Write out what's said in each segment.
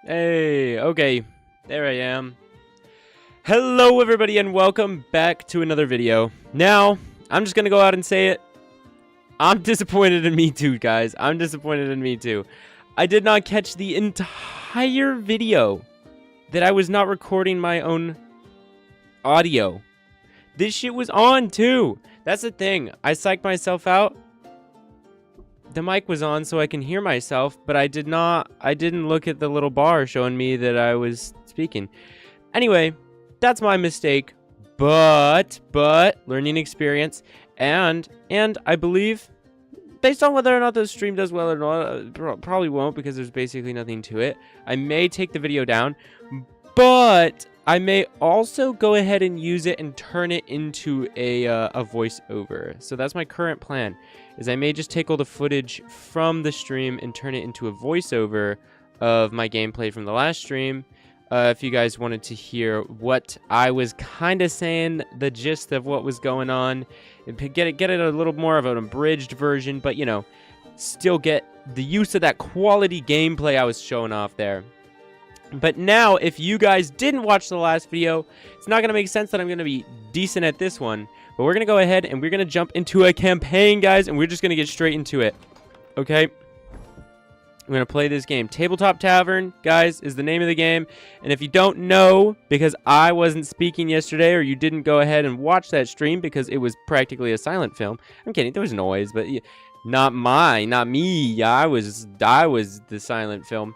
Hey, okay, there I am. Hello everybody and welcome back to another video. Now, I'm just gonna go out and say it. I'm disappointed in me too, guys. I'm disappointed in me too. I did not catch the entire video that I was not recording my own audio. This shit was on too. That's the thing. I psyched myself out. The mic was on so I can hear myself, but I didn't look at the little bar showing me that I was speaking. Anyway, that's my mistake, but learning experience, and I believe, based on whether or not the stream does well or not, probably won't because there's basically nothing to it. I may take the video down, but I may also go ahead and use it and turn it into a voiceover. So that's my current plan, is I may just take all the footage from the stream and turn it into a voiceover of my gameplay from the last stream. If you guys wanted to hear what I was kind of saying, the gist of what was going on, get it a little more of an abridged version, but you know, still get the use of that quality gameplay I was showing off there. But now, if you guys didn't watch the last video, it's not going to make sense that I'm going to be decent at this one. But we're going to go ahead and we're going to jump into a campaign, guys, and we're just going to get straight into it. Okay? I'm going to play this game. Tabletop Tavern, guys, is the name of the game. And if you don't know, because I wasn't speaking yesterday, or you didn't go ahead and watch that stream because it was practically a silent film. I'm kidding, there was noise, but not me. I was the silent film.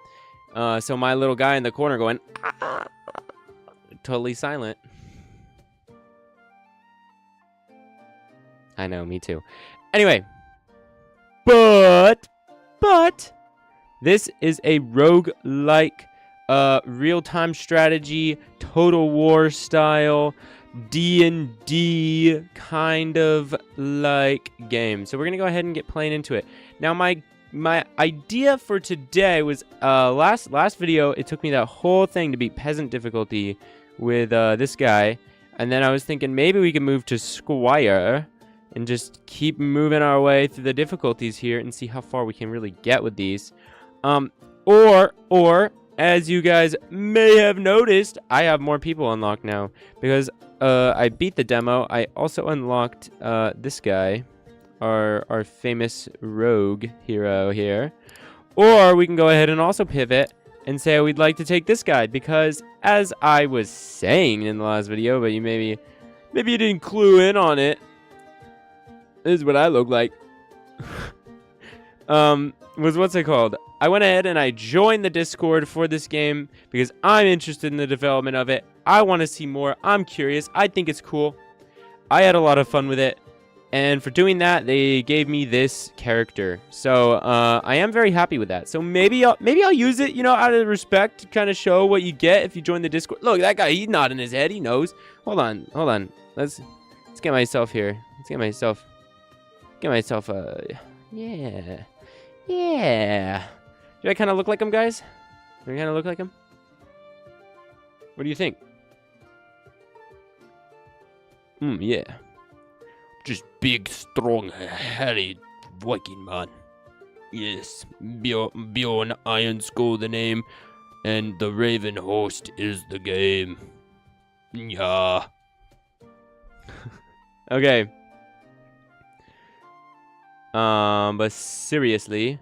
So my little guy in the corner going, ah, totally silent. I know, me too. Anyway, but this is a roguelike, real-time strategy, Total War style, D&D kind of like game. So we're gonna go ahead and get playing into it. Now my idea for today was last video. It took me that whole thing to beat peasant difficulty with this guy, and then I was thinking maybe we can move to squire and just keep moving our way through the difficulties here and see how far we can really get with these. Or as you guys may have noticed, I have more people unlocked now because I beat the demo. I also unlocked this guy, our famous rogue hero here. Or we can go ahead and also pivot and say we'd like to take this guy, because as I was saying in the last video, but you maybe you didn't clue in on it, this is what I look like. What's it called? I went ahead and I joined the Discord for this game because I'm interested in the development of it. I want to see more. I'm curious. I think it's cool. I had a lot of fun with it. And for doing that, they gave me this character. So I am very happy with that. So maybe I'll use it, you know, out of respect, to kind of show what you get if you join the Discord. Look, that guy, he's nodding his head. He knows. Hold on. Let's get myself here. Let's get myself. Yeah. Do I kind of look like him, guys? Do I kind of look like him? What do you think? Yeah. Just big, strong, hairy Viking man. Yes, Bjron Ironskull the name, and the Raven host is the game. Yeah. Okay. But seriously,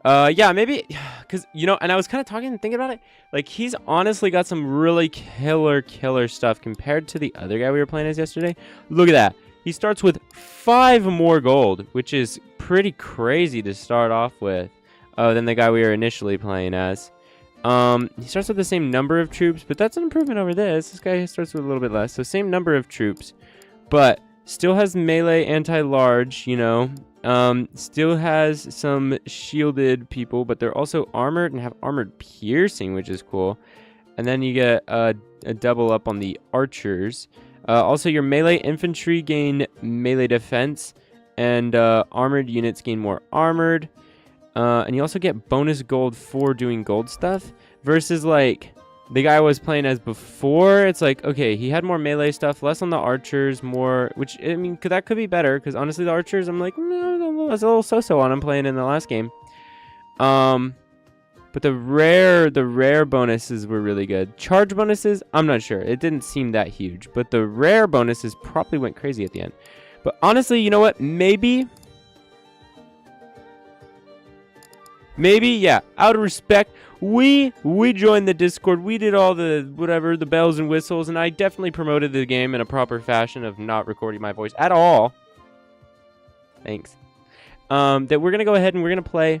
yeah, maybe, cause you know, and I was kind of talking and thinking about it. Like, he's honestly got some really killer stuff compared to the other guy we were playing as yesterday. Look at that. He starts with 5 more gold, which is pretty crazy to start off with, than the guy we were initially playing as. He starts with the same number of troops, but that's an improvement over this. This guy starts with a little bit less, so same number of troops, but still has melee anti-large, you know. Still has some shielded people, but they're also armored and have armored piercing, which is cool. And then you get a double up on the archers. Also, your melee infantry gain melee defense, and armored units gain more armored. And you also get bonus gold for doing gold stuff, versus like the guy I was playing as before. It's like, okay, he had more melee stuff, less on the archers, more, which, I mean, that could be better, because honestly, the archers, I'm like, no, I was a little so-so on him playing in the last game. But the rare bonuses were really good. Charge bonuses, I'm not sure. It didn't seem that huge. But the rare bonuses probably went crazy at the end. But honestly, you know what? Maybe, yeah, out of respect, we joined the Discord. We did all the, whatever, the bells and whistles. And I definitely promoted the game in a proper fashion of not recording my voice at all. Thanks. That we're going to go ahead and we're going to play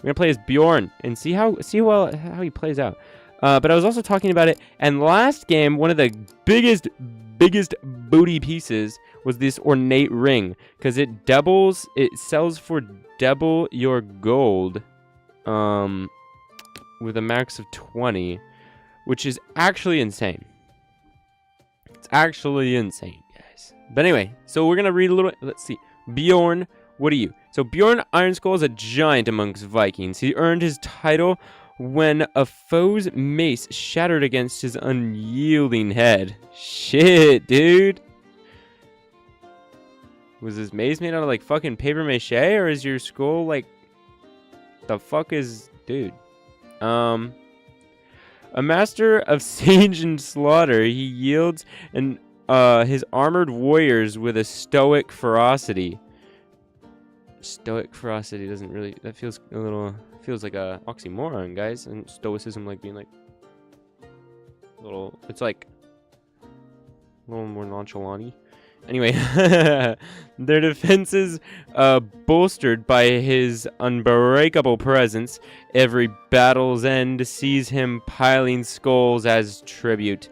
as Bjorn and see how he plays out. But I was also talking about it, and last game, one of the biggest booty pieces was this ornate ring, because it sells for double your gold, with a max of 20, which is actually insane. It's actually insane, guys. But anyway, so we're gonna read a little. Let's see, Bjorn, what are you? So Bjorn Ironskull is a giant amongst Vikings. He earned his title when a foe's mace shattered against his unyielding head. Shit, dude. Was his mace made out of like fucking paper mache, or is your skull like the fuck is, dude? A master of siege and slaughter, he yields his armored warriors with a stoic ferocity. Stoic ferocity doesn't really, that feels a little, feels like a oxymoron, guys. And stoicism like being like a little, it's like a little more nonchalant-y. Anyway, their defenses bolstered by his unbreakable presence. Every battle's end sees him piling skulls as tribute,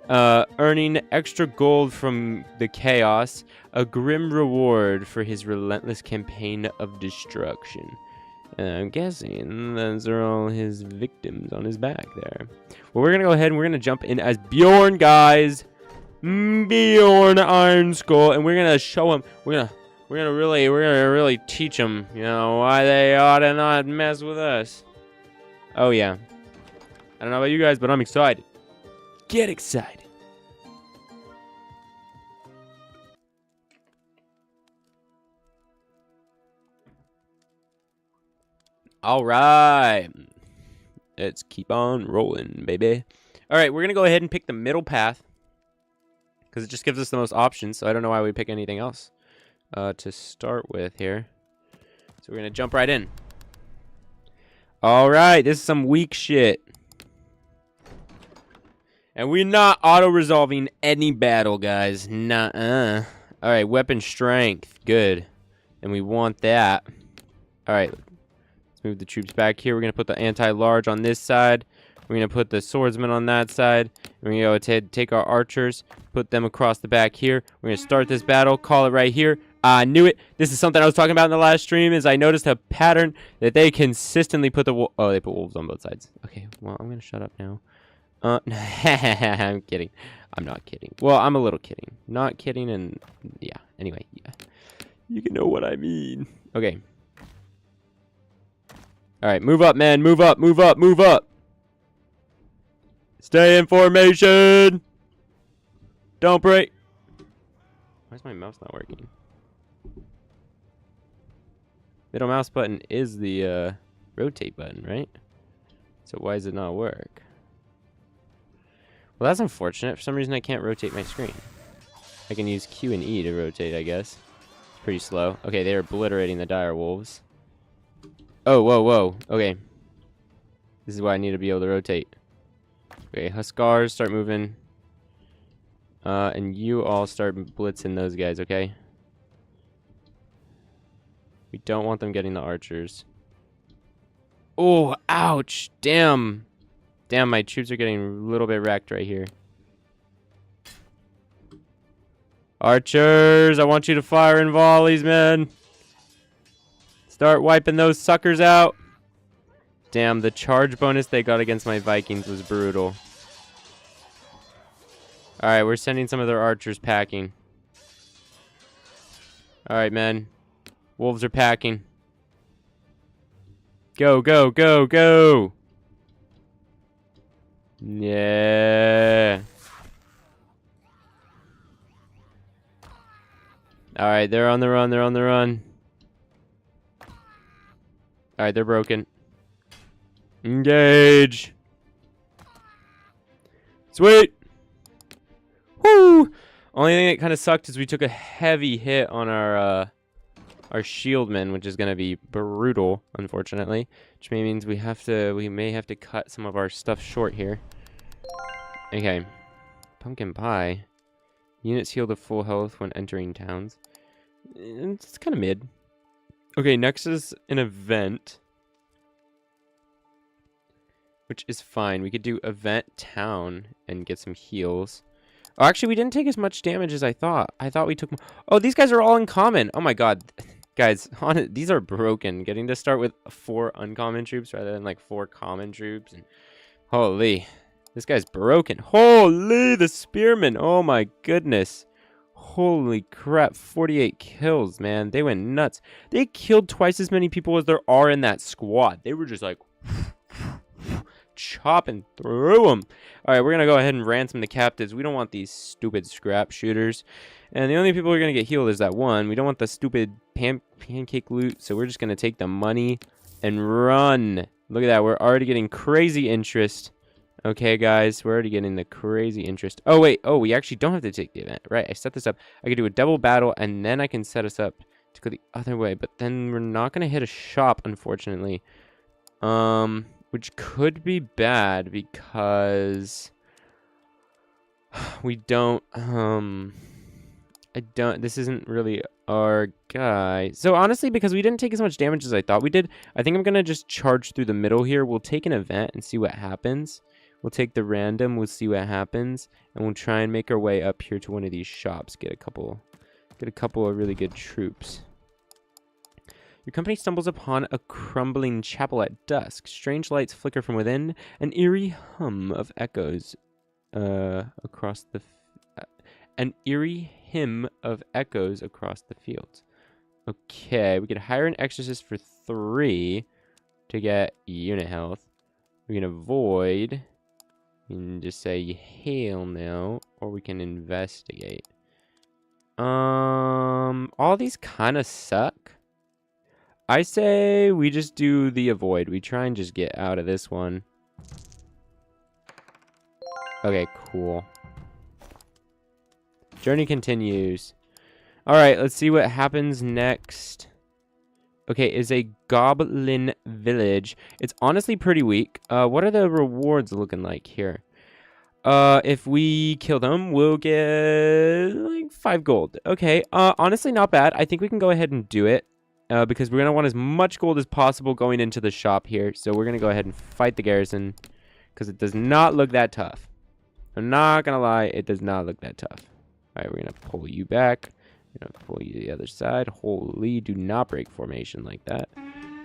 earning extra gold from the chaos, a grim reward for his relentless campaign of destruction. I'm guessing those are all his victims on his back there. Well, we're gonna go ahead and we're gonna jump in as Bjorn, guys. Bjorn Ironskull, and we're gonna show him. We're gonna really teach him, you know, why they ought to not mess with us. Oh yeah. I don't know about you guys, but I'm excited. Get excited. All right. Let's keep on rolling, baby. All right, we're gonna go ahead and pick the middle path, because it just gives us the most options, so I don't know why we pick anything else to start with here. So we're going to jump right in. Alright, this is some weak shit. And we're not auto-resolving any battle, guys. Nuh-uh. Alright, weapon strength. Good. And we want that. Alright, let's move the troops back here. We're going to put the anti-large on this side. We're going to put the swordsman on that side. We're going to go ahead and take our archers, put them across the back here. We're going to start this battle, call it right here. I knew it. This is something I was talking about in the last stream, is I noticed a pattern that they consistently put the oh, they put wolves on both sides. Okay, well, I'm going to shut up now. I'm kidding. I'm not kidding. Well, I'm a little kidding. Not kidding, and yeah. Anyway, yeah. You can know what I mean. Okay. All right, move up, man. Move up, move up, move up. Stay in formation. Don't break. Why is my mouse not working? Middle mouse button is the rotate button, right? So why does it not work? Well, that's unfortunate. For some reason, I can't rotate my screen. I can use Q and E to rotate, I guess. It's pretty slow. Okay, they're obliterating the dire wolves. Oh, whoa, whoa. Okay. This is why I need to be able to rotate. Okay, Huskars, start moving. And you all start blitzing those guys, okay? We don't want them getting the archers. Oh, ouch! Damn! Damn, my troops are getting a little bit wrecked right here. Archers, I want you to fire in volleys, man. Start wiping those suckers out. Damn, the charge bonus they got against my Vikings was brutal. Alright, we're sending some of their archers packing. Alright, men. Wolves are packing. Go, go, go, go! Yeah. Alright, they're on the run, they're on the run. Alright, they're broken. Engage. Sweet. Woo! Only thing that kind of sucked is we took a heavy hit on our shieldmen, which is going to be brutal, unfortunately. Which means we may have to cut some of our stuff short here. Okay. Pumpkin pie. Units heal to full health when entering towns. It's kind of mid. Okay, next is an event. Which is fine. We could do event town and get some heals. Oh, actually, we didn't take as much damage as I thought. I thought we took... Oh, these guys are all uncommon. Oh my god. Guys, these are broken. Getting to start with 4 uncommon troops rather than like 4 common troops. And holy. This guy's broken. Holy, the spearmen. Oh my goodness. Holy crap. 48 kills, man. They went nuts. They killed twice as many people as there are in that squad. They were just like... chopping through them. All right, we're gonna go ahead and ransom the captives. We don't want these stupid scrap shooters, and the only people who are gonna get healed is that one. We don't want the stupid pancake loot, so we're just gonna take the money and run. Look at that, we're already getting crazy interest. Okay, guys, we're already getting the crazy interest. Oh wait, oh, we actually don't have to take the event, right? I set this up. I could do a double battle, and then I can set us up to go the other way, but then we're not gonna hit a shop, unfortunately. Which could be bad because we don't, this isn't really our guy. So honestly, because we didn't take as much damage as I thought we did, I think I'm going to just charge through the middle here. We'll take an event and see what happens. We'll take the random, we'll see what happens, and we'll try and make our way up here to one of these shops. Get a couple of really good troops. Your company stumbles upon a crumbling chapel at dusk. Strange lights flicker from within. An eerie hum of echoes across the fields. Okay, we could hire an exorcist for 3 to get unit health. We can avoid. We can just say hail no, or we can investigate. All these kind of suck. I say we just do the avoid. We try and just get out of this one. Okay, cool. Journey continues. Alright, let's see what happens next. Okay, is a goblin village. It's honestly pretty weak. What are the rewards looking like here? If we kill them, we'll get like 5 gold. Okay, honestly not bad. I think we can go ahead and do it. Because we're going to want as much gold as possible going into the shop here. So we're going to go ahead and fight the garrison. Because it does not look that tough. I'm not going to lie. It does not look that tough. Alright, we're going to pull you back. We're going to pull you to the other side. Holy, do not break formation like that.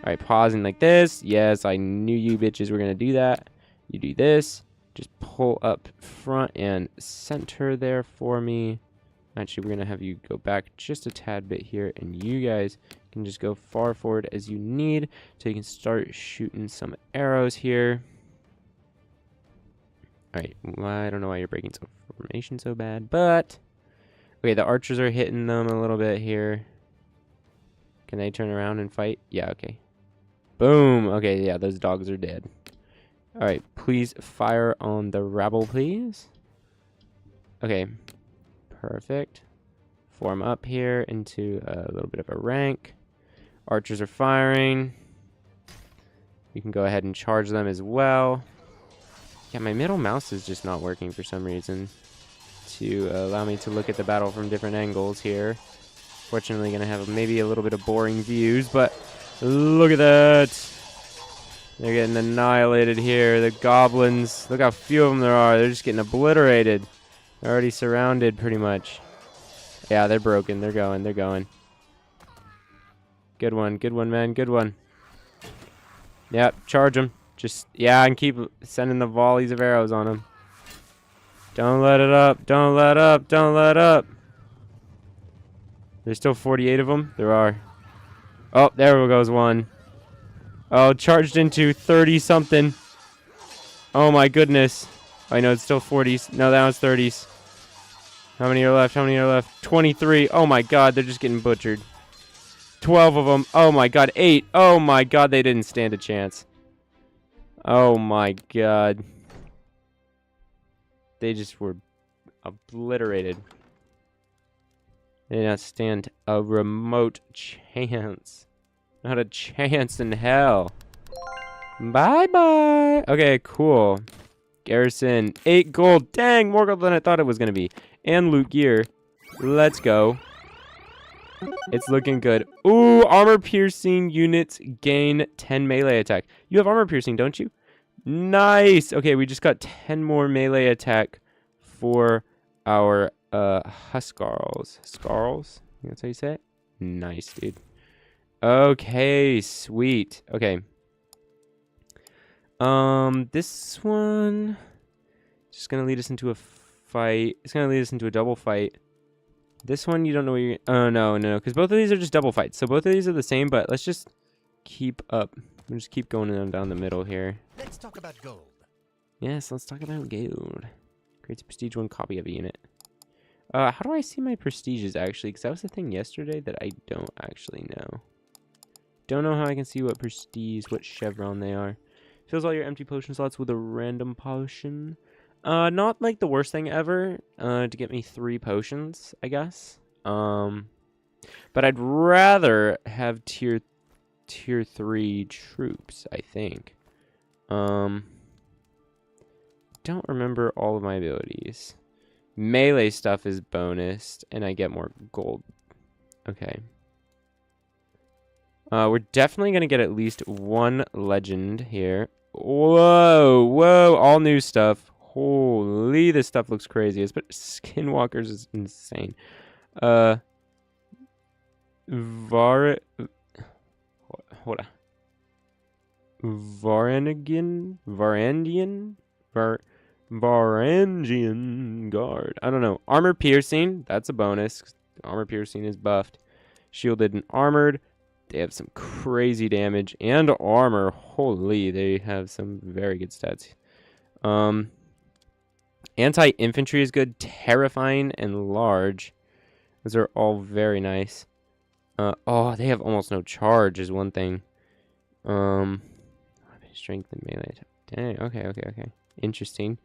Alright, pausing like this. Yes, I knew you bitches were going to do that. You do this. Just pull up front and center there for me. Actually, we're going to have you go back just a tad bit here. And you guys can just go far forward as you need. So you can start shooting some arrows here. Alright, well, I don't know why you're breaking some formation so bad. But, okay, the archers are hitting them a little bit here. Can they turn around and fight? Yeah, okay. Boom. Okay, yeah, those dogs are dead. Alright, please fire on the rabble, please. Okay. Perfect. Form up here into a little bit of a rank. Archers are firing. You can go ahead and charge them as well. Yeah, my middle mouse is just not working for some reason to allow me to look at the battle from different angles here. Fortunately, going to have maybe a little bit of boring views, but look at that. They're getting annihilated here. The goblins, look how few of them there are. They're just getting obliterated. They're already surrounded pretty much. Yeah, they're broken. They're going. They're going. Good one. Good one, man. Good one. Yep, charge them. Just, yeah, and keep sending the volleys of arrows on them. Don't let it up. Don't let up. Don't let up. There's still 48 of them? There are. Oh, there goes one. Oh, charged into 30-something. Oh, my goodness. I know it's still 40s. No, that was 30s. How many are left? How many are left? 23. Oh, my God. They're just getting butchered. 12 of them. Oh, my God. 8. Oh, my God. They didn't stand a chance. Oh my god. They just were obliterated. They did not stand a remote chance. Not a chance in hell. Bye-bye. Okay, cool. Garrison. 8 gold. Dang, more gold than I thought it was going to be. And loot gear. Let's go. It's looking good. Ooh, armor piercing units gain 10 melee attack. You have armor piercing, don't you? Nice. Okay, we just got 10 more melee attack for our Huskarls. Skarls? That's how you say it? Nice, dude. Okay, sweet. Okay. This one is just gonna lead us into a fight. It's gonna lead us into a double fight. This one, you don't know where you're... Oh, no, because both of these are just double fights. So both of these are the same, but let's just keep up. We'll just keep going down the middle here. Let's talk about gold. Yes, let's talk about gold. Creates a prestige 1 copy of a unit. How do I see my prestiges, actually? Because that was the thing yesterday that I don't actually know. Don't know how I can see what prestige, what chevron they are. Fills all your empty potion slots with a random potion. Not like the worst thing ever, to get me 3 potions, I guess. But I'd rather have tier 3 troops, I think. Don't remember all of my abilities. Melee stuff is bonused, and I get more gold. Okay. We're definitely going to get at least 1 legend here. Whoa, all new stuff. Holy, this stuff looks crazy. But Skinwalkers is insane. Hold on. Varangian Guard. I don't know. Armor piercing. That's a bonus. Armor piercing is buffed. Shielded and armored. They have some crazy damage and armor. Holy, they have some very good stats. Anti-infantry is good. Terrifying and large. Those are all very nice. Oh, they have almost no charge is one thing. Strength and melee attack. Dang, okay. Interesting.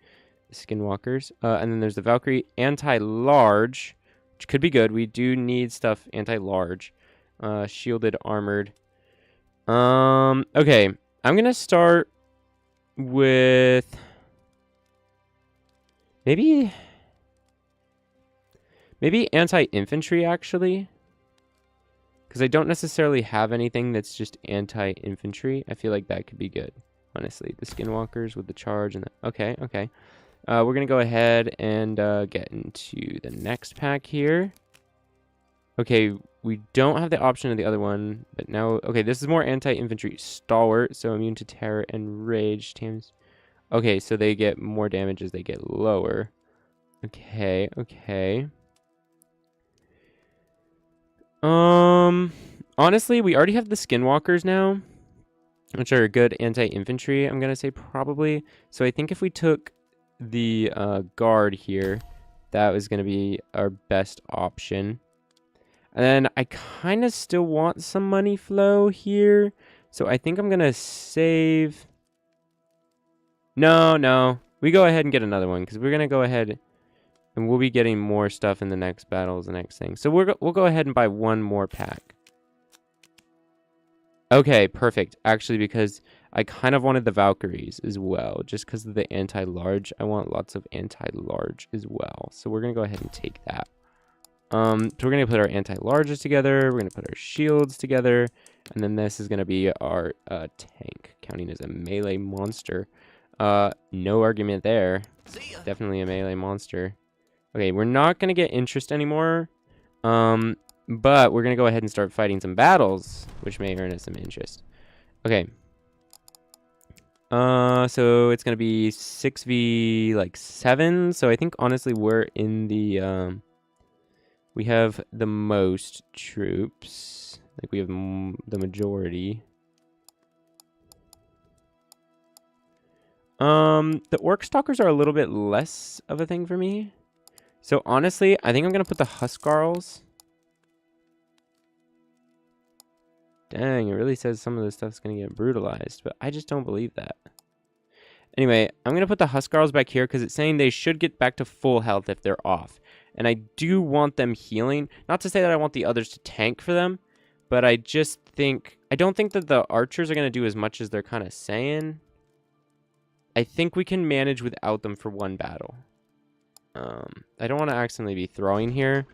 The Skinwalkers. And then there's the Valkyrie. Anti-large, which could be good. We do need stuff anti-large. Shielded, armored. Okay. I'm gonna start with maybe anti-infantry, actually. Because I don't necessarily have anything that's just anti-infantry. I feel like that could be good, honestly. The Skinwalkers with the charge and the... Okay. We're going to go ahead and get into the next pack here. Okay, we don't have the option of the other one, but now... Okay, this is more anti-infantry. Stalwart, so immune to terror and rage. Okay, so they get more damage as they get lower. Okay. Honestly, we already have the Skinwalkers now, which are good anti-infantry, I'm gonna say probably. So I think if we took the guard here, that was gonna be our best option. And then I kind of still want some money flow here, so I think I'm gonna save. No, we go ahead and get another one because we're gonna go ahead. And we'll be getting more stuff in the next battles, the next thing. So we'll go ahead and buy 1 more pack. Okay, perfect. Actually, because I kind of wanted the Valkyries as well. Just because of the anti-large. I want lots of anti-large as well. So we're going to go ahead and take that. So we're going to put our anti-larges together. We're going to put our shields together. And then this is going to be our tank. Counting as a melee monster. No argument there. Definitely a melee monster. Okay, we're not going to get interest anymore, but we're going to go ahead and start fighting some battles, which may earn us some interest. Okay. So it's going to be 6v7, so I think, honestly, we're in the, we have the most troops. Like, we have the majority. The Orc Stalkers are a little bit less of a thing for me. So, honestly, I think I'm going to put the Huskarls. Dang, it really says some of this stuff's going to get brutalized, but I just don't believe that. Anyway, I'm going to put the Huskarls back here because it's saying they should get back to full health if they're off. And I do want them healing. Not to say that I want the others to tank for them, but I just think... I don't think that the archers are going to do as much as they're kind of saying. I think we can manage without them for one battle. I don't want to accidentally be throwing here.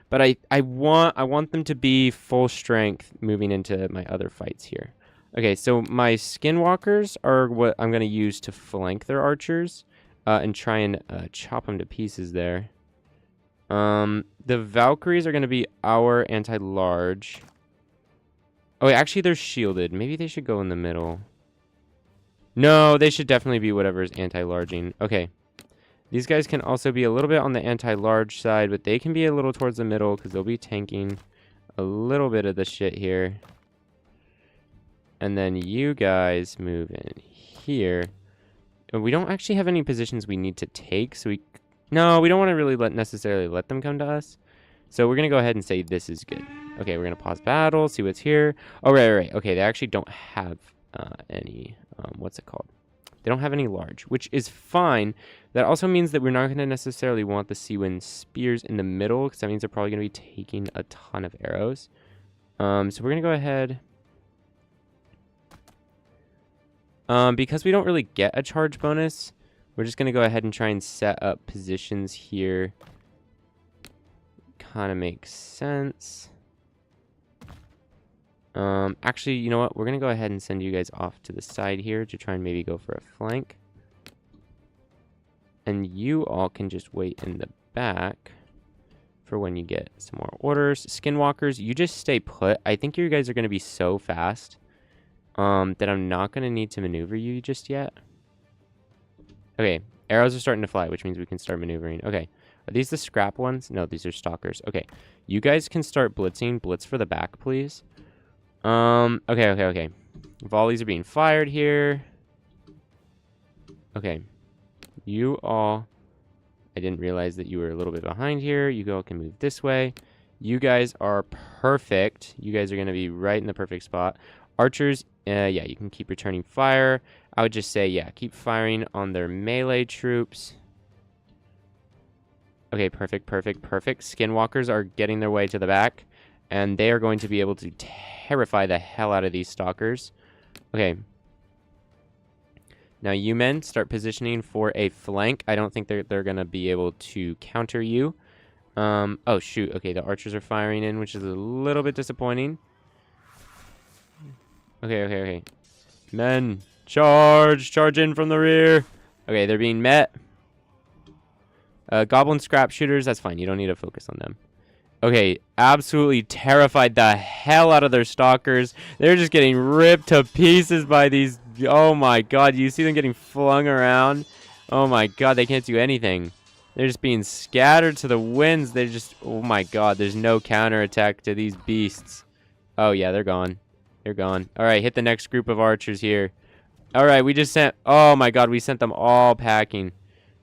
But I want them to be full strength moving into my other fights here. Okay, so my skinwalkers are what I'm going to use to flank their archers and try and chop them to pieces there. The Valkyries are going to be our anti-large. Oh, wait, actually, they're shielded. Maybe they should go in the middle. No, they should definitely be whatever is anti-larging. Okay. These guys can also be a little bit on the anti-large side, but they can be a little towards the middle because they'll be tanking a little bit of the shit here. And then you guys move in here. We don't actually have any positions we need to take, so we... No, we don't want to really necessarily let them come to us. So we're going to go ahead and say this is good. Okay, we're going to pause battle, see what's here. Oh, right. Okay, they actually don't have any... what's it called? They don't have any large, which is fine. That also means that we're not going to necessarily want the Sea-Wind Spears in the middle, because that means they're probably going to be taking a ton of arrows. So we're going to go ahead... because we don't really get a charge bonus, we're just going to go ahead and try and set up positions here. Kind of makes sense. Actually, you know what? We're going to go ahead and send you guys off to the side here to try and maybe go for a flank. And you all can just wait in the back for when you get some more orders. Skinwalkers, you just stay put. I think you guys are going to be so fast that I'm not going to need to maneuver you just yet. Okay, arrows are starting to fly, which means we can start maneuvering. Okay, are these the scrap ones? No, these are stalkers. Okay, you guys can start blitzing. Blitz for the back, please. Okay. Volleys are being fired here. Okay. You all... I didn't realize that you were a little bit behind here. You all can move this way. You guys are perfect. You guys are going to be right in the perfect spot. Archers, yeah, you can keep returning fire. I would just say, yeah, keep firing on their melee troops. Okay, perfect. Skinwalkers are getting their way to the back. And they are going to be able to terrify the hell out of these stalkers. Okay. Now you men start positioning for a flank. I don't think they're going to be able to counter you. Oh, shoot. Okay, the archers are firing in, which is a little bit disappointing. Okay. Men, charge! Charge in from the rear! Okay, they're being met. Goblin scrap shooters, that's fine. You don't need to focus on them. Okay, absolutely terrified the hell out of their stalkers. They're just getting ripped to pieces by these... Oh my god, you see them getting flung around? Oh my god, they can't do anything. They're just being scattered to the winds. They're just... Oh my god, there's no counterattack to these beasts. Oh yeah, they're gone. They're gone. Alright, hit the next group of archers here. Alright, we just sent... Oh my god, we sent them all packing.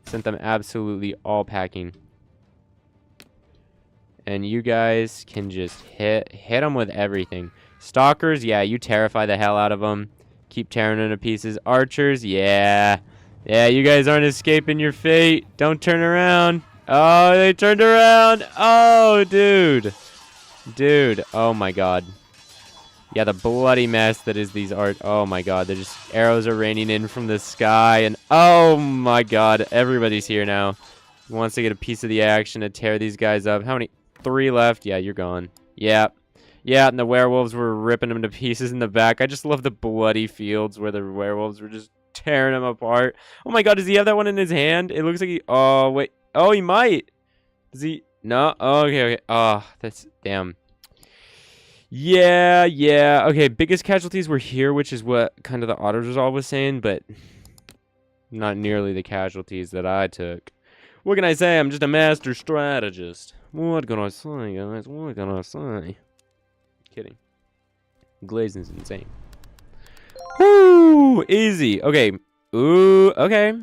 Sent them absolutely all packing. And you guys can just hit them with everything. Stalkers, yeah, you terrify the hell out of them. Keep tearing them to pieces. Archers, yeah. Yeah, you guys aren't escaping your fate. Don't turn around. Oh, they turned around. Oh, dude. Dude, oh my god. Yeah, the bloody mess that is these oh my god, they're just... Arrows are raining in from the sky. And oh my god, everybody's here now. Wants to get a piece of the action to tear these guys up. How many... 3 left. Yeah, you're gone. Yeah, and the werewolves were ripping them to pieces in the back. I just love the bloody fields where the werewolves were just tearing them apart. Oh my god, does he have that one in his hand? It looks like he... Oh, wait. Oh, he might. Does he... No? Oh, okay. Oh, that's... Damn. Yeah. Okay, biggest casualties were here, which is what kind of the auto-resolve was saying, but not nearly the casualties that I took. What can I say? I'm just a master strategist. What can I say, guys? What can I say? Kidding. Glazing's insane. Woo! Easy. Okay. Ooh, okay.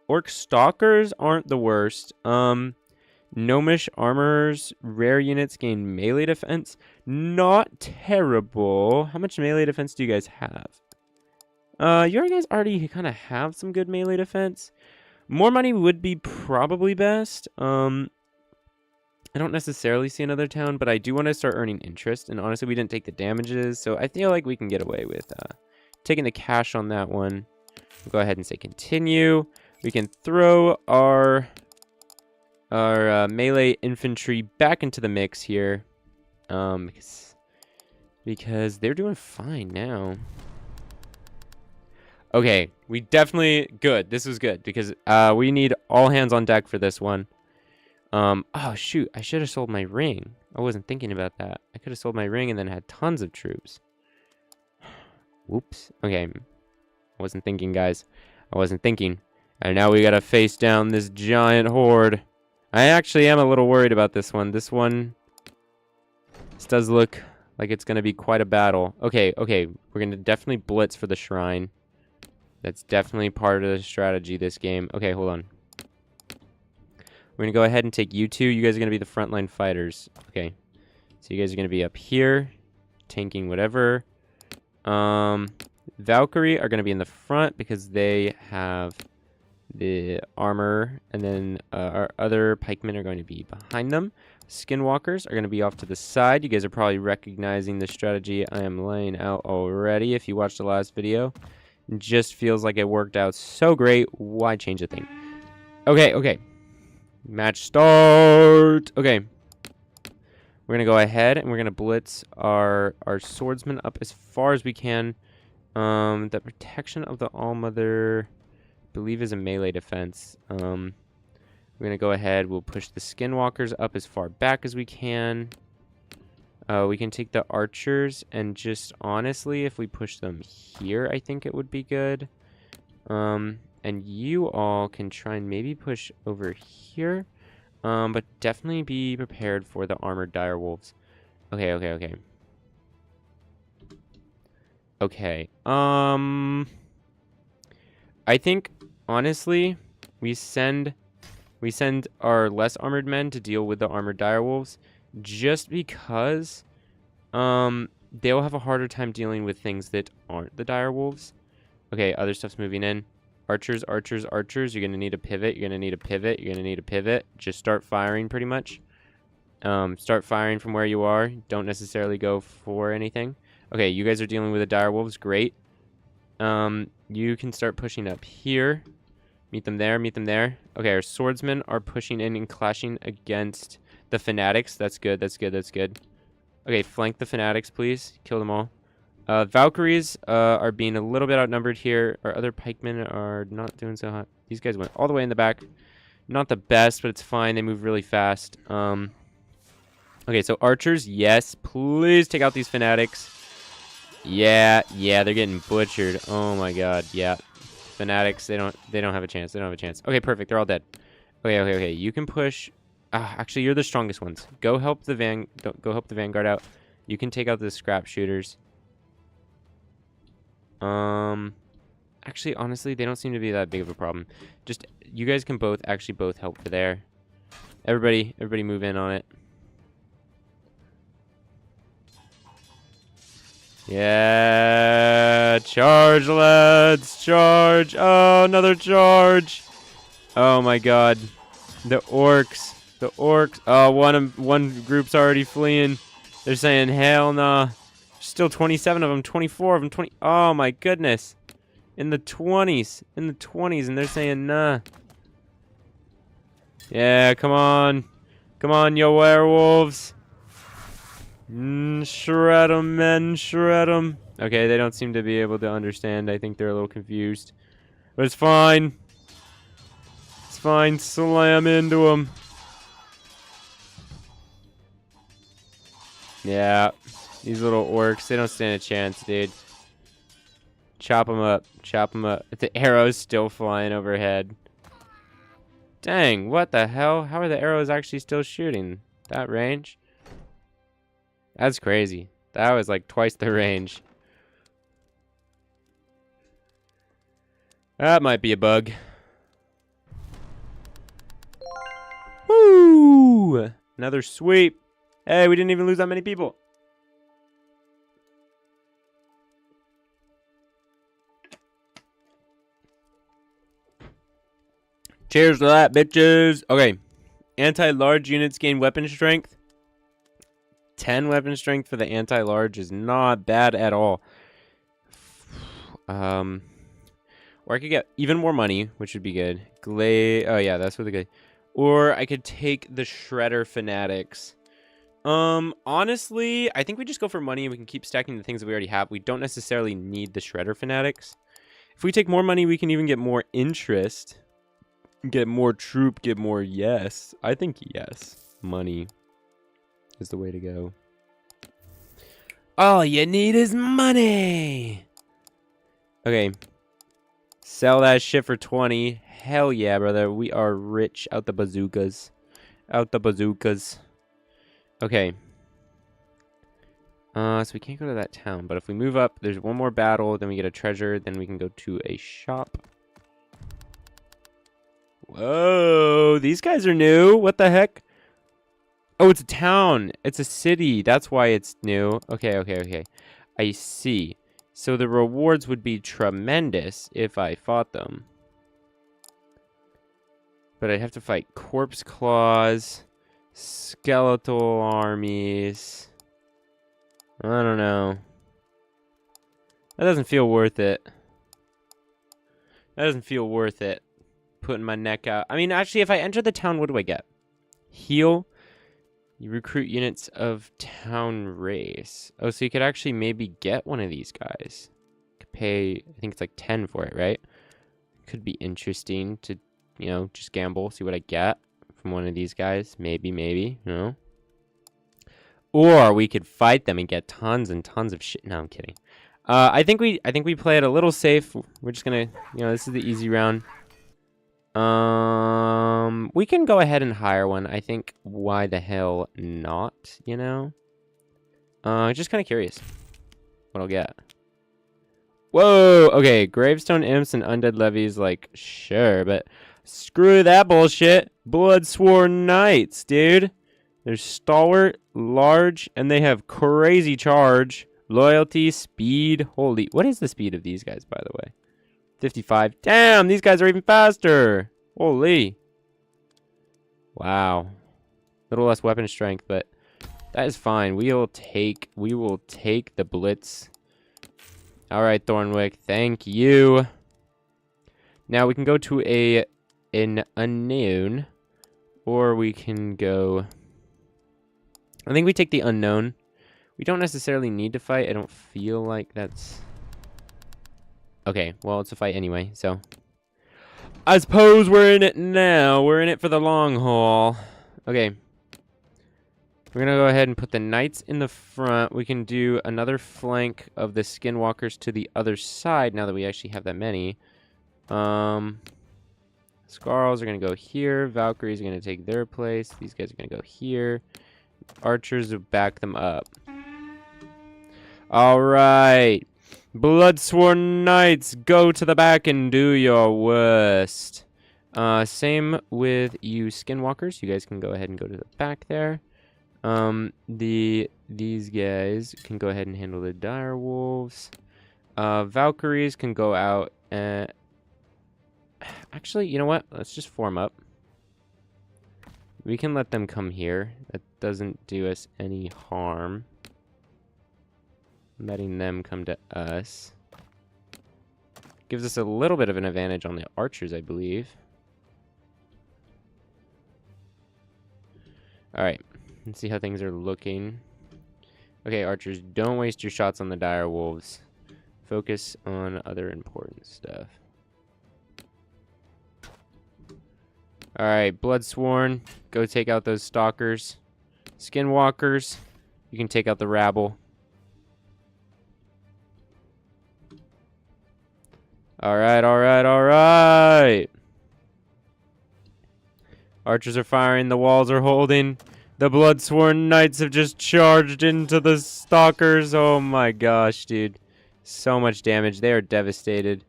Orc stalkers aren't the worst. Gnomish armorers, rare units gain melee defense. Not terrible. How much melee defense do you guys have? You guys already kind of have some good melee defense. More money would be probably best. I don't necessarily see another town, but I do want to start earning interest. And honestly, we didn't take the damages, so I feel like we can get away with taking the cash on that one. We'll go ahead and say continue. We can throw our melee infantry back into the mix here, because they're doing fine now. Okay, we definitely good. This was good because we need all hands on deck for this one. Oh shoot, I should have sold my ring. I wasn't thinking about that. I could have sold my ring and then had tons of troops. Whoops. Okay, I wasn't thinking, guys. I wasn't thinking. And now we gotta face down this giant horde. I actually am a little worried about this one. This does look like it's gonna be quite a battle. Okay, we're gonna definitely blitz for the shrine. That's definitely part of the strategy this game. Okay, hold on. We're going to go ahead and take you two. You guys are going to be the frontline fighters. Okay. So you guys are going to be up here, tanking whatever. Valkyrie are going to be in the front because they have the armor. And then our other pikemen are going to be behind them. Skinwalkers are going to be off to the side. You guys are probably recognizing the strategy I am laying out already if you watched the last video. It just feels like it worked out so great. Why change a thing? Okay. Match start. Okay. We're going to go ahead and we're going to blitz our swordsmen up as far as we can. The protection of the Allmother, I believe, is a melee defense. We're going to go ahead. We'll push the Skinwalkers up as far back as we can. We can take the archers and just honestly, if we push them here, I think it would be good. And you all can try and maybe push over here. But definitely be prepared for the armored direwolves. Okay. I think, honestly, we send our less armored men to deal with the armored direwolves just because they'll have a harder time dealing with things that aren't the direwolves. Okay, other stuff's moving in. Archers. You're going to need a pivot. Just start firing pretty much. Start firing from where you are. Don't necessarily go for anything. Okay, you guys are dealing with the direwolves. Great. You can start pushing up here. Meet them there. Okay, our swordsmen are pushing in and clashing against the fanatics. That's good. Okay, flank the fanatics, please. Kill them all. Valkyries are being a little bit outnumbered here. Our other pikemen are not doing so hot. These guys went all the way in the back. Not the best, but it's fine. They move really fast. Okay, so archers, yes. Please take out these fanatics. Yeah, they're getting butchered. Oh my god, yeah. Fanatics, they don't have a chance. Okay, perfect. They're all dead. Okay. You can push. Actually, you're the strongest ones. Go help the vanguard out. You can take out the scrap shooters. Actually, honestly, they don't seem to be that big of a problem. Just, you guys can both help for there. Everybody move in on it. Yeah, charge, lads, charge. Oh, another charge. Oh my god. The orcs. Oh, one group's already fleeing. They're saying, hell nah. Still 27 of them, 24 of them, 20. Oh my goodness. In the 20s, and they're saying nah. Yeah, come on, you werewolves. Shred them, men, shred them. Okay, they don't seem to be able to understand. I think they're a little confused, but it's fine. Slam into them. Yeah. These little orcs, they don't stand a chance, dude. Chop them up. The arrow's still flying overhead. Dang, what the hell? How are the arrows actually still shooting that range? That's crazy. That was like twice the range. That might be a bug. Woo! Another sweep. Hey, we didn't even lose that many people. Cheers to that, bitches. Okay. Anti-large units gain weapon strength. 10 weapon strength for the anti-large is not bad at all. Or I could get even more money, which would be good. Oh yeah, that's really good. Or I could take the Shredder Fanatics. Honestly, I think we just go for money and we can keep stacking the things that we already have. We don't necessarily need the Shredder Fanatics. If we take more money, we can even get more interest. Get more troop, get more yes. I think yes. Money is the way to go. All you need is money. Okay. Sell that shit for 20. Hell yeah, brother. We are rich out the bazookas. Out the bazookas. Okay. So we can't go to that town. But if we move up, there's one more battle. Then we get a treasure. Then we can go to a shop. Whoa. These guys are new. What the heck? Oh, it's a town. It's a city. That's why it's new. Okay. I see. So the rewards would be tremendous if I fought them. But I'd have to fight corpse claws, skeletal armies. I don't know. That doesn't feel worth it. That doesn't feel worth it. Putting my neck out. I mean, actually, if I enter the town, what do I get? Heal. You recruit units of town race. Oh, so you could actually maybe get one of these guys. Could pay, I think it's like 10 for it, right? Could be interesting to, you know, just gamble, see what I get from one of these guys. Maybe, you know. Or we could fight them and get tons and tons of shit. No, I'm kidding. I think we play it a little safe. We're just gonna, you know, this is the easy round. We can go ahead and hire one. I think why the hell not, you know? Just kind of curious what I'll get. Whoa, okay, gravestone imps and undead levies, like, sure, but screw that bullshit. Bloodsworn knights, dude. They're stalwart, large, and they have crazy charge, loyalty, speed. Holy, what is the speed of these guys, by the way? 55. Damn, these guys are even faster. Holy. Wow. A little less weapon strength, but that is fine. We will take the blitz. All right, Thornwick. Thank you. Now we can go to an unknown, or we can go. I think we take the unknown. We don't necessarily need to fight. I don't feel like that's. Okay, well, it's a fight anyway, so. I suppose we're in it now. We're in it for the long haul. Okay. We're going to go ahead and put the knights in the front. We can do another flank of the skinwalkers to the other side now that we actually have that many. Skarls are going to go here. Valkyries are going to take their place. These guys are going to go here. Archers will back them up. All right. Bloodsworn knights, go to the back and do your worst. Same with you skinwalkers. You guys can go ahead and go to the back there. These guys can go ahead and handle the dire wolves. Valkyries can go out and actually, you know what? Let's just form up. We can let them come here. That doesn't do us any harm. Letting them come to us. Gives us a little bit of an advantage on the archers, I believe. Alright. Let's see how things are looking. Okay, archers, don't waste your shots on the dire wolves. Focus on other important stuff. Alright, Bloodsworn. Go take out those stalkers. Skinwalkers. You can take out the rabble. Alright. Archers are firing. The walls are holding. The Bloodsworn Knights have just charged into the stalkers. Oh my gosh, dude. So much damage. They are devastated.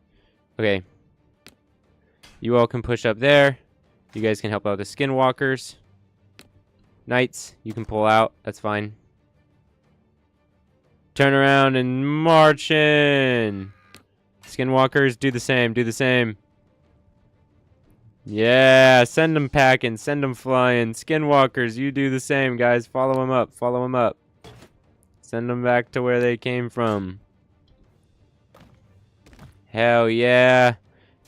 Okay. You all can push up there. You guys can help out the Skinwalkers. Knights, you can pull out. That's fine. Turn around and march in. Skinwalkers, do the same. Yeah, send them packing, send them flying. Skinwalkers, you do the same, guys. Follow them up, follow them up. Send them back to where they came from. Hell yeah.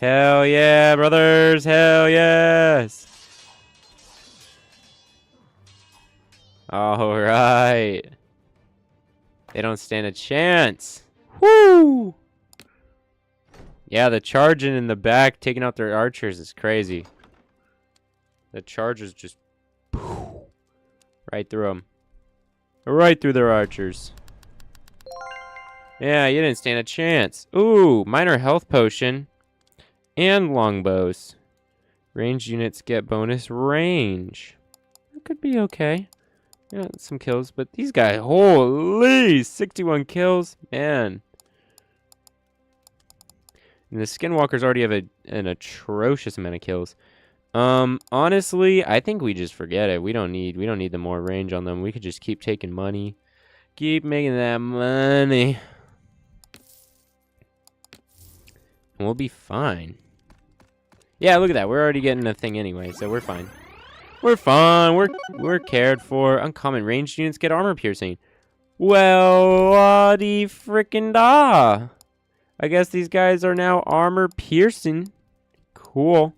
Hell yeah, brothers. Hell yes. All right. They don't stand a chance. Woo! Yeah, the charging in the back, taking out their archers is crazy. The chargers just right through them. Right through their archers. Yeah, you didn't stand a chance. Ooh, minor health potion. And longbows. Ranged units get bonus range. That could be okay. Yeah, some kills, but these guys, holy, 61 kills, man. And the Skinwalkers already have an atrocious amount of kills. Honestly, I think we just forget it. We don't need the more range on them. We could just keep taking money. Keep making that money. And we'll be fine. Yeah, look at that. We're already getting a thing anyway, so we're fine. We're fine. We're cared for. Uncommon ranged units get armor piercing. Well, la-di frickin' da. I guess these guys are now armor piercing. Cool.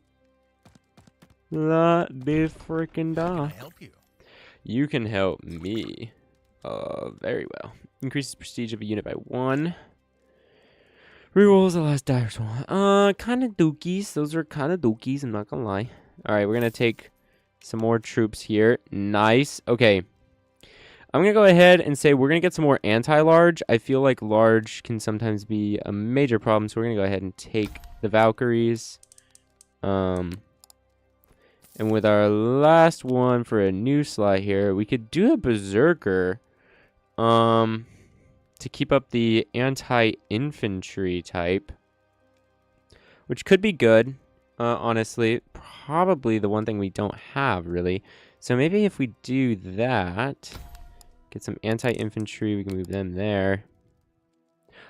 La-di frickin' da. How can I help you? You can help me. Very well. Increases prestige of a unit by 1. Rerolls the last die roll. Kind of dookies. Those are kind of dookies, I'm not gonna lie. Alright, we're gonna take some more troops here. Nice. Okay. I'm gonna go ahead and say we're gonna get some more anti-large. I feel like large can sometimes be a major problem, so we're gonna go ahead and take the Valkyries. And with our last one for a new slot here, we could do a Berserker. To keep up the anti-infantry type, which could be good, honestly. Probably the one thing we don't have, really. So maybe if we do that, get some anti-infantry, we can move them there.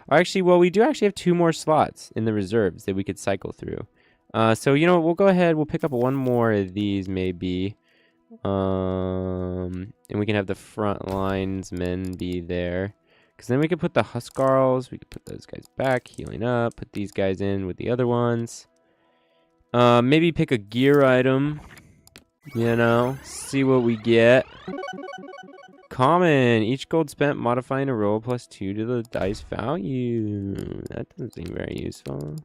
Or actually, well, we do actually have 2 more slots in the reserves that we could cycle through. So, you know what, we'll go ahead, we'll pick up 1 more of these, maybe. And we can have the front lines men be there. Because then we could put the Huskarls, we could put those guys back, healing up, put these guys in with the other ones. Maybe pick a gear item, you know, see what we get. Common, each gold spent modifying a roll +2 to the dice value. That doesn't seem very useful.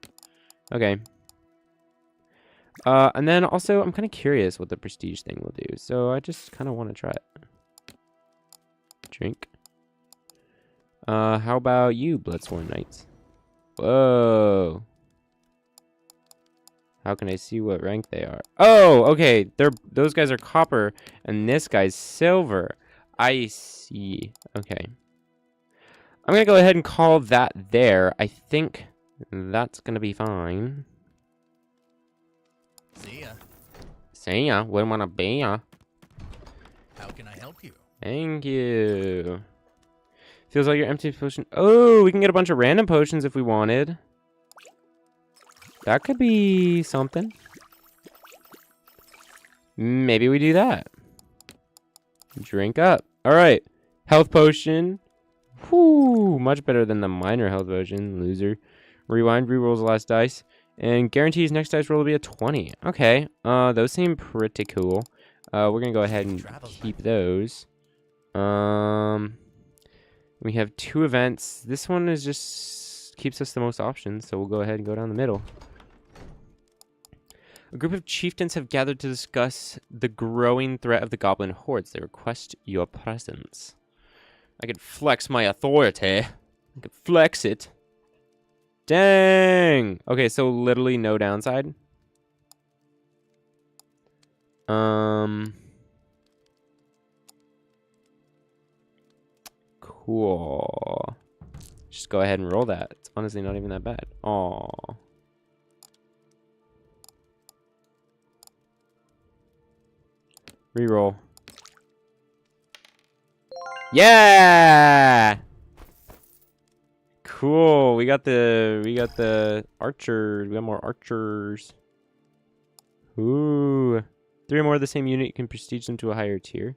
Okay. And then also, I'm kind of curious what the prestige thing will do, so I just kind of want to try it. Drink. How about you, Bloodsworn Knights? Whoa. How can I see what rank they are? Oh, okay. Those guys are copper, and this guy's silver. I see. Okay. I'm gonna go ahead and call that there. I think that's gonna be fine. See ya. See ya. Wouldn't wanna be ya. How can I help you? Thank you. Feels like your empty potion. Oh, we can get a bunch of random potions if we wanted. That could be something. Maybe we do that. Drink up. All right. Health potion. Whoo, much better than the minor health potion. Loser. Rewind, rerolls the last dice. And guarantees next dice roll to be a 20. Okay. Those seem pretty cool. We're going to go ahead and keep those. We have 2 events. This one is just keeps us the most options, so we'll go ahead and go down the middle. A group of chieftains have gathered to discuss the growing threat of the goblin hordes. They request your presence. I could flex my authority. I could flex it. Dang! Okay, so literally no downside. Cool. Just go ahead and roll that. It's honestly not even that bad. Aw. Reroll. Yeah! Cool. We got the archers. We got more archers. Ooh. 3 or more of the same unit, you can prestige them to a higher tier.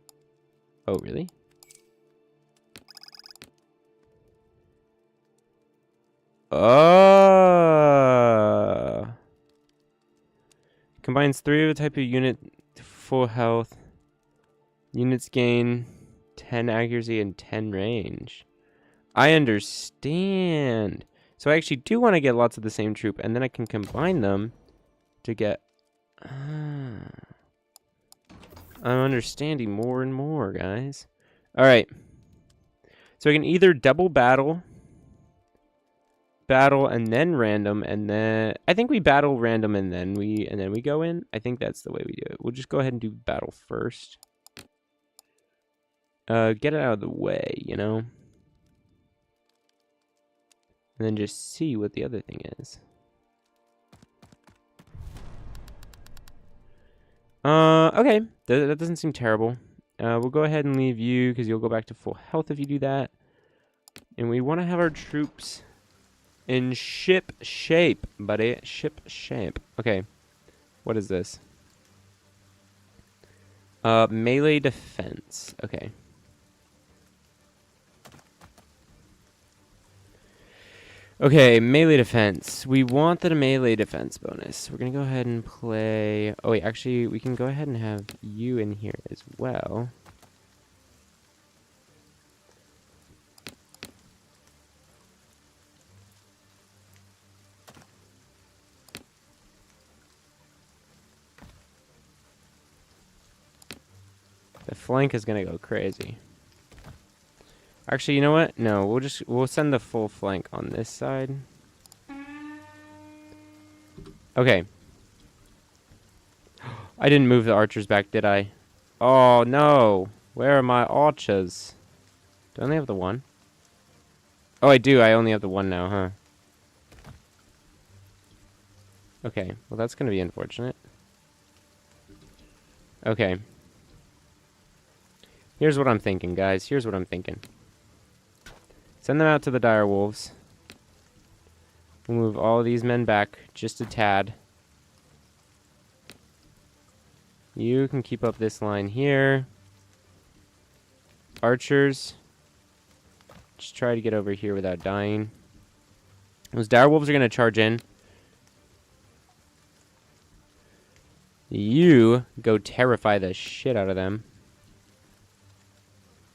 Oh, really? Oh. Combines 3 of a type of unit to full health. Units gain 10 accuracy and 10 range. I understand. So I actually do want to get lots of the same troop, and then I can combine them to get... I'm understanding more and more, guys. Alright. So I can either double battle, and then random, and then... I think we battle random and then we go in. I think that's the way we do it. We'll just go ahead and do battle first. Get it out of the way, you know? And then just see what the other thing is. Okay. That doesn't seem terrible. We'll go ahead and leave you, because you'll go back to full health if you do that. And we want to have our troops in ship shape, buddy. Ship shape. Okay. What is this? Melee defense. Okay. Okay, melee defense. We want the melee defense bonus. We're going to go ahead and play... Oh, wait, actually, we can go ahead and have you in here as well. The flank is going to go crazy. Actually, you know what? No, we'll send the full flank on this side. Okay. I didn't move the archers back, did I? Oh, no. Where are my archers? Do I only have the one? Oh, I do. I only have the one now, huh? Okay. Well, that's going to be unfortunate. Okay. Here's what I'm thinking, guys. Here's what I'm thinking. Send them out to the dire wolves. We'll move all of these men back just a tad. You can keep up this line here. Archers, just try to get over here without dying. Those dire wolves are going to charge in. You go terrify the shit out of them.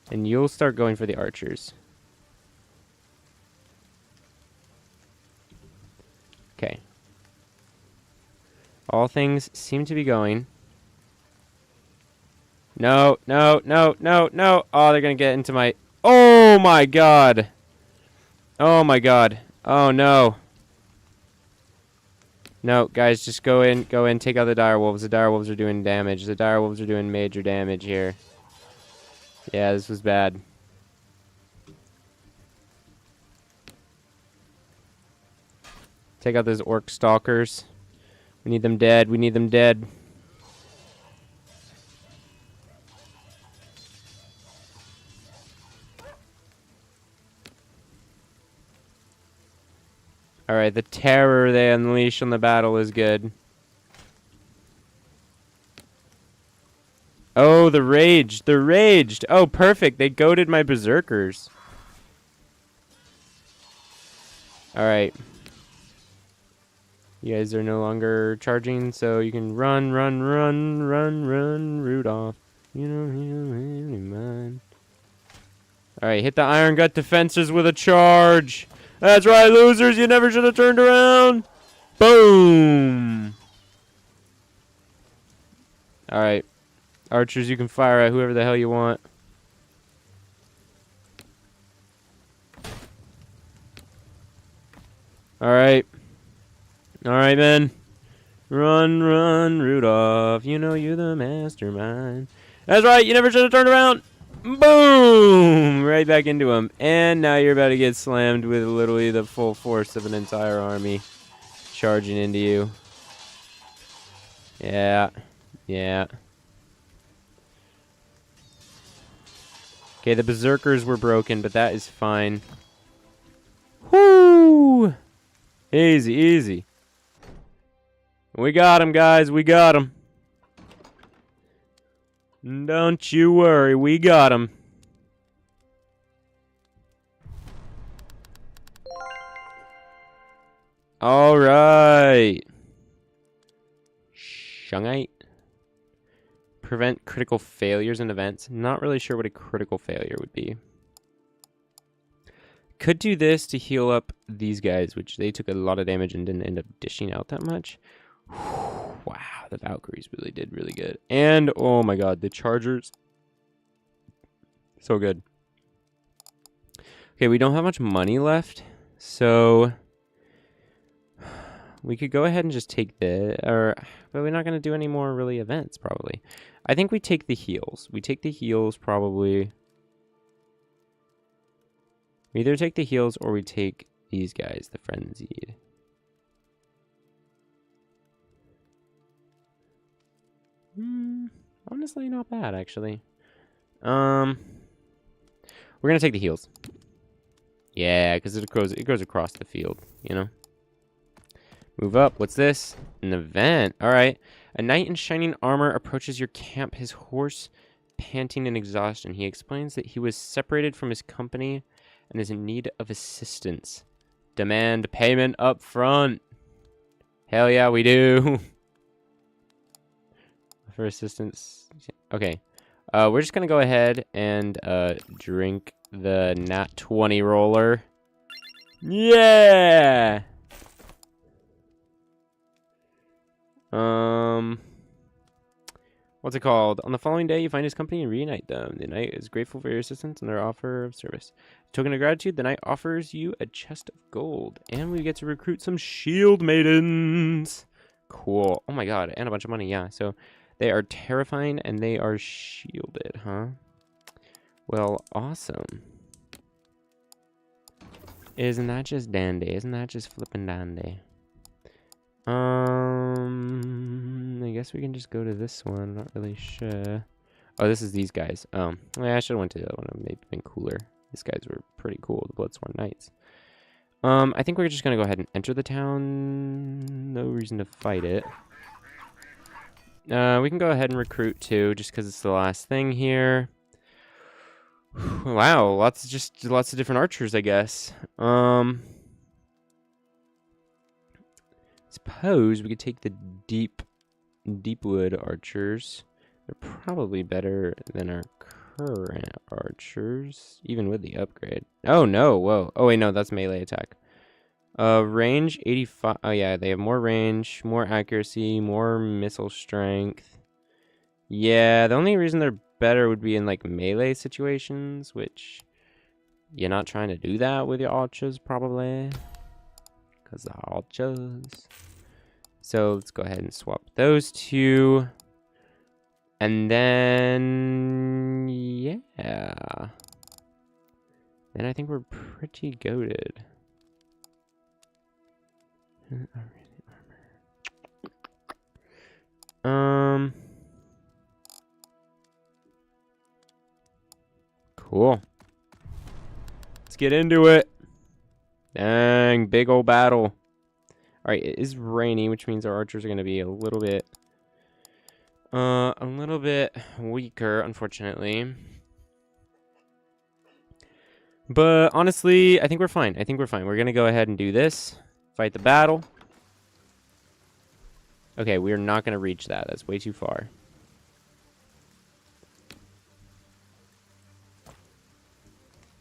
And you'll start going for the archers. Okay. All things seem to be going. No, no, no, no, no. Oh, they're going to get into my... Oh, my God. Oh, my God. Oh, no. No, guys, just go in, take out the dire wolves. The dire wolves are doing damage. The dire wolves are doing major damage here. Yeah, this was bad. Take out those orc stalkers. We need them dead. We need them dead. Alright, the terror they unleash on the battle is good. Oh, the rage. They're raged. Oh, perfect. They goated my berserkers. Alright. You guys are no longer charging, so you can run, Rudolph. You don't mind. Alright, hit the Iron Gut defenses with a charge. That's right, losers. You never should have turned around. Boom. Alright. Archers, you can fire at whoever the hell you want. Alright. Alright, men. Run, Rudolph. You know you're the mastermind. That's right, you never should have turned around. Boom! Right back into him. And now you're about to get slammed with literally the full force of an entire army charging into you. Yeah. Yeah. Okay, the berserkers were broken, but that is fine. Whoo! Easy, easy. We got him, guys. We got him. Don't you worry. We got him. All right. Shungite. Prevent critical failures in events. Not really sure what a critical failure would be. Could do this to heal up these guys, which they took a lot of damage and didn't end up dishing out that much. Wow, the Valkyries really did really good. And, oh my god, the Chargers. So good. Okay, we don't have much money left, so we could go ahead and just take the, but we're not going to do any more really events, probably. I think we take the heals. We take the heals, probably. We either take the heals or we take these guys, the Frenzied. Honestly, not bad, actually. We're going to take the heals. Yeah, because it goes across the field, you know? Move up. What's this? An event. All right. A knight in shining armor approaches your camp, his horse panting in exhaustion. He explains that he was separated from his company and is in need of assistance. Demand payment up front. Hell yeah, we do. For assistance. Okay. We're just going to go ahead and drink the Nat 20 roller. Yeah! What's it called? On the following day, you find his company and reunite them. The knight is grateful for your assistance and their offer of service. Token of gratitude, the knight offers you a chest of gold. And we get to recruit some shield maidens. Cool. Oh my god, and a bunch of money, yeah. So they are terrifying and they are shielded, huh? Well, awesome. Isn't that just dandy? Isn't that just flippin' dandy? I guess we can just go to this one. Not really sure. Oh, this is these guys. Yeah, I should have went to the other one. It may have been cooler. These guys were pretty cool. The Bloodsworn Knights. I think we're just gonna go ahead and enter the town. No reason to fight it. We can go ahead and recruit too, just because it's the last thing here. Wow, lots of different archers, I guess. Suppose we could take the Deepwood archers. They're probably better than our current archers, even with the upgrade. Oh no, whoa. Oh wait, no, that's melee attack. Range 85. Oh yeah, they have more range, more accuracy, more missile strength. Yeah, the only reason they're better would be in like melee situations, which you're not trying to do that with your archers probably. Because the archers. So let's go ahead and swap those two. And then, yeah. Then I think we're pretty goated. Cool. Let's get into it. Dang, big old battle. Alright, it is rainy, which means our archers are going to be a little bit weaker, unfortunately. But honestly, I think we're fine. We're going to go ahead and do this. Fight the battle. Okay, we're not going to reach that. That's way too far.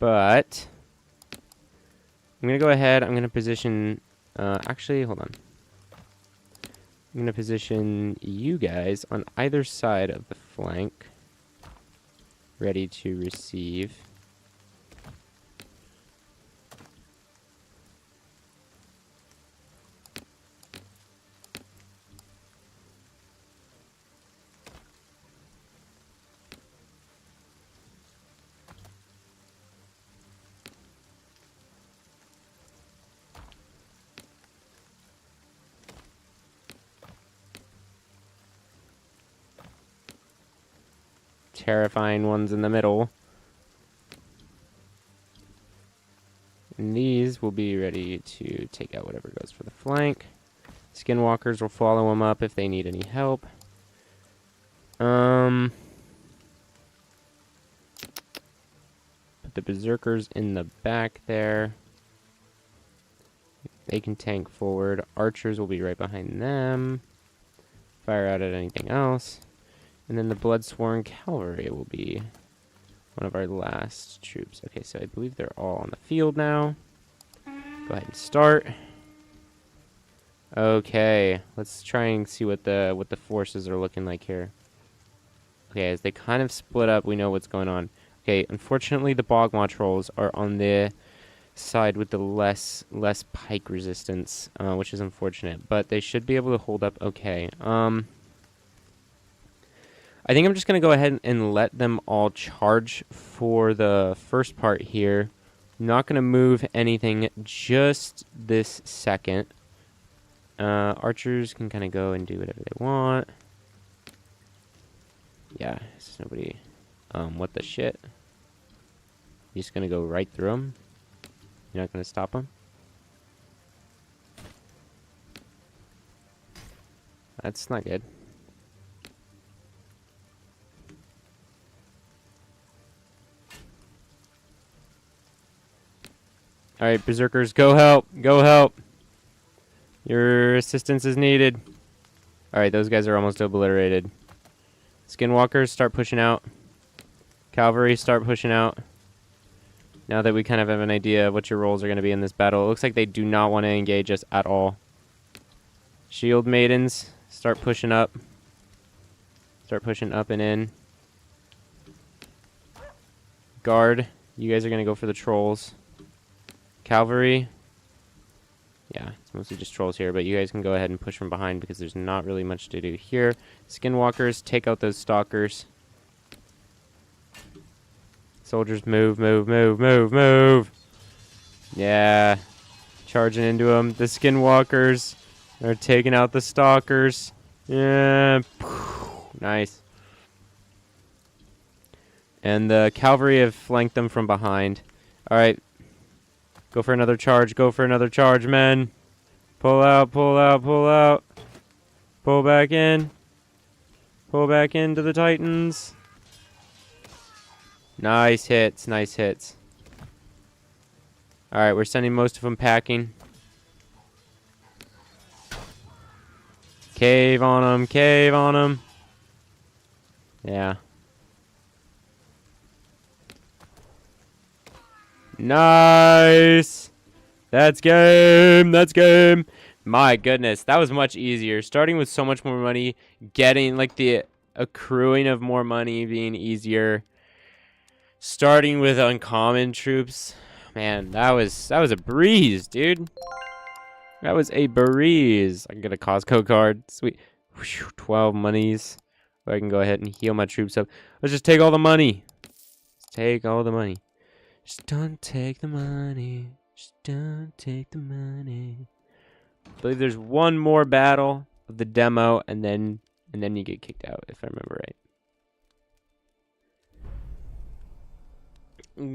But I'm going to go ahead. I'm going to position... actually, hold on. I'm going to position you guys on either side of the flank. Ready to receive. Terrifying ones in the middle. And these will be ready to take out whatever goes for the flank. Skinwalkers will follow them up if they need any help. Put the berserkers in the back there. They can tank forward. Archers will be right behind them. Fire out at anything else. And then the Bloodsworn Cavalry will be one of our last troops. Okay, so I believe they're all on the field now. Go ahead and start. Okay, let's try and see what the forces are looking like here. Okay, as they kind of split up, we know what's going on. Okay, unfortunately, the Bogmaw trolls are on the side with the less pike resistance, which is unfortunate, but they should be able to hold up okay. I think I'm just going to go ahead and let them all charge for the first part here. I'm not going to move anything just this second. Archers can kind of go and do whatever they want. Yeah, there's nobody. What the shit? You're just going to go right through them? You're not going to stop them? That's not good. Alright, berserkers, go help! Go help! Your assistance is needed. Alright, those guys are almost obliterated. Skinwalkers, start pushing out. Cavalry, start pushing out. Now that we kind of have an idea of what your roles are going to be in this battle, it looks like they do not want to engage us at all. Shield maidens, start pushing up. Start pushing up and in. Guard, you guys are going to go for the trolls. Cavalry. Yeah, it's mostly just trolls here, but you guys can go ahead and push from behind because there's not really much to do here. Skinwalkers, take out those stalkers. Soldiers, move, move, move, move, move. Yeah. Charging into them. The Skinwalkers are taking out the stalkers. Yeah. Nice. And the cavalry have flanked them from behind. Alright. Go for another charge. Go for another charge, men. Pull out, pull out, pull out. Pull back in. Pull back into the Titans. Nice hits, nice hits. Alright, we're sending most of them packing. Cave on them, cave on them. Yeah. Nice! That's game! That's game! My goodness, that was much easier. Starting with so much more money, getting, like, the accruing of more money being easier. Starting with uncommon troops. Man, that was a breeze, dude. That was a breeze. I can get a Costco card. Sweet. Whew, 12 monies. I can go ahead and heal my troops up. Let's just take all the money. Let's take all the money. Just don't take the money. Just don't take the money. I believe there's one more battle of the demo, and then you get kicked out, if I remember right.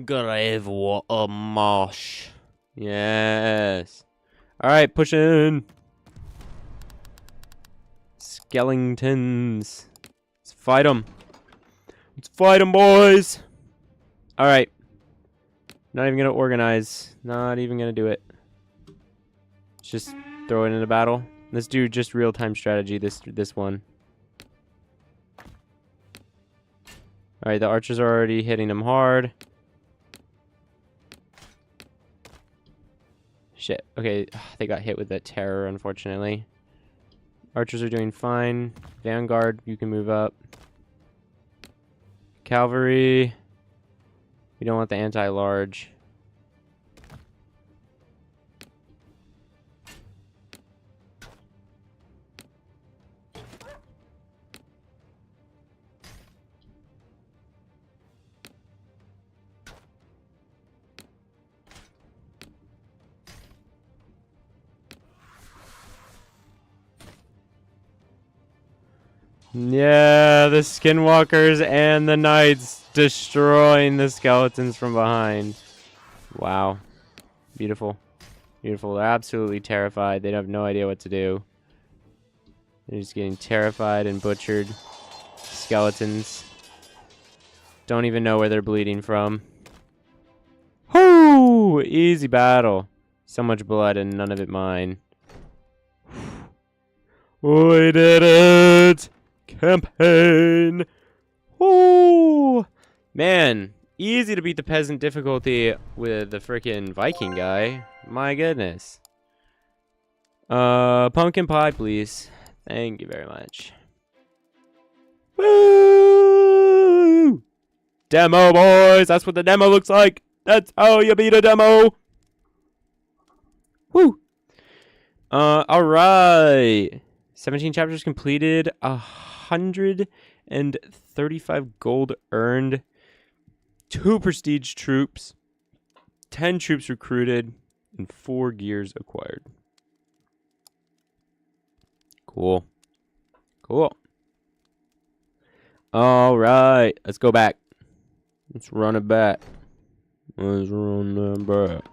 Grave what a mosh. Yes. Alright, push in. Skeletons. Let's fight them. Let's fight them, boys. Alright. Not even going to organize. Not even going to do it. Let's just throw it in a battle. Let's do just real-time strategy this one. Alright, the archers are already hitting them hard. Shit. Okay, they got hit with that terror, unfortunately. Archers are doing fine. Vanguard, you can move up. Cavalry. We don't want the anti-large. Yeah, the Skinwalkers and the Knights destroying the skeletons from behind. Wow. Beautiful. Beautiful. They're absolutely terrified. They have no idea what to do. They're just getting terrified and butchered. Skeletons. Don't even know where they're bleeding from. Whoo! Easy battle. So much blood and none of it mine. We did it! Campaign! Woo! Man, easy to beat the peasant difficulty with the frickin' Viking guy. My goodness. Pumpkin pie, please. Thank you very much. Woo! Demo, boys! That's what the demo looks like! That's how you beat a demo! Woo! Alright. 17 chapters completed. 135 gold earned. 2 prestige troops. 10 troops recruited. And 4 gears acquired. Cool. Cool. Alright. Let's go back. Let's run it back. Let's run it back.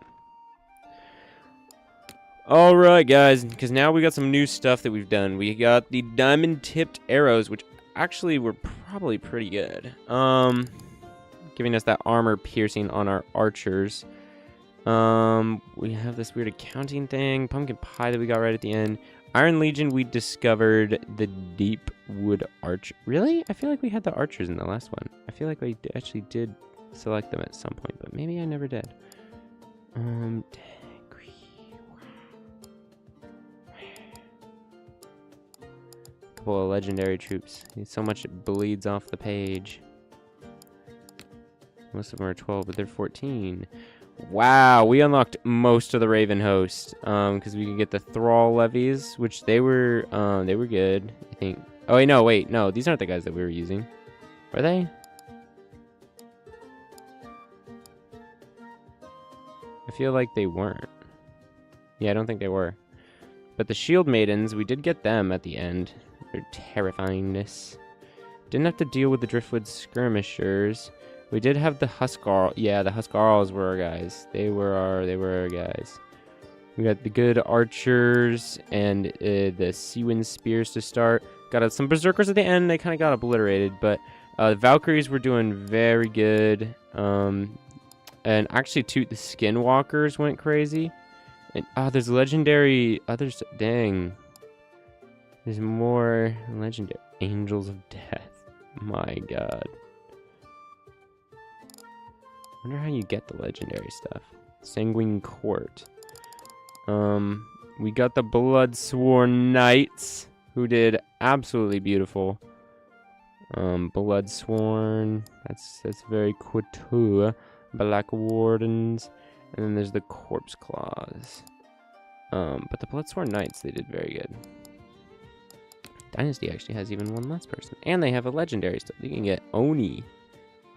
Alright, guys. Because now we got some new stuff that we've done. We got the diamond-tipped arrows, which actually were probably pretty good. Giving us that armor piercing on our archers. We have this weird accounting thing. Pumpkin pie that we got right at the end. Iron Legion, we discovered the deep wood arch. Really? I feel like we had the archers in the last one. I feel like we actually did select them at some point, but maybe I never did. Couple of legendary troops. So much it bleeds off the page. Most of them are 12, but they're 14. Wow, we unlocked most of the Raven host, because we could get the Thrall levies, which they were good, I think. Oh, wait, no, these aren't the guys that we were using. Are they? I feel like they weren't. Yeah, I don't think they were. But the Shield Maidens, we did get them at the end. Their terrifyingness. Didn't have to deal with the Driftwood Skirmishers. We did have the Huskarl. Yeah, the Huskarls were our guys. They were our guys. We got the good archers and the Seawind spears to start. Got some berserkers at the end. They kind of got obliterated, but the Valkyries were doing very good. And actually, the Skinwalkers went crazy. And there's legendary others. Dang, there's more legendary Angels of Death. My God. Wonder how you get the legendary stuff. Sanguine Court. We got the Bloodsworn Knights, who did absolutely beautiful. Bloodsworn. That's very couture. Black Wardens, and then there's the Corpse Claws. But the Bloodsworn Knights, they did very good. Dynasty actually has even one less person, and they have a legendary stuff. You can get Oni.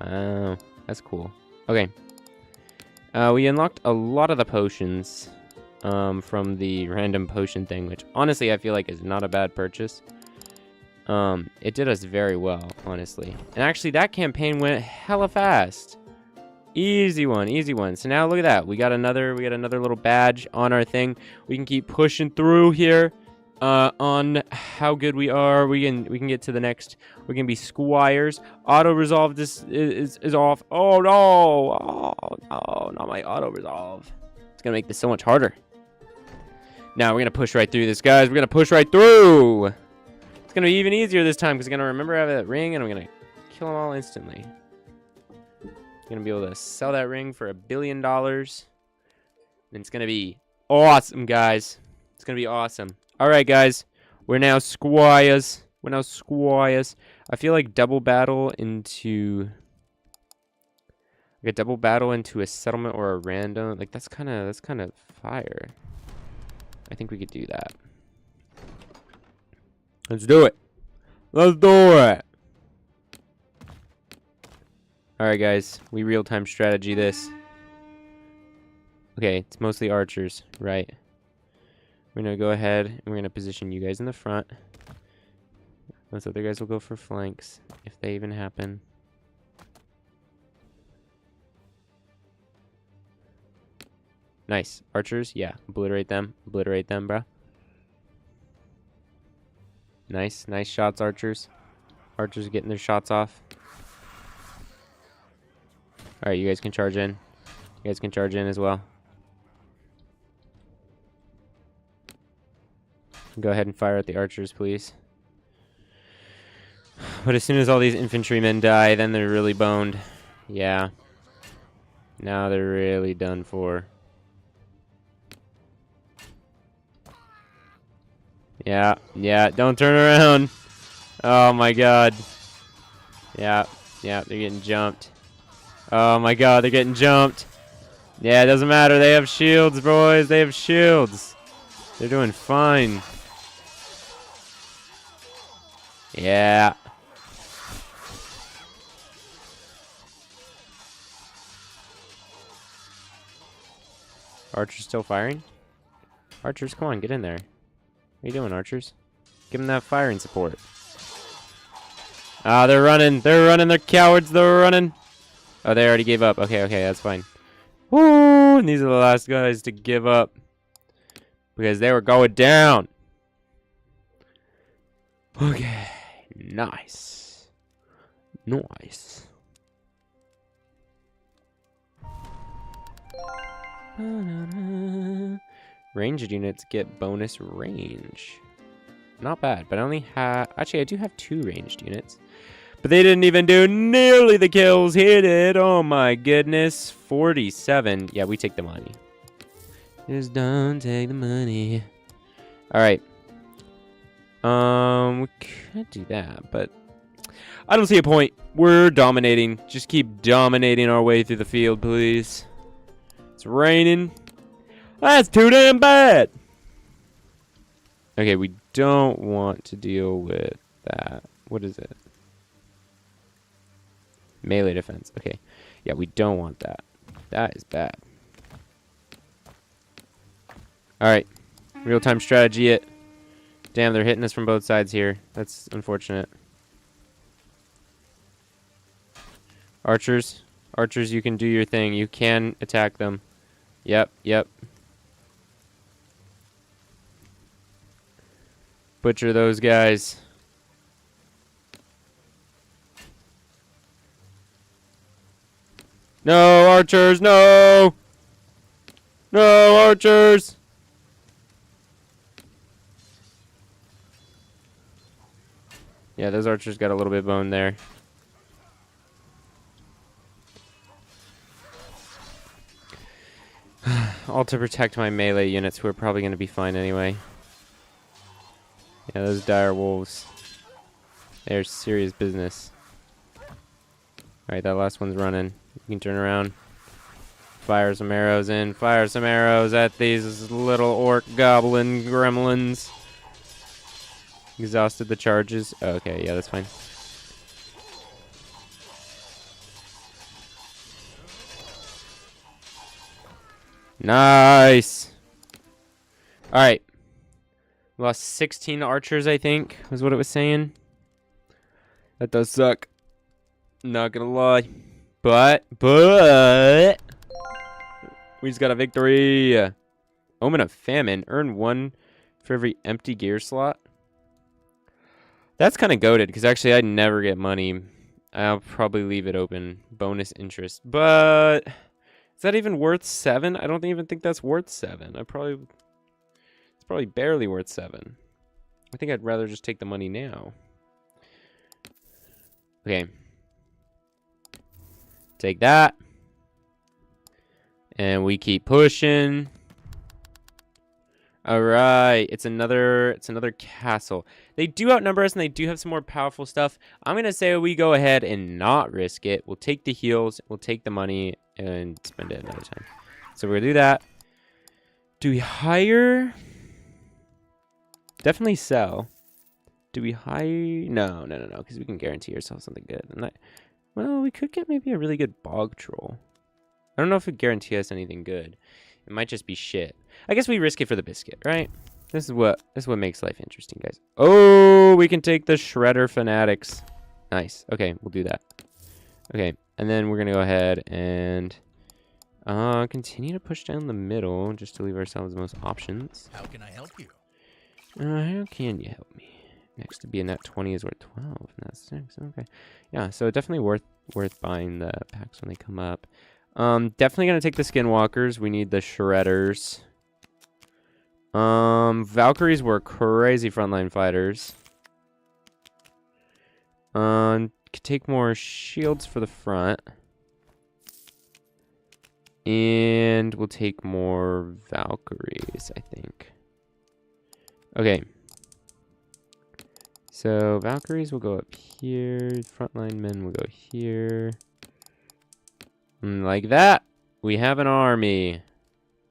Wow, that's cool. Okay. We unlocked a lot of the potions from the random potion thing, which honestly I feel like is not a bad purchase. It did us very well, honestly. And actually that campaign went hella fast. Easy one, easy one. So now look at that. We got another little badge on our thing. We can keep pushing through here. On how good we are. We can get to the next. We can be squires. Auto resolve this is off. Oh no! Oh, not my auto resolve. It's gonna make this so much harder. Now we're gonna push right through this, guys. We're gonna push right through. It's gonna be even easier this time because I'm gonna remember I have that ring and I'm gonna kill them all instantly. I'm gonna be able to sell that ring for $1 billion. And it's gonna be awesome, guys. It's gonna be awesome. All right, guys. We're now squires. I feel like double battle into a settlement or a random. Like that's kind of fire. I think we could do that. Let's do it. Let's do it. All right, guys. We real-time strategy this. Okay, it's mostly archers, right? We're going to go ahead and we're going to position you guys in the front. Those other guys will go for flanks, if they even happen. Nice. Archers, yeah. Obliterate them. Obliterate them, bro. Nice. Nice shots, archers. Archers are getting their shots off. Alright, you guys can charge in. You guys can charge in as well. Go ahead and fire at the archers, please. But as soon as all these infantrymen die, then they're really boned. Yeah. Now they're really done for. Yeah, yeah, don't turn around. Oh my god. Yeah, yeah, they're getting jumped. Oh my god, they're getting jumped. Yeah, it doesn't matter. They have shields, boys. They have shields. They're doing fine. Yeah. Archers still firing? Archers, come on, get in there. What are you doing, archers? Give them that firing support. Ah, they're running. They're running. They're cowards. They're running. Oh, they already gave up. Okay, okay, that's fine. Woo! And these are the last guys to give up. Because they were going down. Okay. Nice. Nice. Ranged units get bonus range. Not bad, but I only have... Actually, I do have 2 ranged units. But they didn't even do nearly the kills he did. Oh my goodness. 47. Yeah, we take the money. Just don't take the money. Alright. We could do that, but... I don't see a point. We're dominating. Just keep dominating our way through the field, please. It's raining. That's too damn bad. Okay, we don't want to deal with that. What is it? Melee defense. Okay. Yeah, we don't want that. That is bad. Alright. Real-time strategy it. Damn, they're hitting us from both sides here. That's unfortunate. Archers. Archers, you can do your thing. You can attack them. Yep, yep. Butcher those guys. No, archers, no! No, archers! Yeah, those archers got a little bit boned there. All to protect my melee units, who are probably going to be fine anyway. Yeah, those dire wolves. They're serious business. Alright, that last one's running. You can turn around. Fire some arrows in. Fire some arrows at these little orc goblin gremlins. Exhausted the charges. Oh, okay, yeah, that's fine. Nice. Alright. Lost 16 archers, I think, was what it was saying. That does suck. Not gonna lie. But, we just got a victory. Omen of Famine. Earn 1 for every empty gear slot. That's kind of goated, because actually I'd never get money. I'll probably leave it open. Bonus interest. But, is that even worth 7? I don't even think that's worth 7. It's probably barely worth 7. I think I'd rather just take the money now. Okay. Take that. And we keep pushing. All right, it's another castle. They do outnumber us, and they do have some more powerful stuff. I'm gonna say we go ahead and not risk it. We'll take the heals, we'll take the money, and spend it another time. So we're gonna do that. Do we hire? Definitely sell. Do we hire? No, because we can guarantee ourselves something good. Well, we could get maybe a really good bog troll. I don't know if it guarantees us anything good. It might just be shit. I guess we risk it for the biscuit, right? This is what makes life interesting, guys. Oh, we can take the Shredder Fanatics. Nice. Okay, we'll do that. Okay, and then we're gonna go ahead and continue to push down the middle just to leave ourselves the most options. How can I help you? How can you help me? Next to be a net 20 is worth 12, and that's 6. Okay. Yeah, so definitely worth buying the packs when they come up. Definitely gonna take the skinwalkers. We need the shredders. Valkyries were crazy frontline fighters. Could take more shields for the front. And we'll take more Valkyries, I think. Okay. So Valkyries will go up here. Frontline men will go here. And like that, we have an army.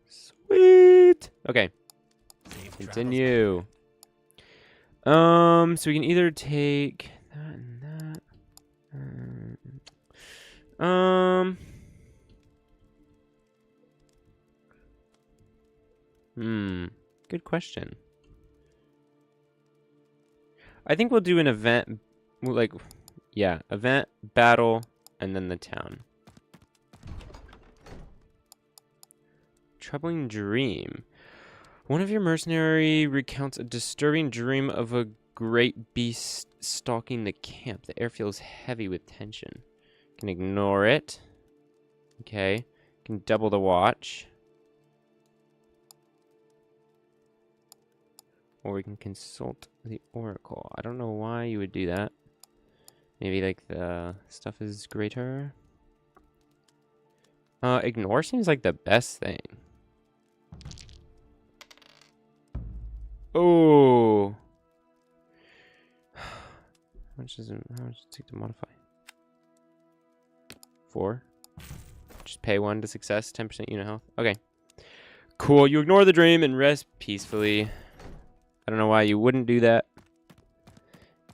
Sweet. Okay. Continue. So we can either take that and that. Good question. I think we'll do an event, like, yeah, event, battle, and then the town. Troubling dream. One of your mercenary recounts a disturbing dream of a great beast stalking the camp. The air feels heavy with tension. Can ignore it. Okay. Can double the watch. Or we can consult the oracle. I don't know why you would do that. Maybe like the stuff is greater. Ignore seems like the best thing. Oh. How much does it take to modify? 4. Just pay 1 to success, 10% unit health. Okay. Cool. You ignore the dream and rest peacefully. I don't know why you wouldn't do that.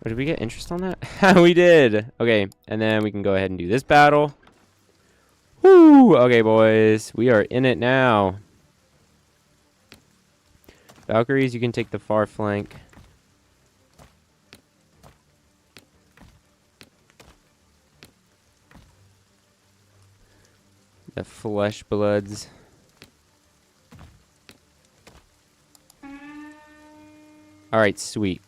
Oh, did we get interest on that? We did. Okay, and then we can go ahead and do this battle. Woo! Okay, boys. We are in it now. Valkyries, you can take the far flank. The flesh bloods. Alright, sweet.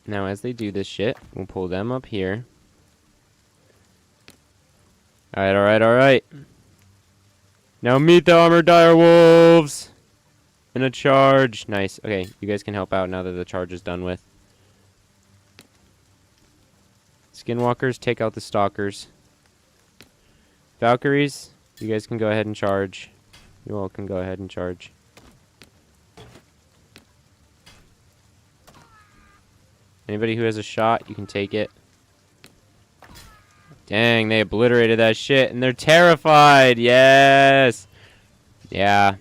Now, as they do this shit, we'll pull them up here. Alright, alright, alright. Now meet the armored dire wolves! In a charge. Nice. Okay, you guys can help out now that the charge is done with. Skinwalkers, take out the stalkers. Valkyries, you guys can go ahead and charge. You all can go ahead and charge. Anybody who has a shot, you can take it. Dang, they obliterated that shit, and they're terrified. Yes. Yeah.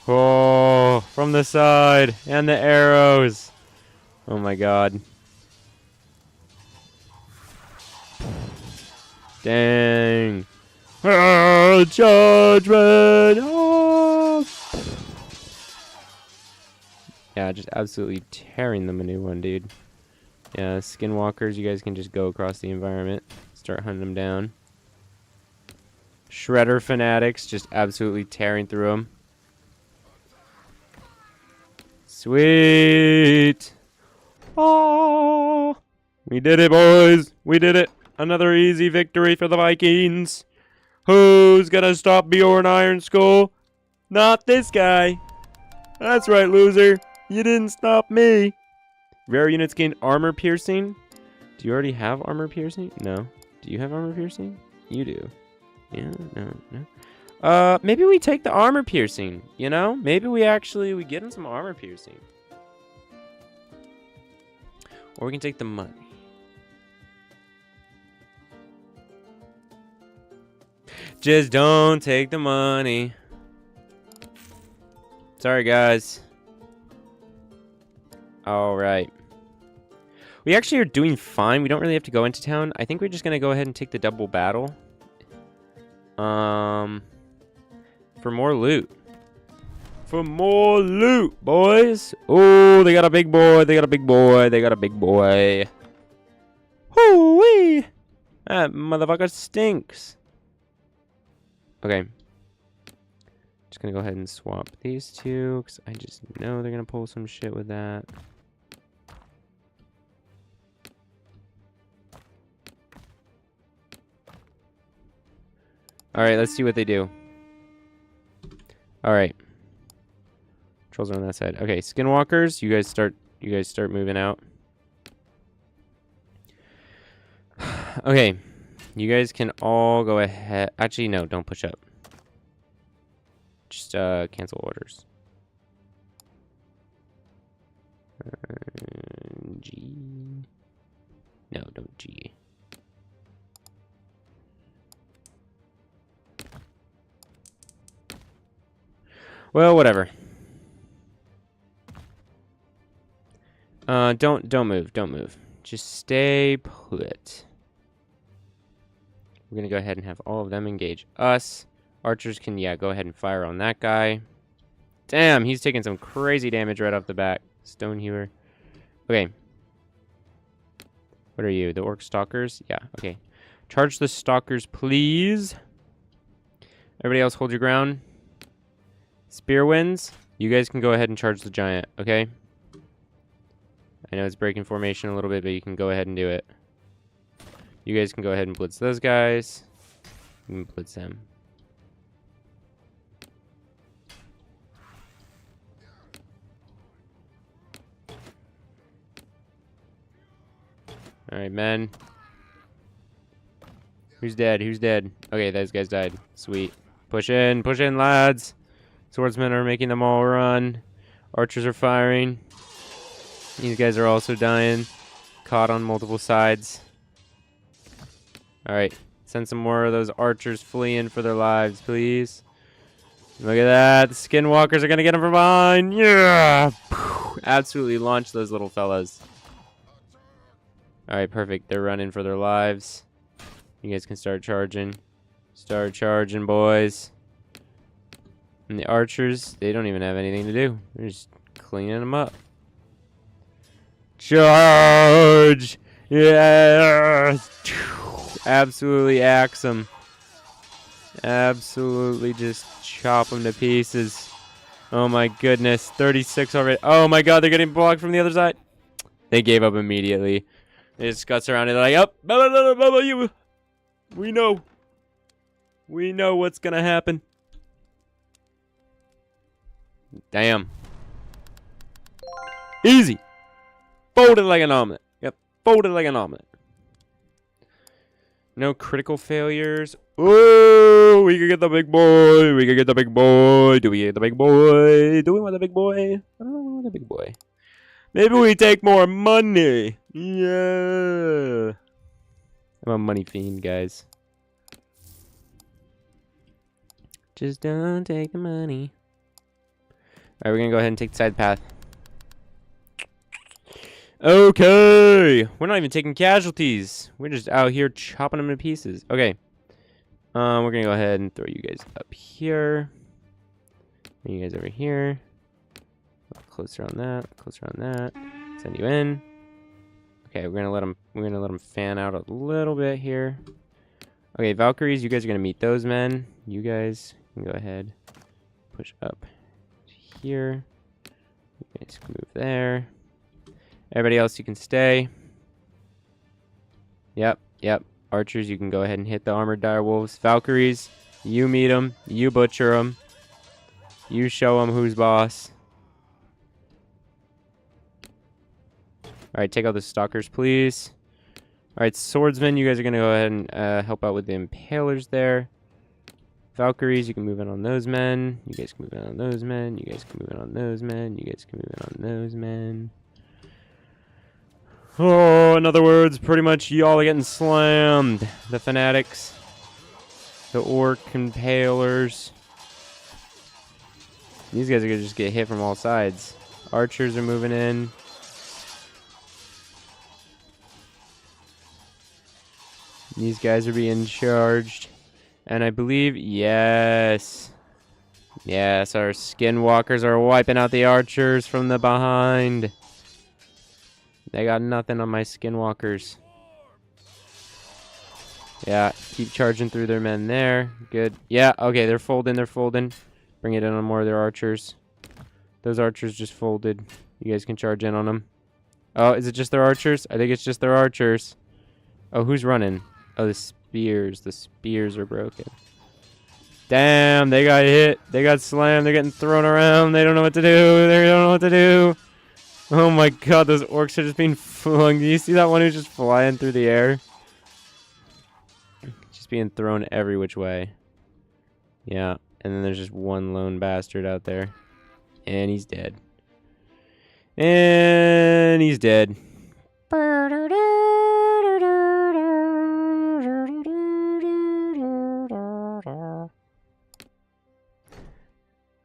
Oh, from the side, and the arrows. Oh my god. Dang. Oh, judgment. Oh. Yeah, just absolutely tearing them a new one, dude. Yeah, skinwalkers, you guys can just go across the environment. Start hunting them down. Shredder fanatics, just absolutely tearing through them. Sweet! Oh! We did it, boys! We did it! Another easy victory for the Vikings! Who's gonna stop Bjorn Ironskull? Not this guy! That's right, loser! You didn't stop me! Rare units gain armor piercing. Do you already have armor piercing? No. Do you have armor piercing? You do. Yeah, no. Maybe we take the armor piercing, you know? Maybe we get him some armor piercing. Or we can take the money. Just don't take the money. Sorry, guys. Alright. We actually are doing fine. We don't really have to go into town. I think we're just going to go ahead and take the double battle. For more loot. For more loot, boys. Oh, they got a big boy. They got a big boy. They got a big boy. Hoo-wee. That motherfucker stinks. Okay. just gonna go ahead and swap these two because I just know they're gonna pull some shit with that. All right, let's see what they do. All right, trolls are on that side. Okay, skinwalkers, you guys start moving out. Okay, you guys can all go ahead. Actually, no, don't push up. Just cancel orders. G. No, don't G. Well, whatever. Don't move. Just stay put. We're gonna go ahead and have all of them engage us. Archers can, yeah, go ahead and fire on that guy. Damn, he's taking some crazy damage right off the bat. Stonehewer. Okay. What are you? The orc stalkers? Yeah, okay. Charge the stalkers, please. Everybody else hold your ground. Spear wins. You guys can go ahead and charge the giant, okay? I know it's breaking formation a little bit, but you can go ahead and do it. You guys can go ahead and blitz those guys. You can blitz them. Alright, men. Who's dead? Who's dead? Okay, those guys died. Sweet. Push in, lads. Swordsmen are making them all run. Archers are firing. These guys are also dying. Caught on multiple sides. Alright. Send some more of those archers fleeing for their lives, please. Look at that. The skinwalkers are going to get them from behind. Yeah! Absolutely launch those little fellas. Alright, perfect. They're running for their lives. You guys can start charging. Start charging, boys. And the archers, they don't even have anything to do. They're just cleaning them up. Charge! Yeah! Absolutely axe them. Absolutely just chop them to pieces. Oh my goodness. 36 already. Oh my god, they're getting blocked from the other side. They gave up immediately. They just guts around it. They're like, oh, you. We know. We know what's gonna happen. Damn. Easy. Folded like an omelet. Yep, folded like an omelet. No critical failures. Oh, we can get the big boy. We can get the big boy. Do we get the big boy? Do we want the big boy? I don't want the big boy. Maybe we take more money. Yeah. I'm a money fiend, guys. Just don't take the money. Alright, we're gonna go ahead and take the side path. Okay. We're not even taking casualties. We're just out here chopping them to pieces. Okay. We're gonna go ahead and throw you guys up here. Bring you guys over here. Closer on that. Closer on that. Send you in. Okay, we're gonna let them fan out a little bit here. Okay, Valkyries, you guys are gonna meet those men. You guys can go ahead, push up here. You guys can move there. Everybody else, you can stay. Yep. Archers, you can go ahead and hit the armored direwolves. Valkyries, you meet them. You butcher them. You show them who's boss. Alright, take out the stalkers, please. Alright, swordsmen, you guys are going to go ahead and help out with the impalers there. Valkyries, you can move in on those men. You guys can move in on those men. You guys can move in on those men. You guys can move in on those men. Oh, in other words, pretty much y'all are getting slammed. The fanatics. The orc impalers. These guys are going to just get hit from all sides. Archers are moving in. These guys are being charged. And I believe, yes. Yes, our skinwalkers are wiping out the archers from the behind. They got nothing on my skinwalkers. Yeah, keep charging through their men there. Good. Yeah, okay, they're folding. Bring it in on more of their archers. Those archers just folded. You guys can charge in on them. Oh, is it just their archers? I think it's just their archers. Oh, who's running? Oh, the spears. The spears are broken. Damn, they got hit. They got slammed. They're getting thrown around. They don't know what to do. They don't know what to do. Oh my god, those orcs are just being flung. Do you see that one who's just flying through the air? Just being thrown every which way. Yeah, and then there's just one lone bastard out there. And he's dead. And he's dead.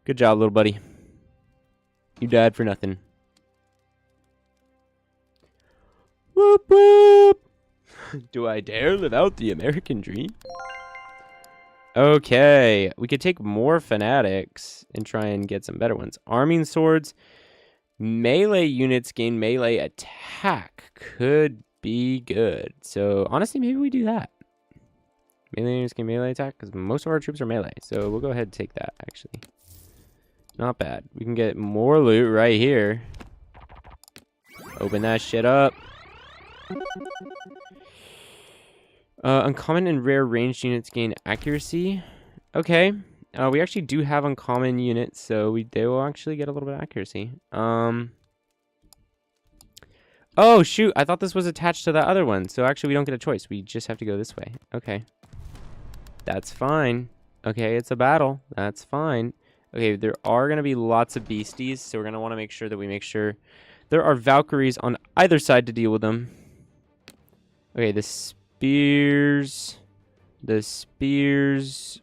Good job, little buddy. You died for nothing. Whoop whoop! Do I dare live out the American dream? Okay, we could take more fanatics and try and get some better ones. Arming swords, melee units gain melee attack. Could be good. So honestly, maybe we do that. Melee units gain melee attack because most of our troops are melee. So we'll go ahead and take that actually. Not bad. We can get more loot right here. Open that shit up. Uncommon and rare ranged units gain accuracy. Okay. We actually do have uncommon units, so they will actually get a little bit of accuracy. Oh, shoot. I thought this was attached to that other one. So actually, we don't get a choice. We just have to go this way. Okay. That's fine. Okay, it's a battle. That's fine. Okay, there are going to be lots of beasties, so we're going to want to make sure that we make sure there are Valkyries on either side to deal with them. Okay, the spears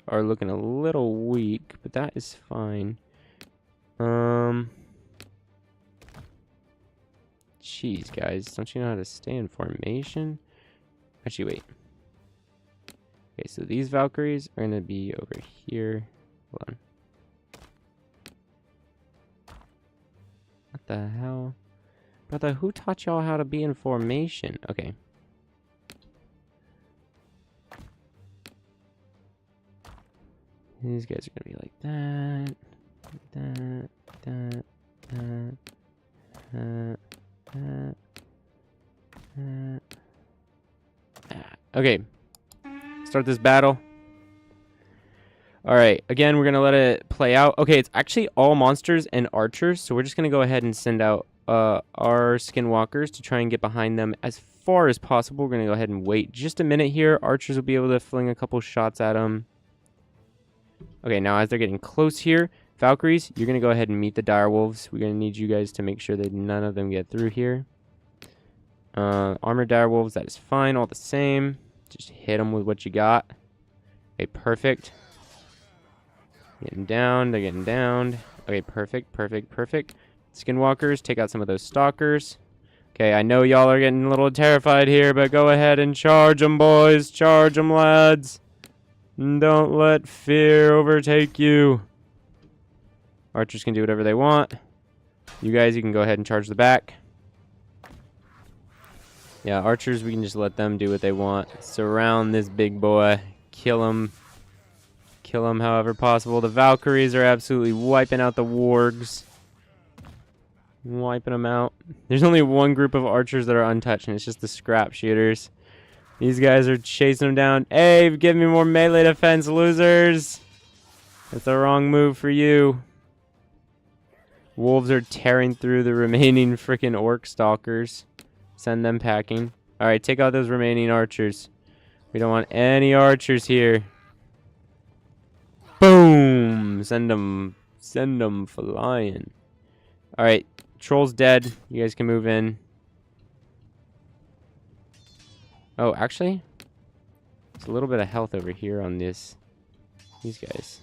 are looking a little weak, but that is fine. Jeez, guys, don't you know how to stay in formation? Actually, wait. Okay, so these Valkyries are going to be over here. Hold on. What the hell? Brother, who taught y'all how to be in formation? Okay. These guys are gonna be like that. Okay. Start this battle. Alright, again, we're gonna let it play out. Okay, it's actually all monsters and archers, so we're just gonna go ahead and send out our skinwalkers to try and get behind them as far as possible. We're gonna go ahead and wait just a minute here. Archers will be able to fling a couple shots at them. Okay, now as they're getting close here, Valkyries, you're gonna go ahead and meet the direwolves. We're gonna need you guys to make sure that none of them get through here. Armored direwolves, that is fine, all the same. Just hit them with what you got. Okay, perfect. Getting down, they're getting downed. Okay, perfect, perfect, perfect. Skinwalkers, take out some of those stalkers. Okay, I know y'all are getting a little terrified here, but go ahead and charge them, boys. Charge them, lads. Don't let fear overtake you. Archers can do whatever they want. You guys, you can go ahead and charge the back. Yeah, archers, we can just let them do what they want. Surround this big boy. Kill him. Kill them however possible. The Valkyries are absolutely wiping out the wargs. Wiping them out. There's only one group of archers that are untouched, and it's just the scrap shooters. These guys are chasing them down. Hey, give me more melee defense, losers. That's the wrong move for you. Wolves are tearing through the remaining freaking orc stalkers. Send them packing. Alright, take out those remaining archers. We don't want any archers here. Boom! Send them flying. Alright, troll's dead. You guys can move in. Oh, actually, there's a little bit of health over here on these guys.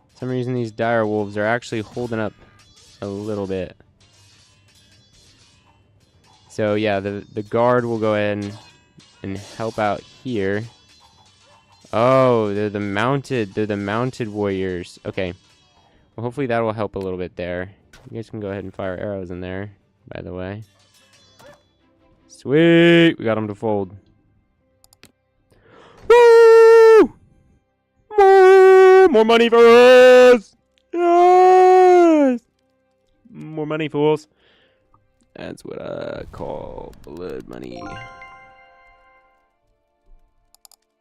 For some reason, these dire wolves are actually holding up a little bit. So yeah, the guard will go ahead and help out here. Oh, they're the mounted warriors. Okay. Well, hopefully that will help a little bit there. You guys can go ahead and fire arrows in there, by the way. Sweet! We got them to fold. Woo! Woo! Woo! More money for us! Yes! More money, fools. That's what I call blood money.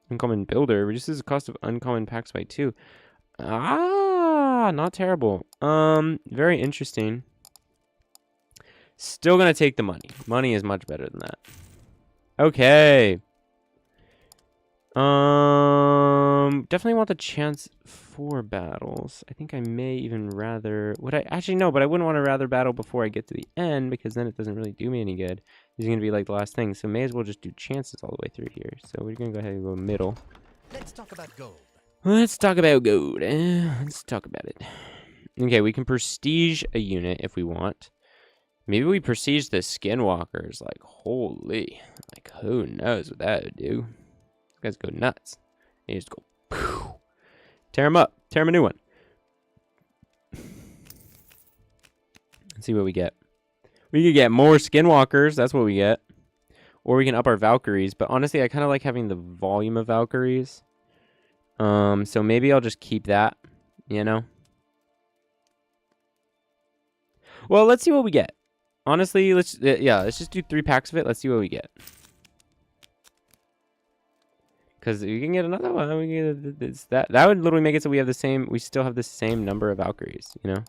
Uncommon builder reduces the cost of uncommon packs by 2. Ah, not terrible. Very interesting. Still gonna take the money. Money is much better than that. Okay. Definitely want the chance for battles. I think I may even rather... Would I... Actually, no, but I wouldn't want to rather battle before I get to the end, because then it doesn't really do me any good. These are going to be like the last thing, so may as well just do chances all the way through here. So we're going to go ahead and go middle. Let's talk about gold. Let's talk about gold. Let's talk about it. Okay, we can prestige a unit if we want. Maybe we prestige the skinwalkers. Like, holy. Like, who knows what that would do. These guys go nuts. They just go, poof. Tear them up. Tear them a new one. Let's see what we get. We could get more skinwalkers. That's what we get. Or we can up our Valkyries. But honestly, I kind of like having the volume of Valkyries. So maybe I'll just keep that, you know? Well, let's see what we get. Honestly, let's just do 3 packs of it. Let's see what we get. Because we can get another one. We can get that would literally make it so we have the same. We still have the same number of Valkyries. You know.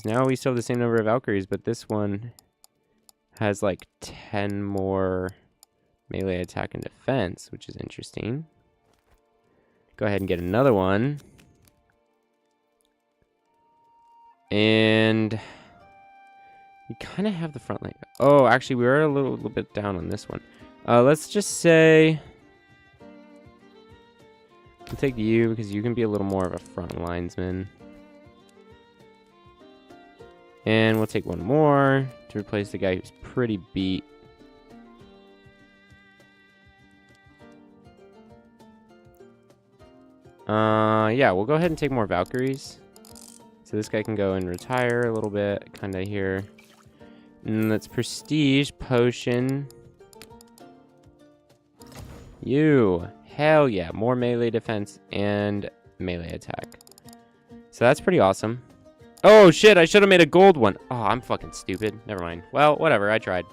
Now we still have the same number of Valkyries, but this one has like 10 more melee attack and defense, which is interesting. Go ahead and get another one. And we kind of have the front line. Oh, actually, we were a little bit down on this one. Let's just say we'll take you because you can be a little more of a front linesman. And we'll take one more to replace the guy who's pretty beat. Yeah, we'll go ahead and take more Valkyries. So this guy can go and retire a little bit, kind of here. And let's prestige potion. You. Hell yeah. More melee defense and melee attack. So that's pretty awesome. Oh, shit. I should have made a gold one. Oh, I'm fucking stupid. Never mind. Well, whatever. I tried.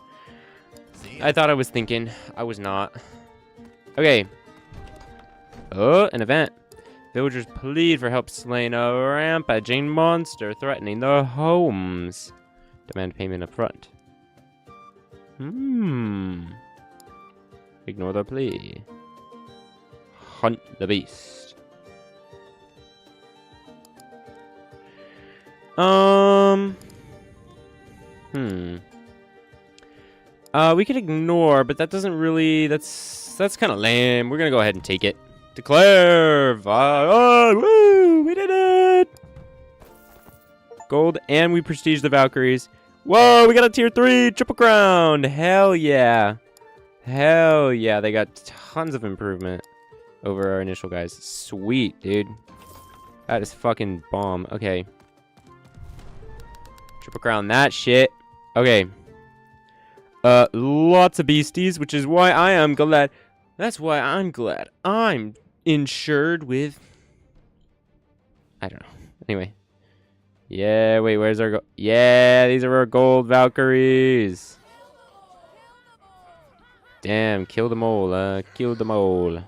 I thought I was thinking. I was not. Okay. Oh, an event. Villagers plead for help slaying a rampaging monster threatening their homes. Demand payment up front. Ignore the plea. Hunt the beast. We could ignore, but that doesn't really. That's kind of lame. We're gonna go ahead and take it. Declare! Oh, woo! We did it! Gold, and we prestige the Valkyries. Whoa, we got a tier 3 triple crown! Hell yeah. Hell yeah, they got tons of improvement over our initial guys. Sweet, dude. That is fucking bomb. Okay. Triple crown that shit. Okay. Lots of beasties, which is why I am glad. That's why I'm glad I'm insured with... I don't know. Anyway. Yeah, wait, where's our... Yeah, these are our gold Valkyries. Damn, kill them all, kill them all.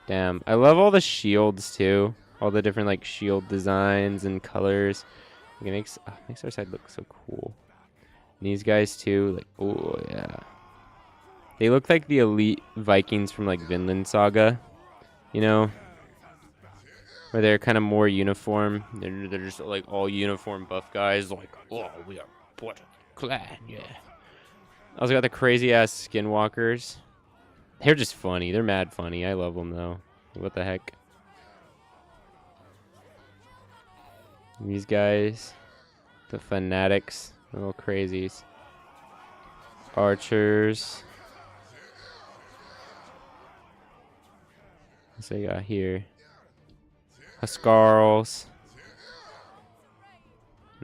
Damn, I love all the shields, too. All the different, like, shield designs and colors. It makes our side look so cool. And these guys, too, like, oh, yeah. They look like the elite Vikings from, like, Vinland Saga. You know? Where they're kind of more uniform. They're just, like, all uniform buff guys. Like, oh, we are what clan, yeah. I also got the crazy-ass skinwalkers. They're just funny. They're mad funny. I love them, though. What the heck? These guys. The fanatics. Little crazies. Archers. What's they got here? Huskarls.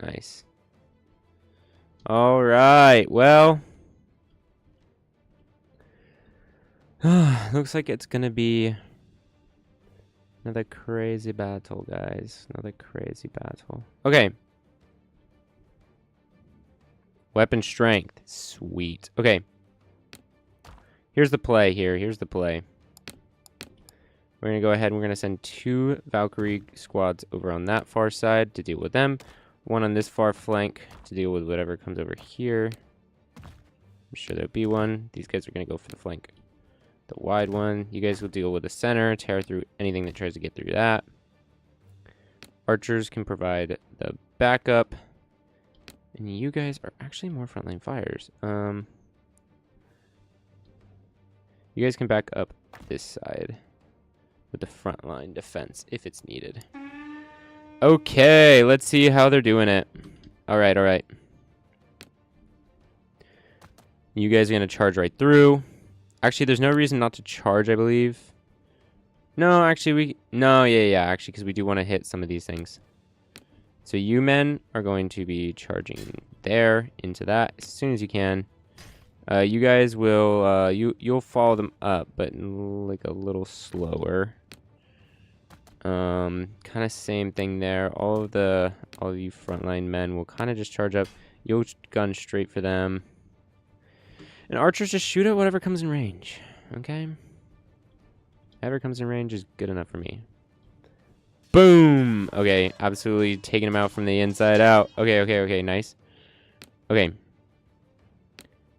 Nice. Alright, well. Looks like it's gonna be another crazy battle, guys. Another crazy battle. Okay. Weapon strength. Sweet. Okay. Here's the play here. Here's the play. We're going to go ahead and we're going to send 2 Valkyrie squads over on that far side to deal with them. 1 on this far flank to deal with whatever comes over here. I'm sure there'll be one. These guys are going to go for the flank. The wide one. You guys will deal with the center. Tear through anything that tries to get through that. Archers can provide the backup. And you guys are actually more frontline fires. You guys can back up this side with the frontline defense if it's needed. Okay, let's see how they're doing it. All right, all right. You guys are going to charge right through. Actually, there's no reason not to charge, I believe. No, actually, actually, because we do want to hit some of these things. So you men are going to be charging there into that as soon as you can. You guys will you'll follow them up, but like a little slower. Kind of same thing there. All of you frontline men will kind of just charge up. You'll gun straight for them. And archers just shoot at whatever comes in range. Okay? Whatever comes in range is good enough for me. Boom! Okay, absolutely taking him out from the inside out. Okay, nice. Okay.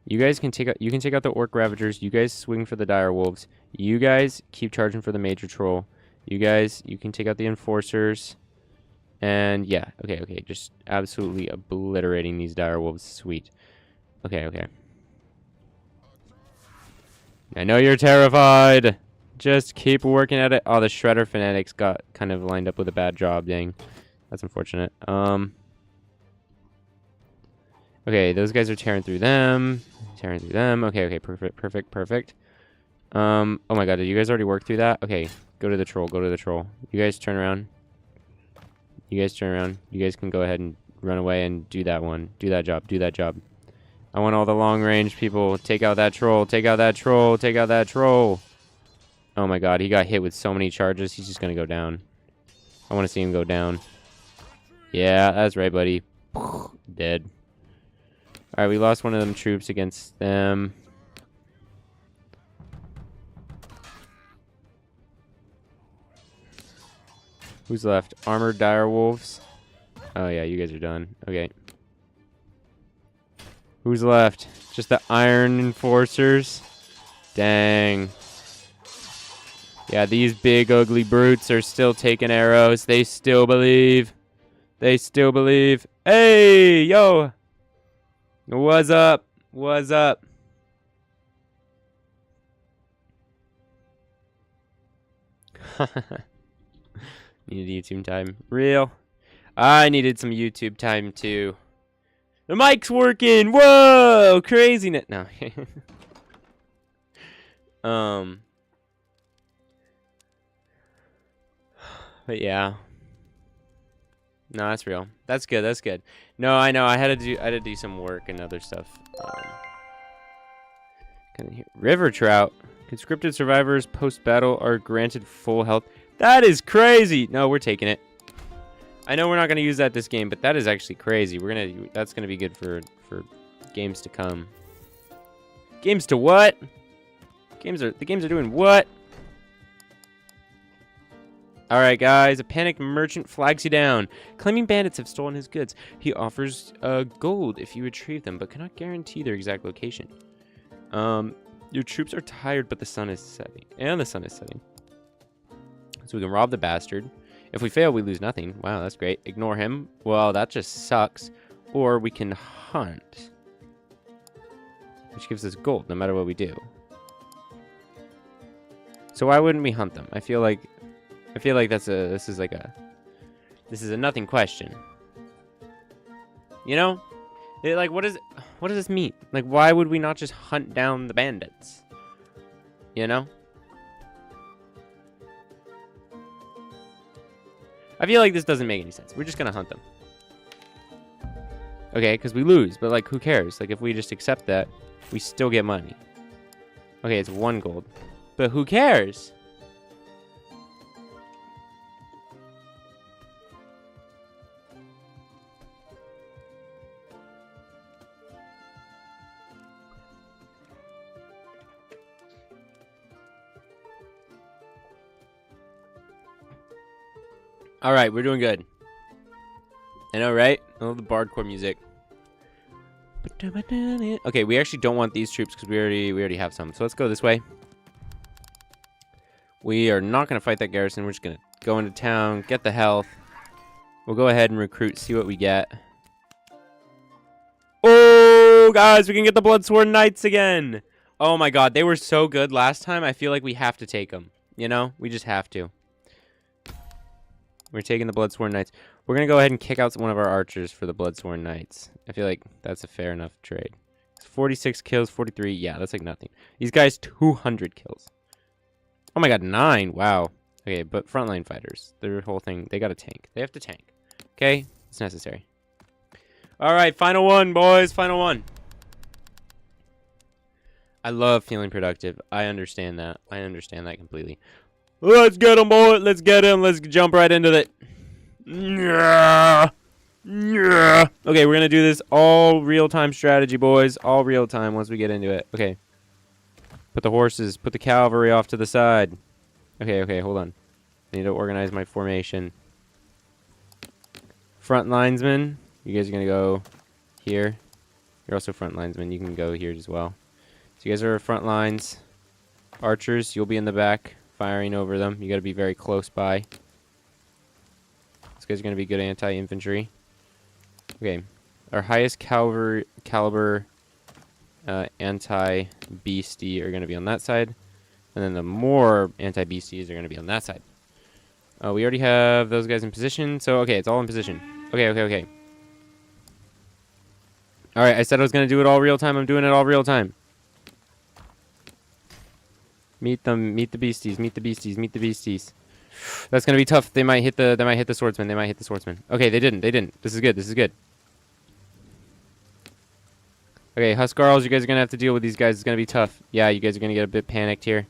You guys can take out the orc ravagers. You guys swing for the dire wolves. You guys keep charging for the major troll. You guys, you can take out the enforcers. And yeah, okay, just absolutely obliterating these dire wolves. Sweet. Okay. I know you're terrified. Just keep working at it. Oh, the Shredder Fanatics got kind of lined up with a bad job. Dang. That's unfortunate. Okay, those guys are tearing through them. Okay, perfect. Oh my god, did you guys already work through that? Okay, go to the troll. You guys turn around. You guys can go ahead and run away and do that one. Do that job. I want all the long range people. Take out that troll. Oh my god, he got hit with so many charges. He's just gonna go down. I want to see him go down. Yeah, that's right, buddy. Dead. Alright, we lost one of them troops against them. Who's left? Armored dire wolves. Oh yeah, you guys are done. Okay. Who's left? Just the iron enforcers? Dang. Yeah, these big ugly brutes are still taking arrows. They still believe. Hey, yo. What's up? Needed YouTube time. Real? I needed some YouTube time too. The mic's working. Whoa, craziness. No. But yeah. No, that's real. That's good. No, I know. I had to do some work and other stuff. River trout. Conscripted survivors post-battle are granted full health. That is crazy. No, we're taking it. I know we're not going to use that this game, but that is actually crazy. That's going to be good for games to come. Games to what? The games are doing what? Alright guys, a panicked merchant flags you down. Claiming bandits have stolen his goods. He offers gold if you retrieve them, but cannot guarantee their exact location. Your troops are tired, but the sun is setting. So we can rob the bastard. If we fail, we lose nothing. Wow, that's great. Ignore him. Well, that just sucks. Or we can hunt, which gives us gold no matter what we do. So why wouldn't we hunt them? I feel like this is a nothing question. You know? What does this mean? Like, why would we not just hunt down the bandits? You know? I feel like this doesn't make any sense. We're just gonna hunt them. Okay, because we lose, but like, who cares? Like, if we just accept that, we still get money. Okay, it's 1 gold. But who cares? All right, we're doing good. I know, right? I love the bardcore music. Okay, we actually don't want these troops because we already have some. So let's go this way. We are not going to fight that garrison. We're just going to go into town, get the health. We'll go ahead and recruit, see what we get. Oh, guys, we can get the Bloodsworn Knights again. Oh my god, they were so good last time. I feel like we have to take them. You know, we just have to. We're taking the Bloodsworn Knights. We're going to go ahead and kick out one of our archers for the Bloodsworn Knights. I feel like that's a fair enough trade. 46 kills, 43. Yeah, that's like nothing. These guys, 200 kills. Oh my god, 9. Wow. Okay, but frontline fighters, their whole thing, they got to tank. They have to tank. Okay? It's necessary. All right, final one, boys. Final one. I love feeling productive. I understand that. I understand that completely. Let's get him, boy. Let's get him. Let's jump right into it. Yeah. Yeah. Okay, we're going to do this all real-time strategy, boys. All real-time once we get into it. Okay. Put the horses, put the cavalry off to the side. Okay, hold on. I need to organize my formation. Front linesmen, you guys are going to go here. You're also front linesmen. You can go here as well. So you guys are front lines. Archers, you'll be in the back, firing over them. You got to be very close by. These guys are going to be good anti-infantry. Okay, our highest caliber anti-beastie are going to be on that side, and then the more anti-beasties are going to be on that side. We already have those guys in position, so okay, it's all in position. Okay. All right, I said I was going to do it all real time. I'm doing it all real time. Meet them. Meet the beasties. Meet the beasties. Meet the beasties. That's going to be tough. They might hit the swordsman. They might hit the swordsman. Okay, they didn't. This is good. This is good. Okay, Huskarls, you guys are going to have to deal with these guys. It's going to be tough. Yeah, you guys are going to get a bit panicked here.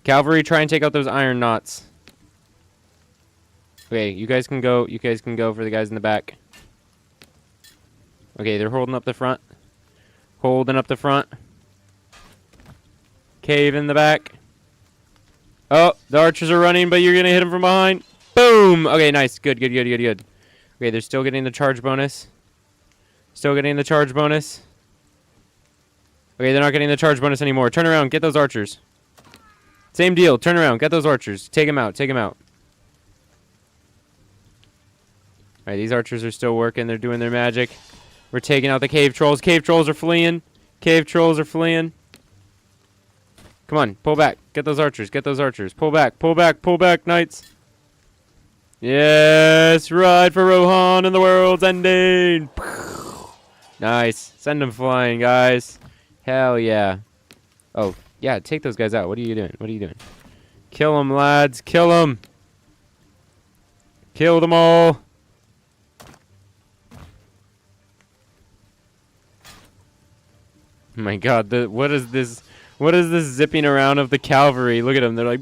Cavalry, try and take out those iron knots. Okay, you guys can go. You guys can go for the guys in the back. Okay, they're holding up the front. Holding up the front. Cave in the back. Oh, the archers are running, but you're going to hit them from behind. Boom! Okay, nice. Good. Okay, they're still getting the charge bonus. Still getting the charge bonus. Okay, they're not getting the charge bonus anymore. Turn around. Get those archers. Same deal. Turn around. Get those archers. Take them out. Take them out. Alright, these archers are still working. They're doing their magic. We're taking out the cave trolls. Cave trolls are fleeing. Cave trolls are fleeing. Come on. Pull back. Get those archers. Get those archers. Pull back. Pull back. Pull back, knights. Yes. Ride for Rohan and the world's ending. Nice. Send them flying, guys. Hell yeah. Oh, yeah. Take those guys out. What are you doing? What are you doing? Kill them, lads. Kill them. Kill them all. Oh my god, what is this? What is this zipping around of the cavalry? Look at them. They're like...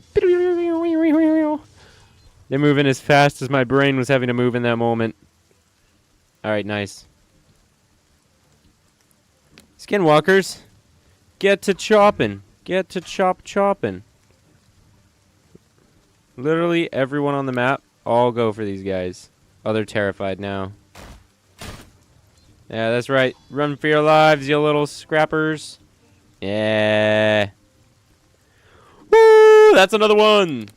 They're moving as fast as my brain was having to move in that moment. Alright, nice. Skinwalkers, get to chopping. Get to chopping. Literally everyone on the map, all go for these guys. Oh, they're terrified now. Yeah, that's right. Run for your lives, you little scrappers. Yeah. Woo! That's another one.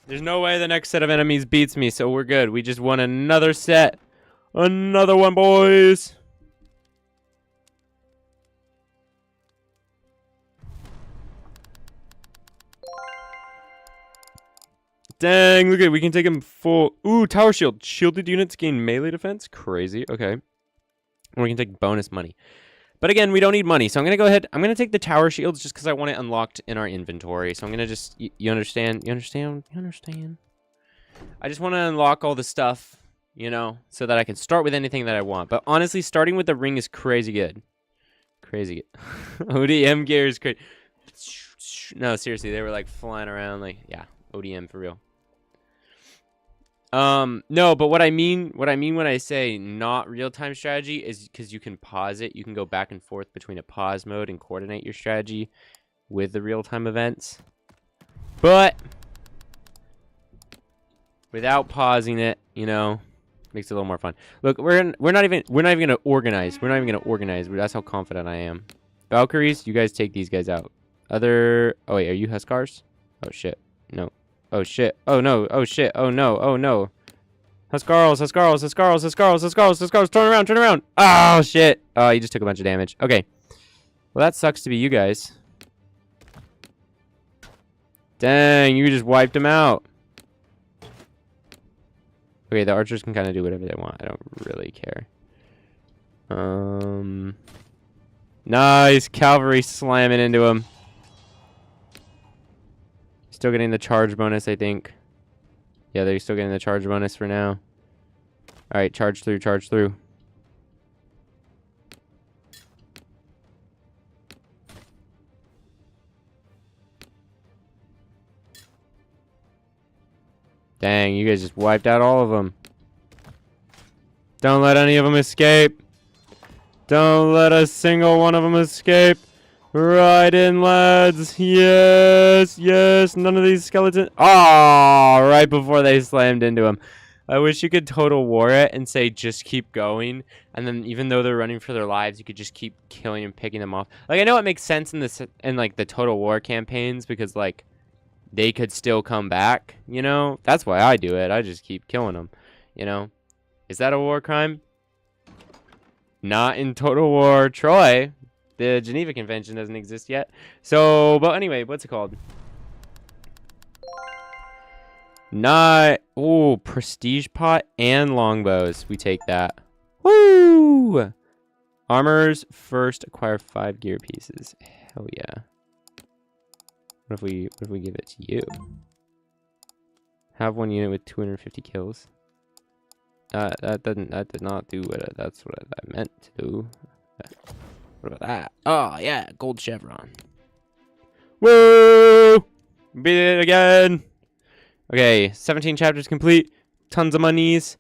There's no way the next set of enemies beats me, so we're good. We just won another set. Another one, boys. Dang, look at it. We can take him full. Ooh, tower shield. Shielded units gain melee defense. Crazy. Okay. And we can take bonus money. But again, we don't need money. So I'm going to go ahead. I'm going to take the tower shields just because I want it unlocked in our inventory. So I'm going to just... You understand? You understand? You understand? I just want to unlock all the stuff, you know, so that I can start with anything that I want. But honestly, starting with the ring is crazy good. crazy. ODM gear is crazy. No, seriously, they were like flying around like, yeah, ODM for real. No, but what I mean when I say not real-time strategy is because you can pause it. You can go back and forth between a pause mode and coordinate your strategy with the real-time events. But without pausing it, you know, makes it a little more fun. Look, we're not even gonna organize. We're not even gonna organize. That's how confident I am. Valkyries, you guys take these guys out. Oh wait, are you Huskars? Oh shit. No. Oh shit. Oh no. Oh shit. Oh no. Oh no. Huskarls, Huskarls, Huskarls, Huskarls, Huskarls, Huskarls. Turn around, turn around. Oh shit. Oh, you just took a bunch of damage. Okay. Well, that sucks to be you guys. Dang, you just wiped him out. Okay, the archers can kind of do whatever they want. I don't really care. Nice cavalry slamming into him. Still getting the charge bonus, I think. Yeah, they're still getting the charge bonus for now. All right, charge through, charge through. Dang, you guys just wiped out all of them. Don't let any of them escape. Don't let a single one of them escape. Right in, lads. Yes, yes. None of these skeletons. Oh, right before they slammed into him. I wish you could total war it and say just keep going. And then even though they're running for their lives, you could just keep killing and picking them off. Like, I know it makes sense in like the total war campaigns because like they could still come back, you know? That's why I do it. I just keep killing them, you know? Is that a war crime? Not in Total War Troy. The Geneva Convention doesn't exist yet. So, but anyway, what's it called? Ooh, Prestige Pot and Longbows. We take that. Woo! Armors first acquire 5 gear pieces. Hell yeah. What if we give it to you? Have 1 unit with 250 kills. That did not do what that's what I meant to do. What about that? Oh yeah, gold chevron. Woo! Beat it again. Okay, 17 chapters complete. Tons of monies.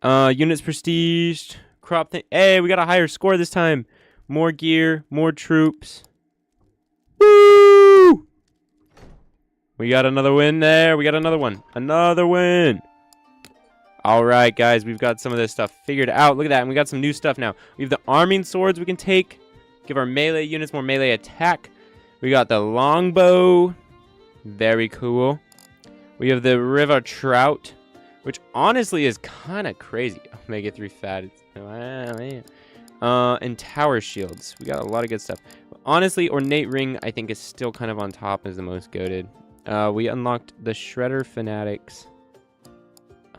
Units prestiged. Crop thing. Hey, we got a higher score this time. More gear, more troops. Woo! We got another win there. We got another one. Another win. All right, guys, we've got some of this stuff figured out. Look at that, and we got some new stuff now. We have the arming swords we can take. Give our melee units more melee attack. We got the longbow. Very cool. We have the river trout, which honestly is kind of crazy. Omega 3 fat. And tower shields. We got a lot of good stuff. Honestly, ornate ring I think is still kind of on top as the most goated. We unlocked the shredder fanatics.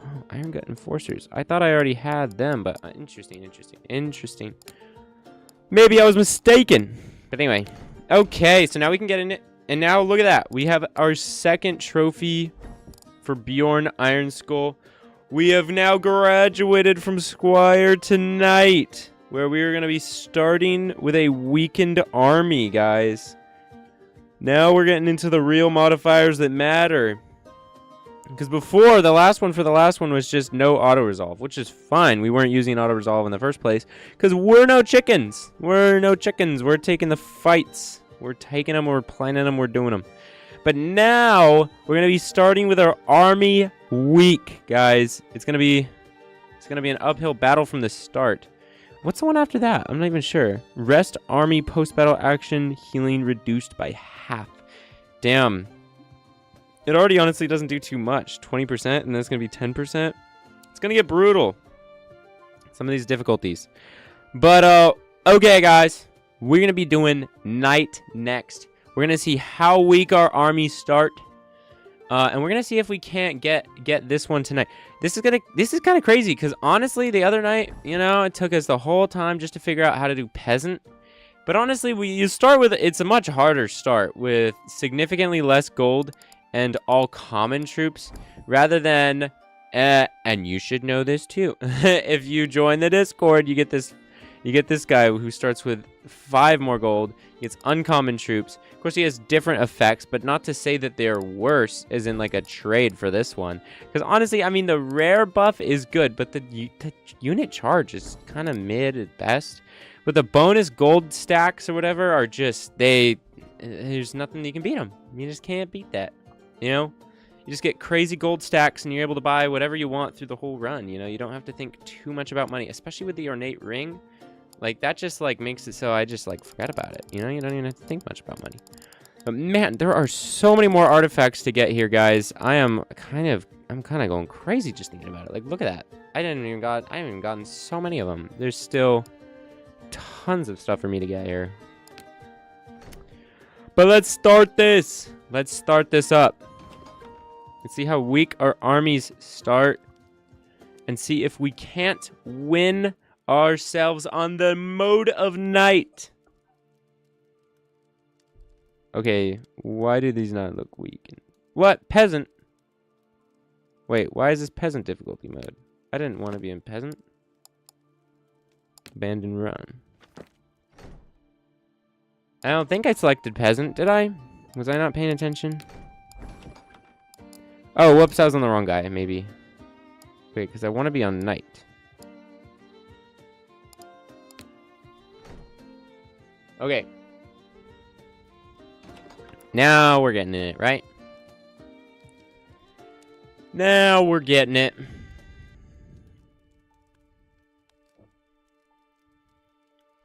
Oh, Iron Gut Enforcers. I thought I already had them, but interesting. Maybe I was mistaken. But anyway. Okay, so now we can get in it. And now look at that. We have our second trophy for Bjorn Ironskull. We have now graduated from Squire to Knight, where we are going to be starting with a weakened army, guys. Now we're getting into the real modifiers that matter. Because before, the last one was just no auto-resolve, which is fine. We weren't using auto-resolve in the first place. Because we're no chickens. We're no chickens. We're taking the fights. We're taking them, we're planning them, we're doing them. But now, we're going to be starting with our army week, guys. It's going to be an uphill battle from the start. What's the one after that? I'm not even sure. Rest army post-battle action healing reduced by half. Damn. It already honestly doesn't do too much. 20%, and then it's going to be 10%. It's going to get brutal. Some of these difficulties. But, okay, guys. We're going to be doing Knight next. We're going to see how weak our armies start. And we're going to see if we can't get this one tonight. This is kind of crazy, because honestly, the other night, you know, it took us the whole time just to figure out how to do Peasant. But honestly, you start with, it's a much harder start with significantly less gold and all common troops, rather than, and you should know this too. If you join the Discord, you get this You get this guy who starts with 5 more gold. He gets uncommon troops. Of course, he has different effects, but not to say that they're worse as in like a trade for this one. Because honestly, I mean, the rare buff is good, but the unit charge is kind of mid at best. But the bonus gold stacks or whatever are just, there's nothing you can beat them. You just can't beat that, you know? You just get crazy gold stacks and you're able to buy whatever you want through the whole run, you know? You don't have to think too much about money, especially with the ornate ring. Like, that just, like, makes it so I just, like, forget about it. You know, you don't even have to think much about money. But, man, there are so many more artifacts to get here, guys. I'm kind of going crazy just thinking about it. Like, look at that. I haven't even gotten so many of them. There's still tons of stuff for me to get here. But let's start this. Let's start this up. Let's see how weak our armies start. And see if we can't win ourselves on the mode of night. Okay, why do these not look weak? What? Peasant? Wait, why is this peasant difficulty mode? I didn't want to be in peasant. Abandon run. I don't think I selected peasant, did I? Was I not paying attention? Oh, whoops, I was on the wrong guy, maybe. Wait, because I want to be on knight. Okay. Now we're getting it, right? Now we're getting it.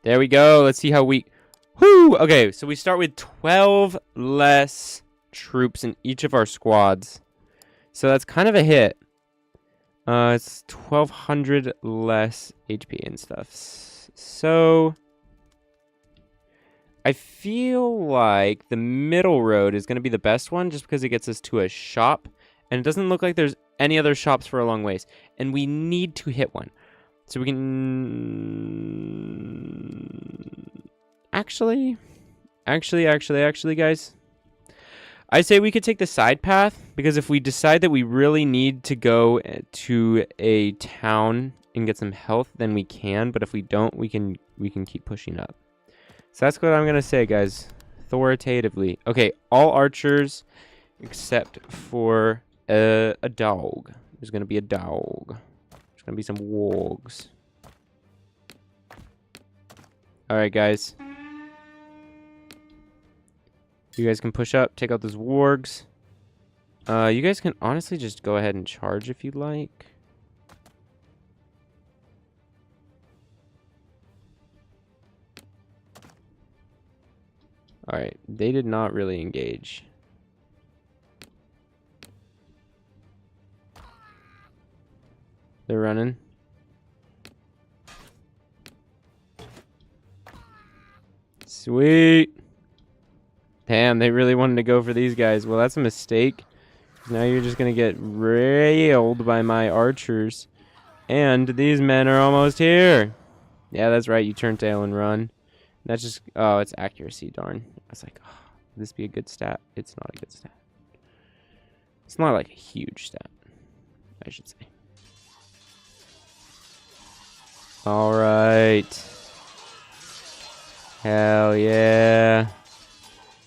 There we go. Let's see how we... Whoo! Okay, so we start with 12 less troops in each of our squads. So that's kind of a hit. It's 1,200 less HP and stuff. So... I feel like the middle road is going to be the best one just because it gets us to a shop. And it doesn't look like there's any other shops for a long ways. And we need to hit one. So we can... Actually, guys. I say we could take the side path. Because if we decide that we really need to go to a town and get some health, then we can. But if we don't, we can keep pushing up. So that's what I'm going to say, guys. Authoritatively. Okay, all archers except for a dog. There's going to be a dog. There's going to be some wargs. Alright, guys. You guys can push up, take out those wargs. You guys can honestly just go ahead and charge if you'd like. Alright, they did not really engage. They're running. Sweet. Damn, they really wanted to go for these guys. Well, that's a mistake. Now you're just going to get railed by my archers. And these men are almost here. Yeah, that's right. You turn tail and run. That's just... Oh, it's accuracy, darn. I was like, oh, would this be a good stat? It's not a good stat. It's not like a huge stat, I should say. Alright. Hell yeah.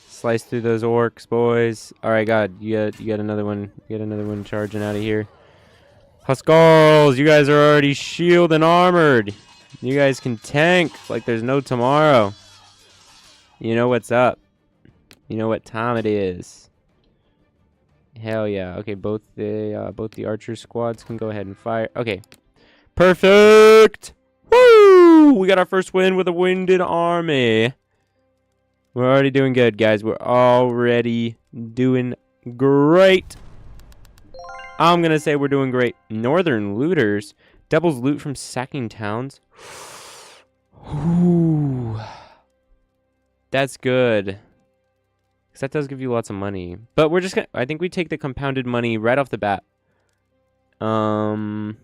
Slice through those orcs, boys. Alright, God, you got another one. You got another one charging out of here. Huskars, you guys are already shield and armored. You guys can tank like there's no tomorrow. You know what's up. You know what time it is. Hell yeah. Okay, both the archer squads can go ahead and fire. Okay. Perfect. Woo! We got our first win with a wounded army. We're already doing good, guys. We're already doing great. I'm going to say we're doing great. Northern looters. Doubles loot from sacking towns. Ooh. That's good. Because that does give you lots of money. But we're just going to... I think we take the compounded money right off the bat. And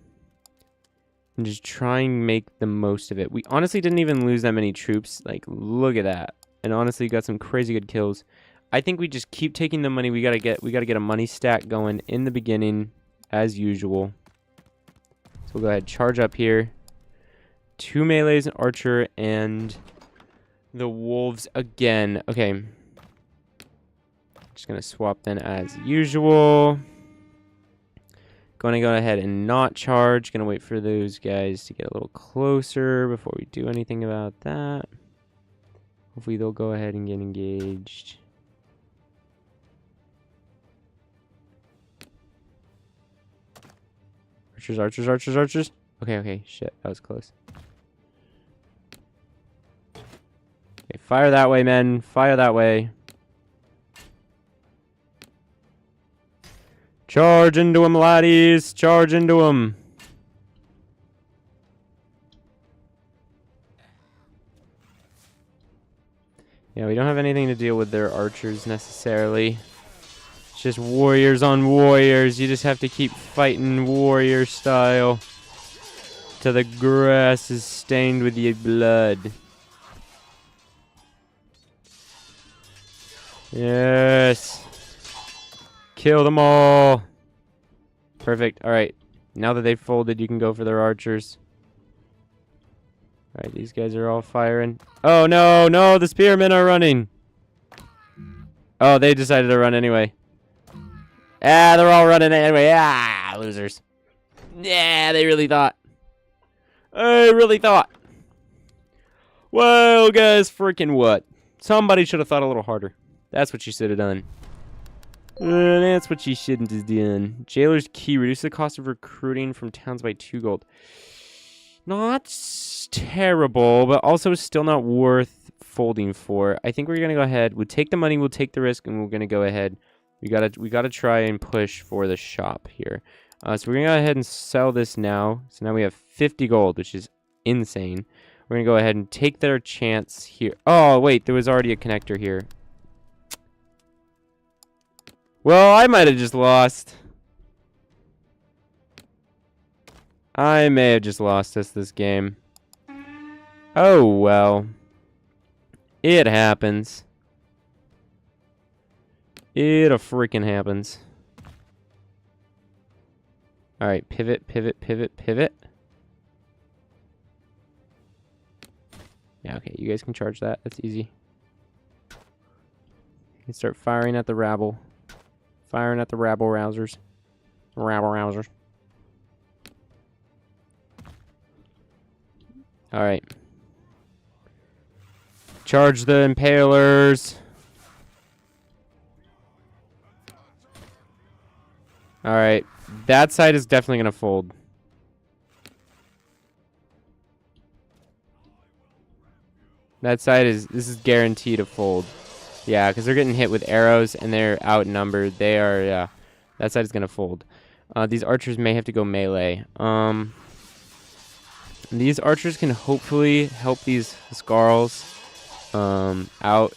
just try and make the most of it. We honestly didn't even lose that many troops. Like, look at that. And honestly got some crazy good kills. I think we just keep taking the money. We gotta get a money stack going in the beginning as usual. So we'll go ahead and charge up here. 2 melees, an archer, and the wolves again. Okay. Just going to swap then as usual. Going to go ahead and not charge. Going to wait for those guys to get a little closer before we do anything about that. Hopefully they'll go ahead and get engaged. Archers, archers, archers, archers. Okay, okay. Shit, that was close. Okay, fire that way, men. Fire that way. Charge into him, laddies. Charge into him. Yeah, we don't have anything to deal with their archers necessarily. It's just warriors on warriors. You just have to keep fighting warrior style till the grass is stained with your blood. Yes. Kill them all. Perfect. All right. Now that they've folded, you can go for their archers. All right, these guys are all firing. Oh, no, no, the spearmen are running. Oh, they decided to run anyway. Ah, they're all running anyway. Ah, losers. Yeah, they really thought. I really thought. Well, guys, freaking what? Somebody should have thought a little harder. That's what you should have done. That's what you shouldn't have done. Jailer's key. Reduce the cost of recruiting from towns by 2 gold. Not terrible, but also still not worth folding for. I think we're gonna go ahead. We'll take the money. We'll take the risk, and we're gonna go ahead. We gotta try and push for the shop here. So we're gonna go ahead and sell this now. So now we have 50 gold, which is insane. We're gonna go ahead and take their chance here. Oh wait, there was already a connector here. Well, I might have just lost. I may have just lost us this game. Oh, well. It happens. It a freaking happens. Alright, pivot, pivot, pivot, pivot. Yeah, okay, you guys can charge that. That's easy. You can start firing at the rabble. Firing at the rabble rousers. Rabble rousers. Alright. Charge the impalers. Alright. That side is definitely going to fold. That side is... This is guaranteed to fold. Yeah, because they're getting hit with arrows and they're outnumbered. They are... Yeah. That side is going to fold. These archers may have to go melee. These archers can hopefully help these Skarls out.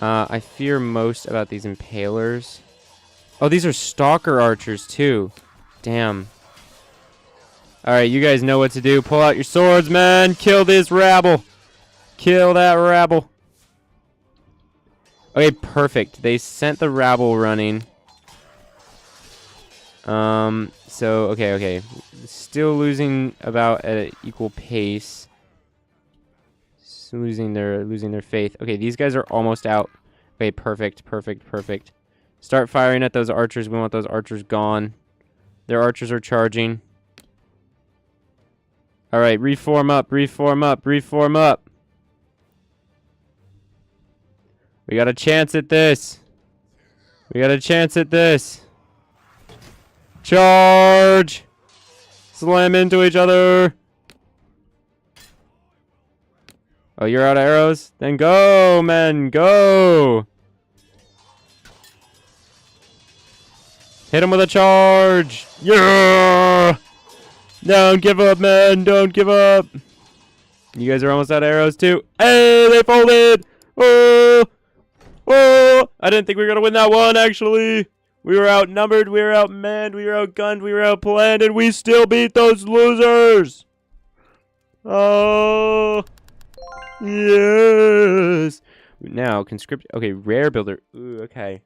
I fear most about these impalers. Oh, these are stalker archers too. Damn. Alright, you guys know what to do. Pull out your swords, man. Kill this rabble. Kill that rabble. Okay, perfect. They sent the rabble running. So, okay. Still losing about at an equal pace. Losing their faith. Okay, these guys are almost out. Okay, perfect. Start firing at those archers. We want those archers gone. Their archers are charging. Alright, reform up. We got a chance at this. Charge! Slam into each other. Oh, you're out of arrows? Then go, men, go! Hit him with a charge! Yeah! Don't give up, men, don't give up! You guys are almost out of arrows, too. Hey, they folded! Oh! Oh! I didn't think we were gonna win that one, actually! We were outnumbered, we were outmanned, we were outgunned, we were outplanned, and we still beat those losers! Oh! Yes! Now, conscript... Okay, rare builder. Ooh, okay.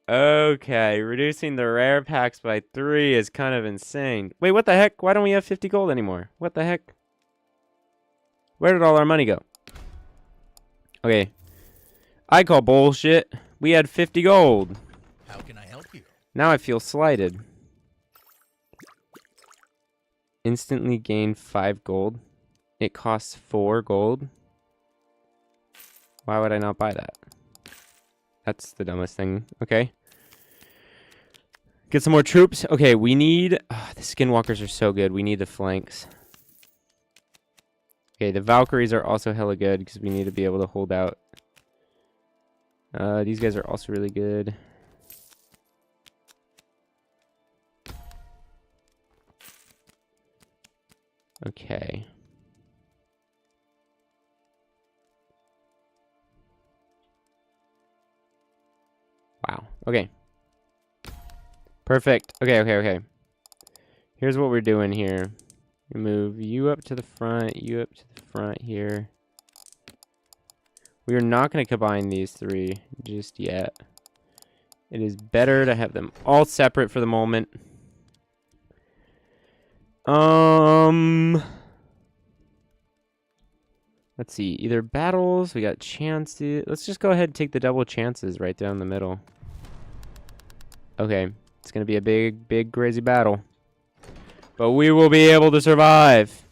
Okay, reducing the rare packs by 3 is kind of insane. Wait, what the heck? Why don't we have 50 gold anymore? What the heck? Where did all our money go? Okay. I call bullshit. We had 50 gold. How can I help you? Now I feel slighted. Instantly gain 5 gold. It costs 4 gold. Why would I not buy that? That's the dumbest thing. Okay. Get some more troops. Okay, we need... the skinwalkers are so good. We need the flanks. Okay, the Valkyries are also hella good because we need to be able to hold out. These guys are also really good. Okay. Wow. Okay. Perfect. Okay. Here's what we're doing here. We move you up to the front, you up to the front here. We are not going to combine these 3 just yet. It is better to have them all separate for the moment. Let's see. Either battles, we got chances. Let's just go ahead and take the double chances right down the middle. Okay. It's going to be a big, crazy battle. But we will be able to survive.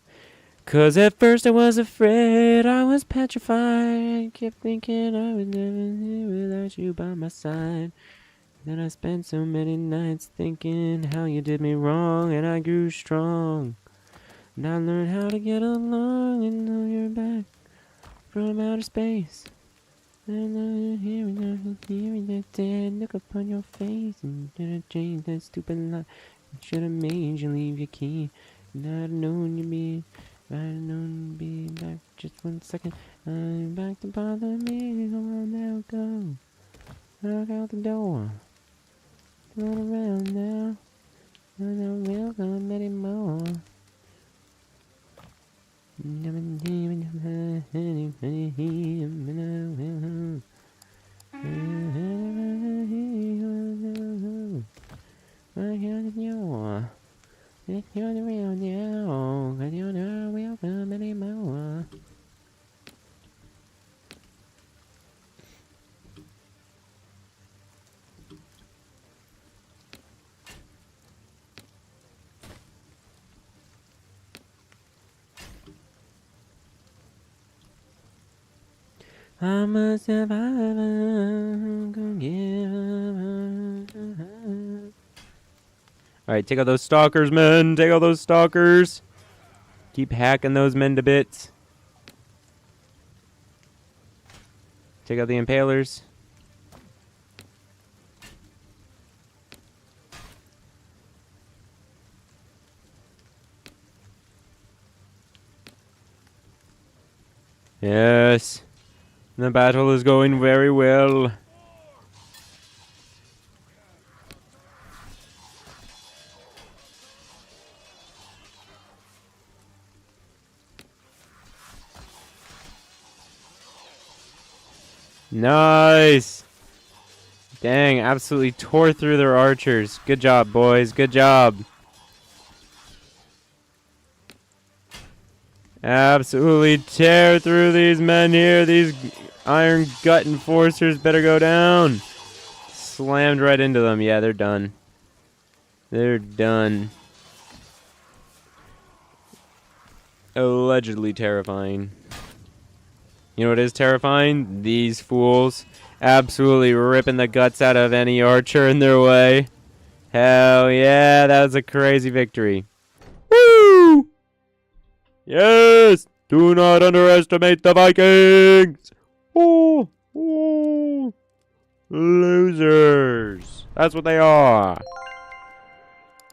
'Cause at first I was afraid, I was petrified. I kept thinking I would never live without you by my side. Then I spent so many nights thinking how you did me wrong, and I grew strong. And I learned how to get along and know you're back from outer space. And I'm hearing that dead look upon your face, and didn't change that stupid lie. Should have made you leave your key. And I'd known you'd be, I'd known you'd be back just 1 second. I'm back to bother me. Come on now, go. Knock out the door. Turn around now. I'm not welcome anymore. I'm a survivor. Gonna give up. Alright, take out those stalkers, men. Take out those stalkers. Keep hacking those men to bits. Take out the impalers. Yes. The battle is going very well. Nice. Dang, absolutely tore through their archers. Good job, boys. Good job. Absolutely tear through these men here. These iron gut enforcers better go down. Slammed right into them. Yeah, they're done. They're done. Allegedly terrifying. You know what is terrifying? These fools absolutely ripping the guts out of any archer in their way. Hell yeah, that was a crazy victory. Woo! Yes! Do not underestimate the Vikings! Oh, oh. Losers. That's what they are.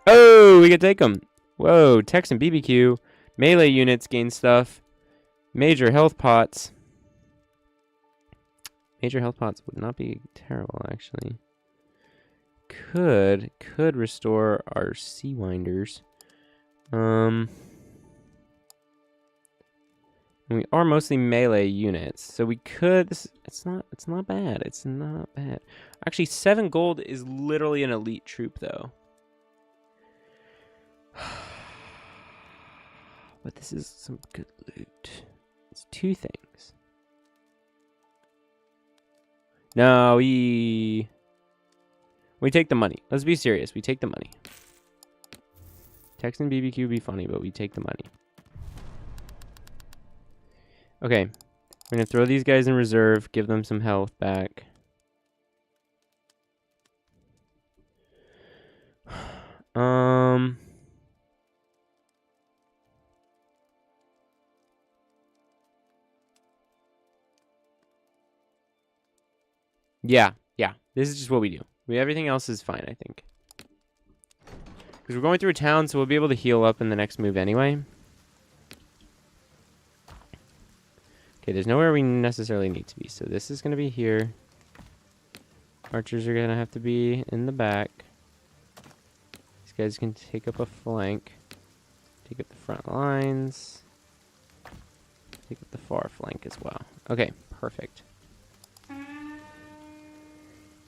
Oh, we can take them. Whoa, Tex and BBQ. Melee units gain stuff. Major health pots. Major health pots would not be terrible, actually. Could restore our sea winders. We are mostly melee units, so we could. It's not bad. It's not bad. Actually, 7 gold is literally an elite troop, though. But this is some good loot. two things. No, we take the money. Let's be serious. We take the money. Text and BBQ would be funny, but we take the money. Okay. We're going to throw these guys in reserve, give them some health back. Yeah. This is just what we do. Everything else is fine, I think. Because we're going through a town, so we'll be able to heal up in the next move anyway. Okay, there's nowhere we necessarily need to be. So this is going to be here. Archers are going to have to be in the back. These guys can take up a flank. Take up the front lines. Take up the far flank as well. Okay, perfect.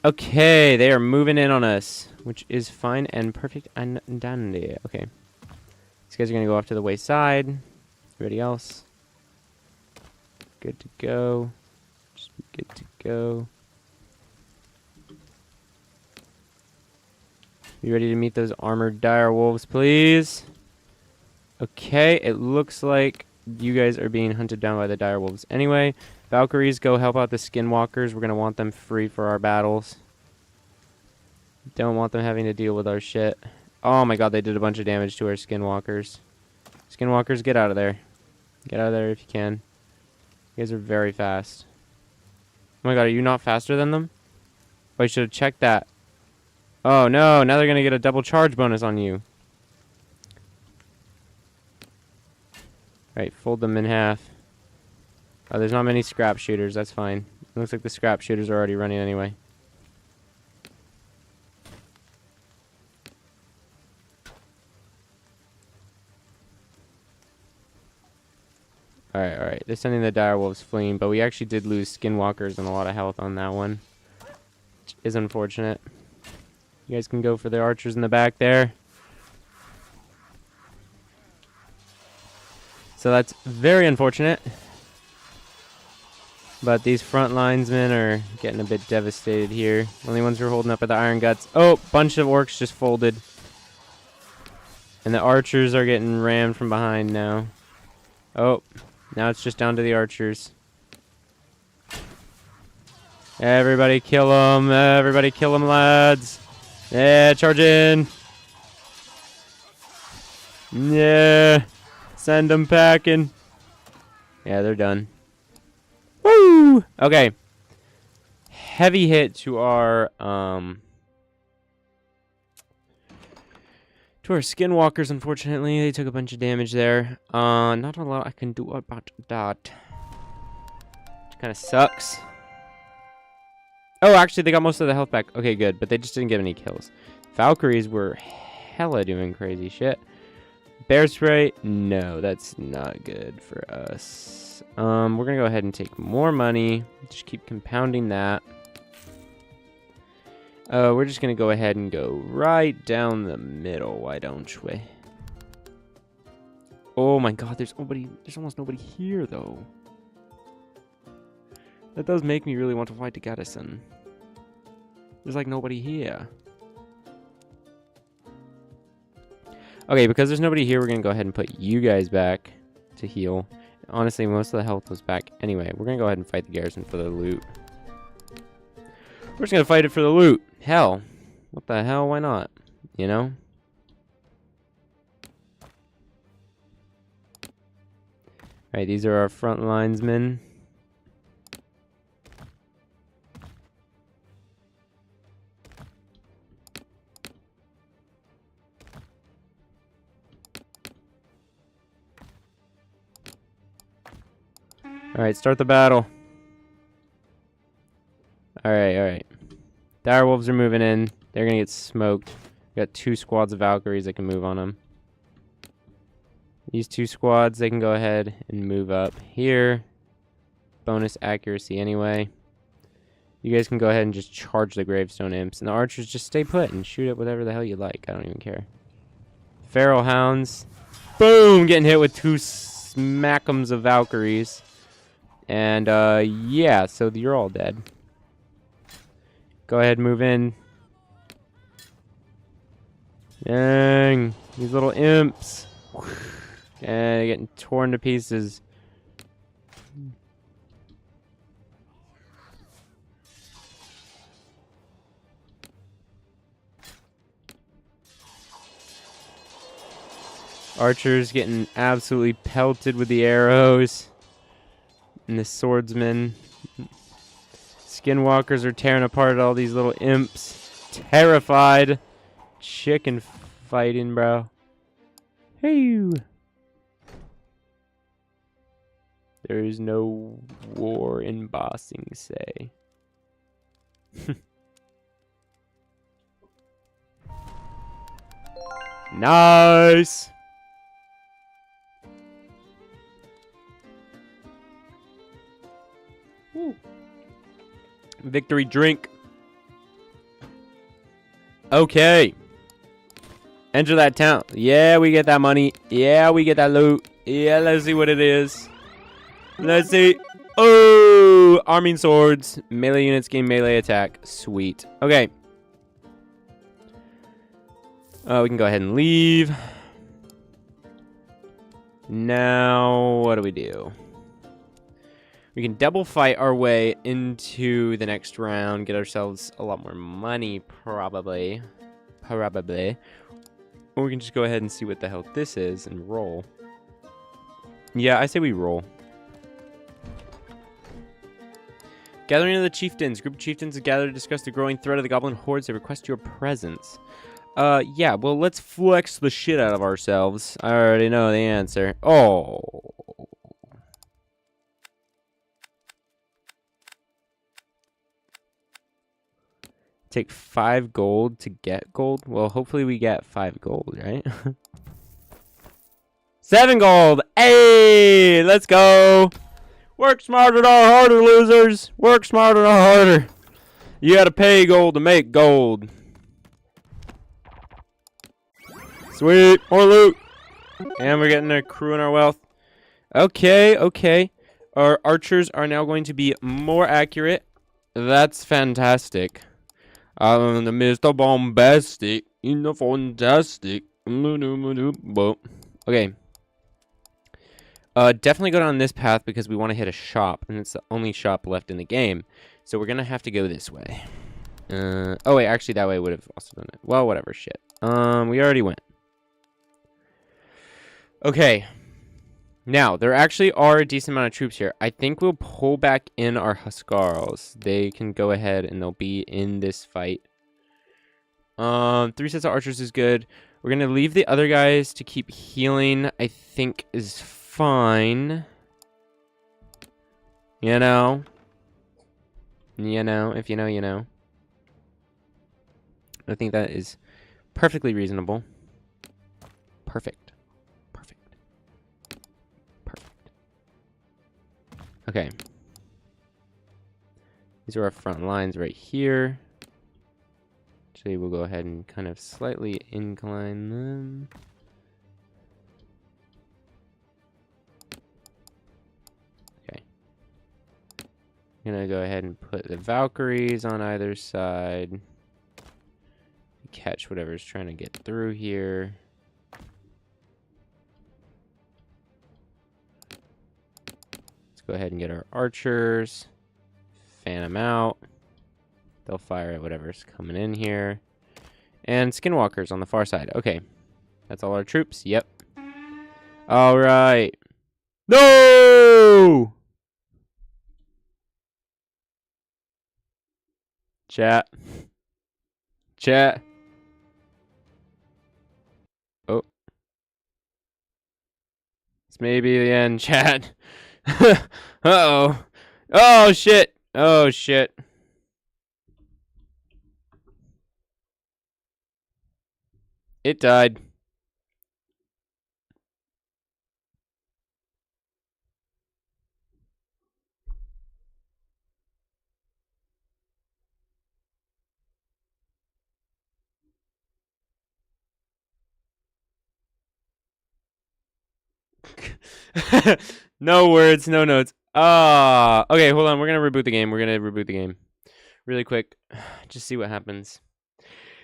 Okay, they are moving in on us, which is fine and perfect and dandy. Okay. These guys are going to go off to the wayside. Everybody else? Good to go. Just be good to go. Be ready to meet those armored dire wolves, please. Okay, it looks like you guys are being hunted down by the dire wolves anyway. Valkyries, go help out the skinwalkers. We're going to want them free for our battles. Don't want them having to deal with our shit. Oh my god, they did a bunch of damage to our skinwalkers. Skinwalkers, get out of there. Get out of there if you can. You guys are very fast. Oh my god, are you not faster than them? Oh, I should have checked that. Oh no, now they're going to get a double charge bonus on you. Alright, fold them in half. Oh, there's not many scrap shooters. That's fine. It looks like the scrap shooters are already running anyway. Alright. They're sending the dire wolves fleeing, but we actually did lose skinwalkers and a lot of health on that one. Which is unfortunate. You guys can go for the archers in the back there. So that's very unfortunate. But these front linesmen are getting a bit devastated here. Only ones who are holding up are the Iron Guts. Oh, bunch of orcs just folded. And the archers are getting rammed from behind now. Oh, now it's just down to the archers. Everybody kill them. Everybody kill them, lads. Yeah, charge in. Yeah. Send them packing. Yeah, they're done. Woo! Okay. Heavy hit to our skinwalkers, unfortunately. They took a bunch of damage there. Not a lot I can do about that. Which kind of sucks. Oh, actually, they got most of the health back. Okay, good. But they just didn't get any kills. Valkyries were hella doing crazy shit. Bear spray? No, that's not good for us. We're going to go ahead and take more money. Just keep compounding that. We're just going to go ahead and go right down the middle. Why don't we? Oh my god, there's almost nobody here, though. That does make me really want to fight the garrison. There's like nobody here. Okay, because there's nobody here, we're going to go ahead and put you guys back to heal. Honestly, most of the health was back anyway. We're going to go ahead and fight the garrison for the loot. We're just going to fight it for the loot. Hell. What the hell? Why not? You know? Alright, these are our front linesmen. Alright, start the battle. Alright. Dire wolves are moving in. They're gonna get smoked. We got 2 squads of Valkyries that can move on them. These 2 squads, they can go ahead and move up here. Bonus accuracy anyway. You guys can go ahead and just charge the gravestone imps. And the archers just stay put and shoot at whatever the hell you like. I don't even care. Feral hounds. Boom! Getting hit with 2 smackums of Valkyries. And, yeah, so you're all dead. Go ahead and move in. Dang, these little imps. And getting torn to pieces. Archers getting absolutely pelted with the arrows. And the swordsmen. Skinwalkers are tearing apart all these little imps. Terrified. Chicken fighting, bro. Hey. There is no war in bossing, say. Nice. Woo. Victory drink. Okay. Enter that town. Yeah, we get that money. Yeah, we get that loot. Yeah, let's see what it is. Let's see. Oh, arming swords. Melee units gain melee attack. Sweet. Okay. We can go ahead and leave. Now, what do we do? We can double fight our way into the next round. Get ourselves a lot more money, probably. Probably. Or we can just go ahead and see what the hell this is and roll. Yeah, I say we roll. Gathering of the chieftains. Group of chieftains have gathered to discuss the growing threat of the goblin hordes. They request your presence. Yeah, well, let's flex the shit out of ourselves. I already know the answer. Oh. Take 5 gold to get gold? Well, hopefully we get 5 gold, right? 7 gold! Hey! Let's go! Work smarter, not harder, losers! Work smarter, not harder! You gotta pay gold to make gold. Sweet! More loot! And we're getting accruing our wealth. Okay, okay. Our archers are now going to be more accurate. That's fantastic. The Mr. Bombastic in the fantastic. Okay. Definitely go down this path because we want to hit a shop, and it's the only shop left in the game. So we're gonna have to go this way. Oh wait, actually that way would have also done it. Well, whatever, shit. We already went. Okay. Now, there actually are a decent amount of troops here. I think we'll pull back in our Huskarls. They can go ahead and they'll be in this fight. 3 sets of archers is good. We're going to leave the other guys to keep healing, I think is fine. You know? You know, if you know, you know. I think that is perfectly reasonable. Perfect. Okay. These are our front lines right here. Actually, we'll go ahead and kind of slightly incline them. Okay. I'm gonna go ahead and put the Valkyries on either side. Catch whatever's trying to get through here. Go ahead and get our archers, fan them out. They'll fire at whatever's coming in here. And skinwalkers on the far side. Okay. That's all our troops. Yep. All right. No! Chat. Chat. Oh. This may be the end, chat. Uh-oh. Oh, shit. Oh, shit. It died. No words, no notes. Okay, hold on. We're gonna reboot the game. Really quick. Just see what happens.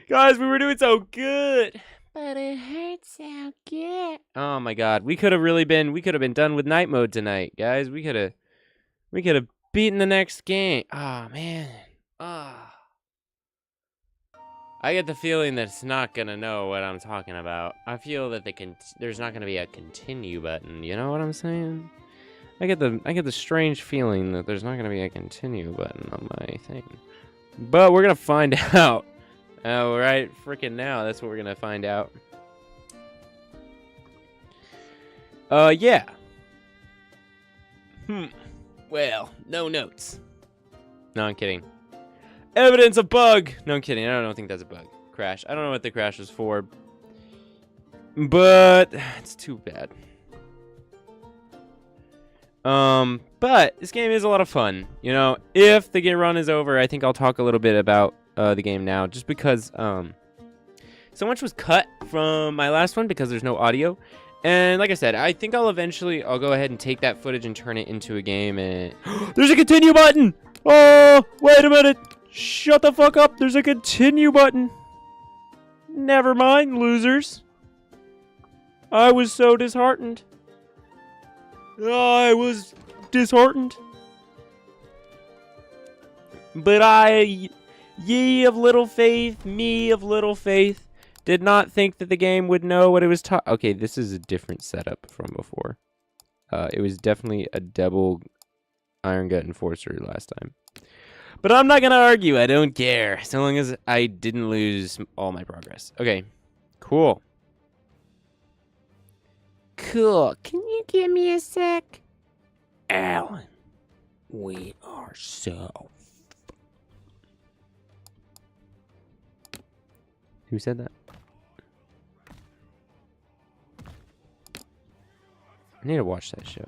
Guys, we were doing so good. But it hurts so good. Oh my god. We could have been done with night mode tonight, guys. We could have beaten the next game. Oh man. I get the feeling that it's not gonna know what I'm talking about. I feel that there's not gonna be a continue button. You know what I'm saying? I get the strange feeling that there's not gonna be a continue button on my thing. But we're gonna find out. Oh, right, freaking now. That's what we're gonna find out. Yeah. Well, no notes. No, I'm kidding. Evidence of bug. No, I'm kidding. I don't think that's a bug. Crash. I don't know what the crash was for. But it's too bad. But this game is a lot of fun. You know, if the game run is over, I think I'll talk a little bit about the game now, just because so much was cut from my last one because there's no audio. And like I said, I think I'll go ahead and take that footage and turn it into a game. And there's a continue button. Oh, wait a minute. Shut the fuck up. There's a continue button. Never mind, losers. I was so disheartened. I was disheartened. But ye of little faith, me of little faith, did not think that the game would know what it was talking. Okay, this is a different setup from before. It was definitely a double Iron Gut Enforcer last time. But I'm not going to argue. I don't care. So long as I didn't lose all my progress. Okay, cool. Cool. Can you give me a sec? Alan, we are so... Who said that? I need to watch that show.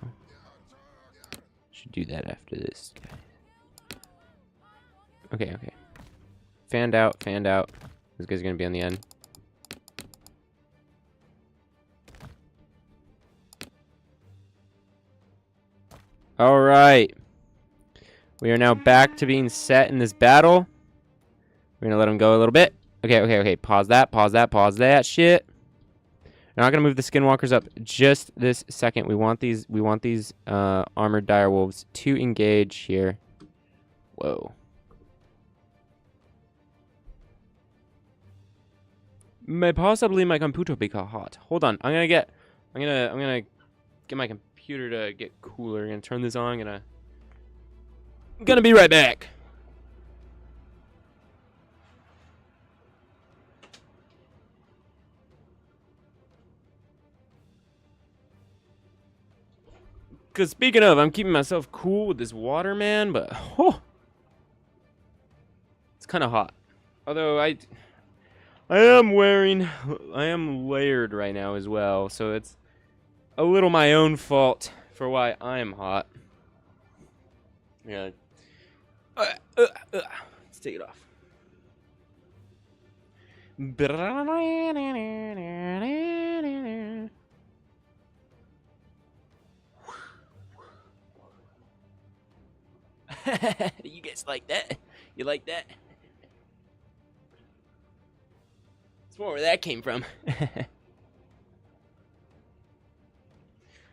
Should do that after this. Okay. Fanned out. This guy's gonna be on the end. Alright. We are now back to being set in this battle. We're gonna let him go a little bit. Okay. Pause that shit. We're not gonna move the skinwalkers up just this second. We want these armored direwolves to engage here. Whoa. May possibly my computer become hot. Hold on. I'm gonna get my computer to get cooler. I'm gonna turn this on. I'm gonna be right back. Because speaking of, I'm keeping myself cool with this water, man, but it's kind of hot. Although I am layered right now as well, so it's a little my own fault for why I'm hot. Yeah. Let's take it off. You guys like that? You like that? It's more where that came from.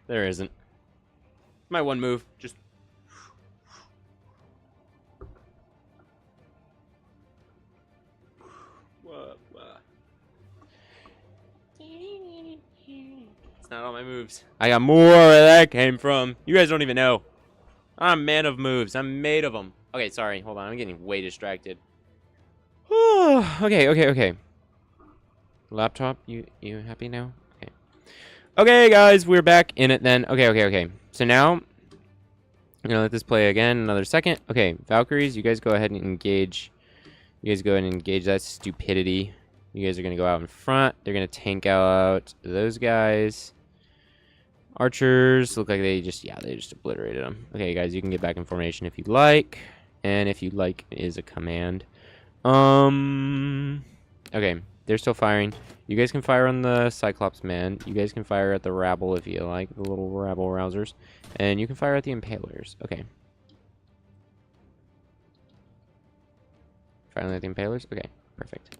There isn't. My one move. Just. What? It's not all my moves. I got more where that came from. You guys don't even know. I'm a man of moves. I'm made of them. Okay, sorry. Hold on. I'm getting way distracted. Okay. Laptop, you happy now? Okay. Okay, guys, we're back in it then. Okay. So now, I'm gonna let this play again another second. Okay, Valkyries, you guys go ahead and engage. You guys go ahead and engage that stupidity. You guys are gonna go out in front. They're gonna tank out those guys. Archers look like they just obliterated them. Okay, guys, you can get back in formation if you'd like. And if you'd like is a command. Okay. they're still firing. You guys can fire on the Cyclops man. You guys can fire at the rabble if you like, the little rabble rousers. And you can fire at the impalers. Okay. Firing at the impalers? Okay, perfect.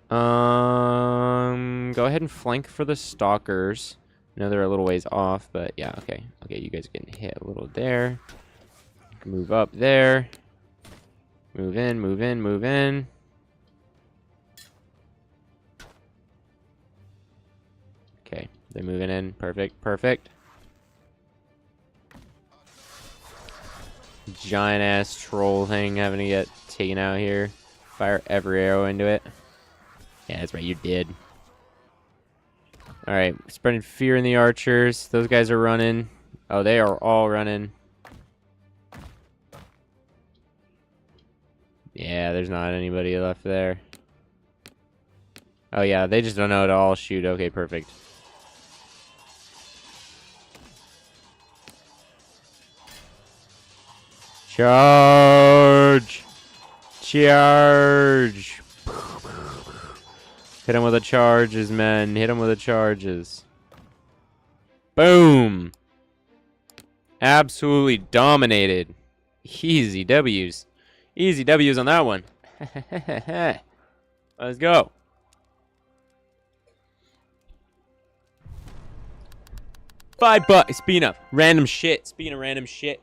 Go ahead and flank for the stalkers. I know they're a little ways off, but yeah, okay. Okay, you guys are getting hit a little there. Move up there. Move in, move in, move in. Okay, they're moving in. Perfect, perfect. Giant ass troll thing having to get taken out here. Fire every arrow into it. Yeah, that's right, you did. Alright, spreading fear in the archers. Those guys are running. Oh, they are all running. Yeah, there's not anybody left there. Oh yeah, they just don't know how to all shoot. Okay, perfect. Charge! Charge! Hit him with the charges, men. Hit him with the charges. Boom! Absolutely dominated. Easy W's. Easy W's on that one. Let's go. $5. Speaking of random shit. Speaking of random shit.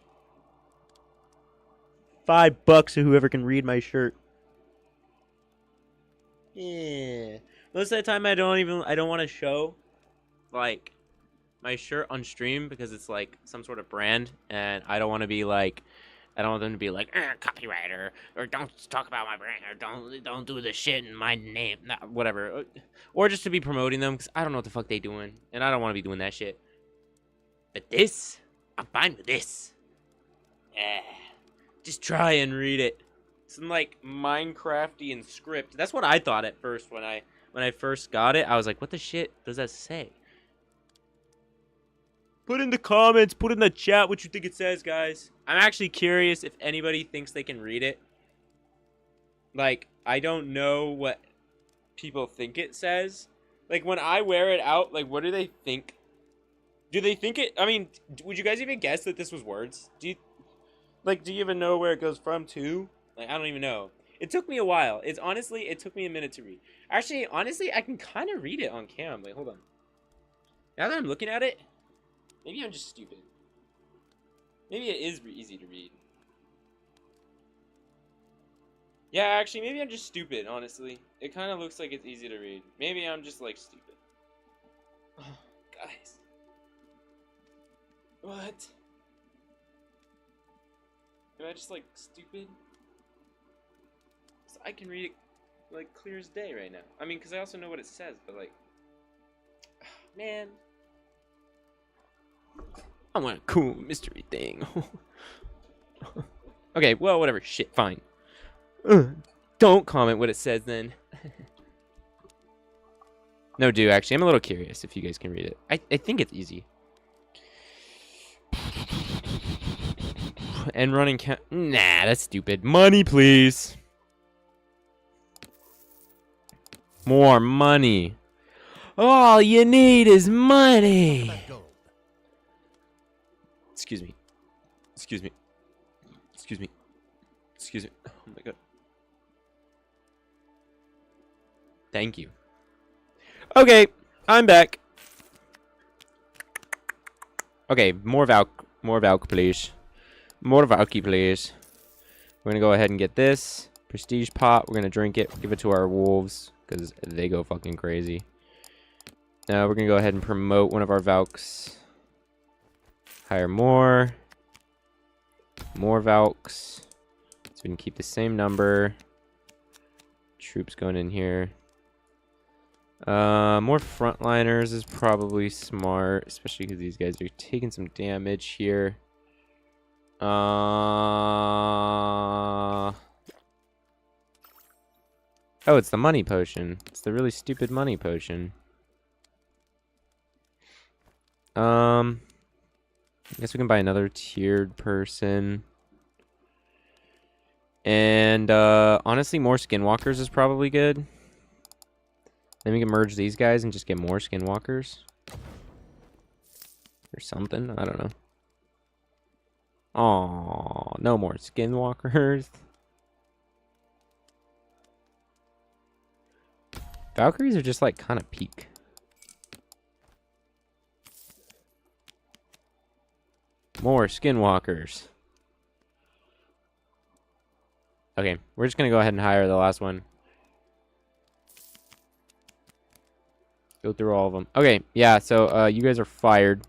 $5 to whoever can read my shirt. Yeah. Most of the time I don't want to show like my shirt on stream because it's like some sort of brand and I don't want to be like I don't want them to be like copywriter or don't talk about my brand or don't do this shit in my name, whatever, or just to be promoting them because I don't know what the fuck they doing and I don't want to be doing that shit. But this, I'm fine with this. Yeah, just try and read it. Some like Minecraftian script. That's what I thought at first when I first got it. I was like, what the shit does that say? Put in the comments, put in the chat what you think it says, guys. I'm actually curious if anybody thinks they can read it. Like, I don't know what people think it says. Like, when I wear it out, like, what do they think? Do they think it... I mean, would you guys even guess that this was words? Do you even know where it goes from to? Like, I don't even know. It took me a while. It took me a minute to read. Actually, honestly, I can kind of read it on cam. Like, hold on. Now that I'm looking at it, maybe I'm just stupid. Maybe it is easy to read. Yeah, actually, maybe I'm just stupid, honestly. It kind of looks like it's easy to read. Maybe I'm just, like, stupid. Oh, guys. What? Am I just, like, stupid? I can read it, like, clear as day right now. I mean, because I also know what it says, but, like... Man. I want a cool mystery thing. Okay, well, whatever. Shit, fine. Don't comment what it says, then. No, do, actually. I'm a little curious if you guys can read it. I think it's easy. And running count... Nah, that's stupid. Money, please. More money. All you need is money. Excuse me. Excuse me. Excuse me. Excuse me. Oh my god. Thank you. Okay, I'm back. Okay, more Valk, please. More Valky, please. We're gonna go ahead and get this prestige pot. We're gonna drink it, give it to our wolves because they go fucking crazy. Now we're gonna go ahead and promote one of our Valks. Hire more Valks, so we can keep the same number. Troops going in here. More frontliners is probably smart, especially because these guys are taking some damage here. Oh, it's the money potion. It's the really stupid money potion. I guess we can buy another tiered person. And honestly, more skinwalkers is probably good. Then we can merge these guys and just get more skinwalkers. Or something. I don't know. Oh, no more skinwalkers. Valkyries are just like kind of peak. More skinwalkers. Okay, we're just gonna go ahead and hire the last one. Go through all of them. Okay, yeah, so you guys are fired.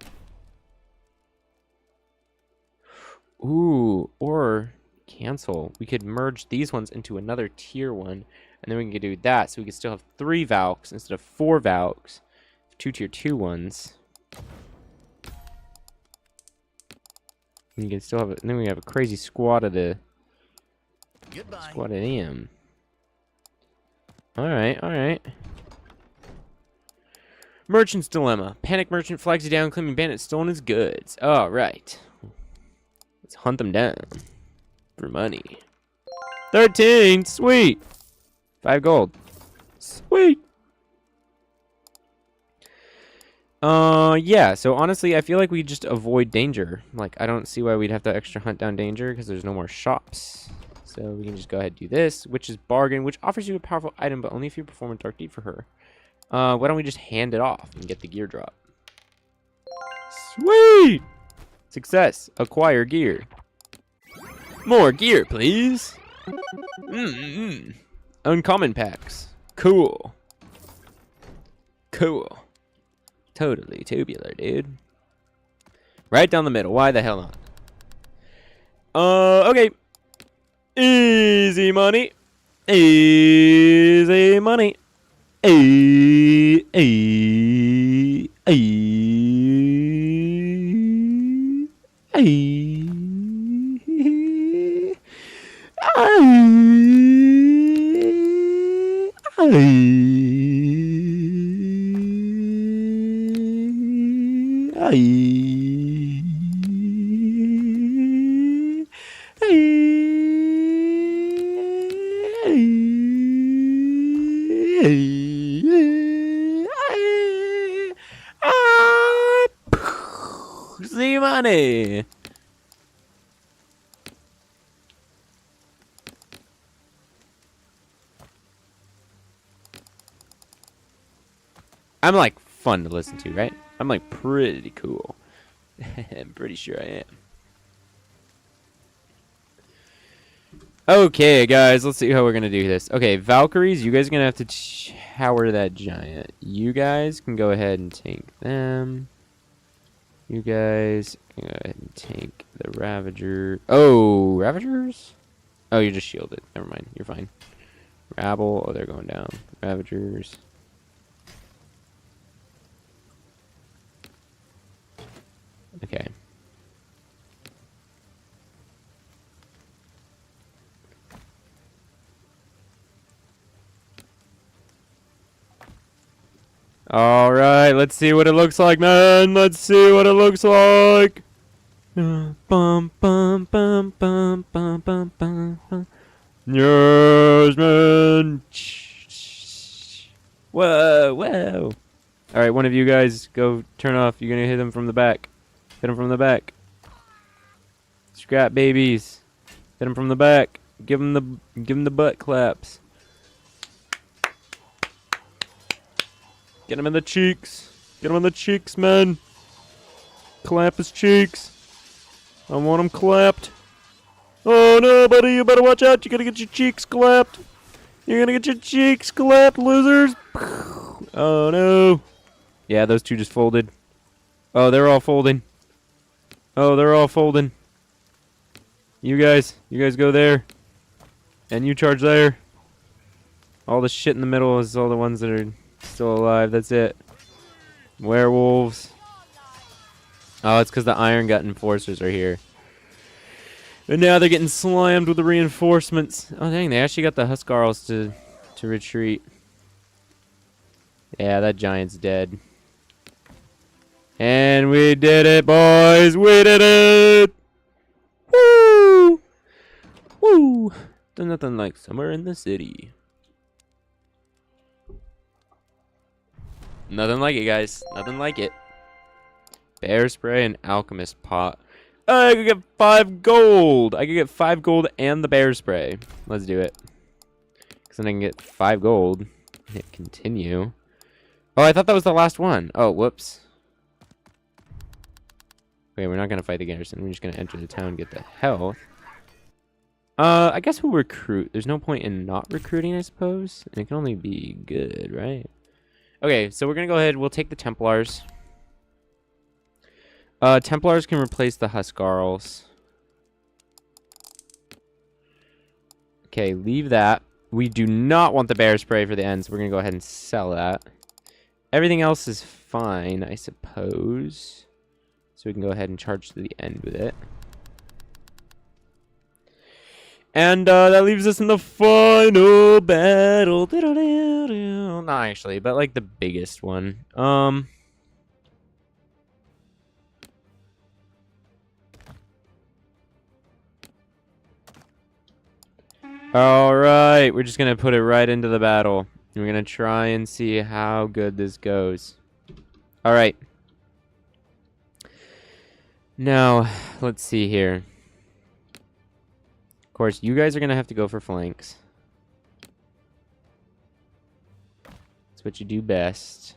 Ooh, or cancel. We could merge these ones into another tier one, and then we can do that, so we could still have 3 Valks instead of 4 Valks. 2 tier 2 ones. And you can still have and then we have a crazy squad of the Goodbye. squad of them. Alright, alright. Merchant's Dilemma. Panic merchant flags you down, claiming bandit stolen his goods. Alright. Let's hunt them down. For money. 13! Sweet! 5 gold. Sweet! Yeah, so honestly, I feel like we just avoid danger. Like, I don't see why we'd have to extra hunt down danger, because there's no more shops. So we can just go ahead and do this, which is Bargain, which offers you a powerful item, but only if you perform a dark deed for her. Why don't we just hand it off and get the gear drop? Sweet! Success. Acquire gear. More gear, please. Uncommon packs. Cool. Cool. Totally tubular, dude. Right down the middle. Why the hell not? Okay. Easy money. Easy money. Easy money. I'm like fun to listen to, right? I'm like pretty cool. I'm pretty sure I am. Okay, guys, let's see how we're gonna do this. Okay, Valkyries, you guys are gonna have to tower that giant. You guys can go ahead and tank them. You guys can go ahead and tank the Ravager. Oh, Ravagers? Oh, you're just shielded. Never mind. You're fine. Rabble. Oh, they're going down. Ravagers. Okay. All right, let's see what it looks like, man. Let's see what it looks like. Bum bum bum bum bum bum bum bum. Yes, man. Whoa, whoa. All right, one of you guys go turn off. You're gonna hit him from the back. Hit him from the back. Scrap babies. Hit him from the back. Give him the butt claps. Get him in the cheeks. Get him in the cheeks, man. Clap his cheeks. I want him clapped. Oh no, buddy, you better watch out. You're gonna get your cheeks clapped. You're gonna get your cheeks clapped, losers. Oh no. Yeah, those two just folded. Oh, they're all folding. Oh, they're all folding. You guys go there. And you charge there. All the shit in the middle is all the ones that are still alive. That's it. Werewolves. Oh, it's because the Iron Gut enforcers are here. And now they're getting slammed with the reinforcements. Oh, dang, they actually got the Huskarls to retreat. Yeah, that giant's dead. And we did it, boys! We did it! Woo! Woo! There's nothing like summer in the city. Nothing like it, guys. Nothing like it. Bear spray and alchemist pot. I could get 5 gold. I could get 5 gold and the bear spray. Let's do it. Because then I can get 5 gold. Hit continue. Oh, I thought that was the last one. Oh, whoops. Okay, we're not going to fight the garrison. We're just going to enter the town and get the health. I guess we'll recruit. There's no point in not recruiting, I suppose. And it can only be good, right? Okay, so we're going to go ahead. We'll take the Templars. Templars can replace the Huskarls. Okay, leave that. We do not want the bear spray for the end, so we're going to go ahead and sell that. Everything else is fine, I suppose. So we can go ahead and charge to the end with it. And that leaves us in the final battle. Not actually, but like the biggest one. Alright, we're just going to put it right into the battle. We're going to try and see how good this goes. Alright. Now, let's see here. Of course, you guys are going to have to go for flanks. That's what you do best.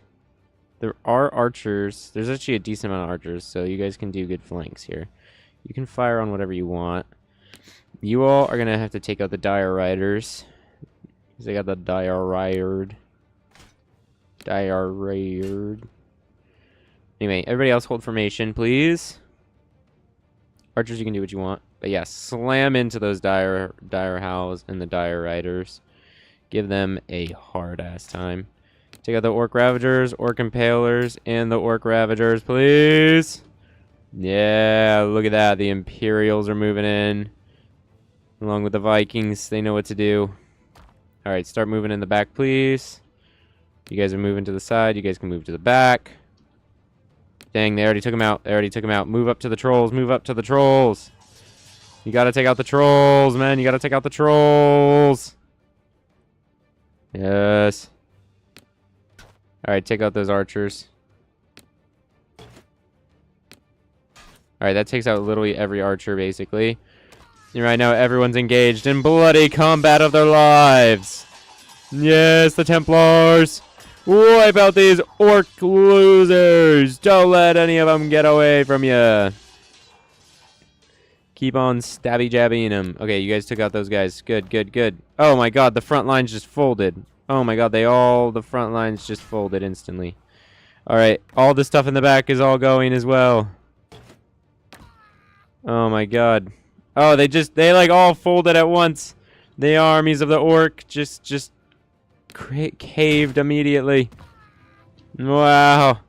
There are archers. There's actually a decent amount of archers, so you guys can do good flanks here. You can fire on whatever you want. You all are going to have to take out the dire riders. Because they got the dire rired. Anyway, everybody else hold formation, please. Archers, you can do what you want. But yeah, slam into those dire howls and the dire riders. Give them a hard-ass time. Take out the orc ravagers, orc impalers, and the orc ravagers, please. Yeah, look at that. The Imperials are moving in. Along with the Vikings, they know what to do. Alright, start moving in the back, please. You guys are moving to the side. You guys can move to the back. Dang, they already took him out. They already took him out. Move up to the trolls. Move up to the trolls. You gotta take out the trolls, man. You gotta take out the trolls. Yes. Alright, take out those archers. Alright, that takes out literally every archer, basically. And right now, everyone's engaged in bloody combat of their lives. Yes, the Templars. Wipe out these orc losers. Don't let any of them get away from you. Keep on stabby-jabbying them. Okay, you guys took out those guys. Good, good, good. Oh my god, the front lines just folded. Oh my god, the front lines just folded instantly. Alright, all the stuff in the back is all going as well. Oh my god. Oh, they like all folded at once. The armies of the orc just caved immediately. Wow.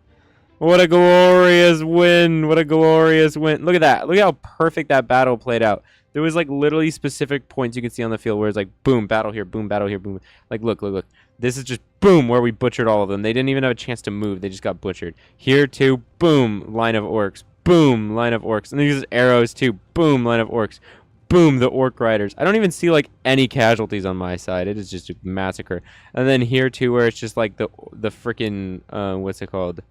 What a glorious win. What a glorious win. Look at that. Look how perfect that battle played out. There was like literally specific points you could see on the field where it's like boom, battle here, boom, battle here, boom. Like look, look, look. This is just boom where we butchered all of them. They didn't even have a chance to move. They just got butchered. Here too, boom, line of orcs. Boom, line of orcs. And these arrows too. Boom, line of orcs. Boom, the orc riders. I don't even see like any casualties on my side. It is just a massacre. And then here too, where it's just like the freaking what's it called?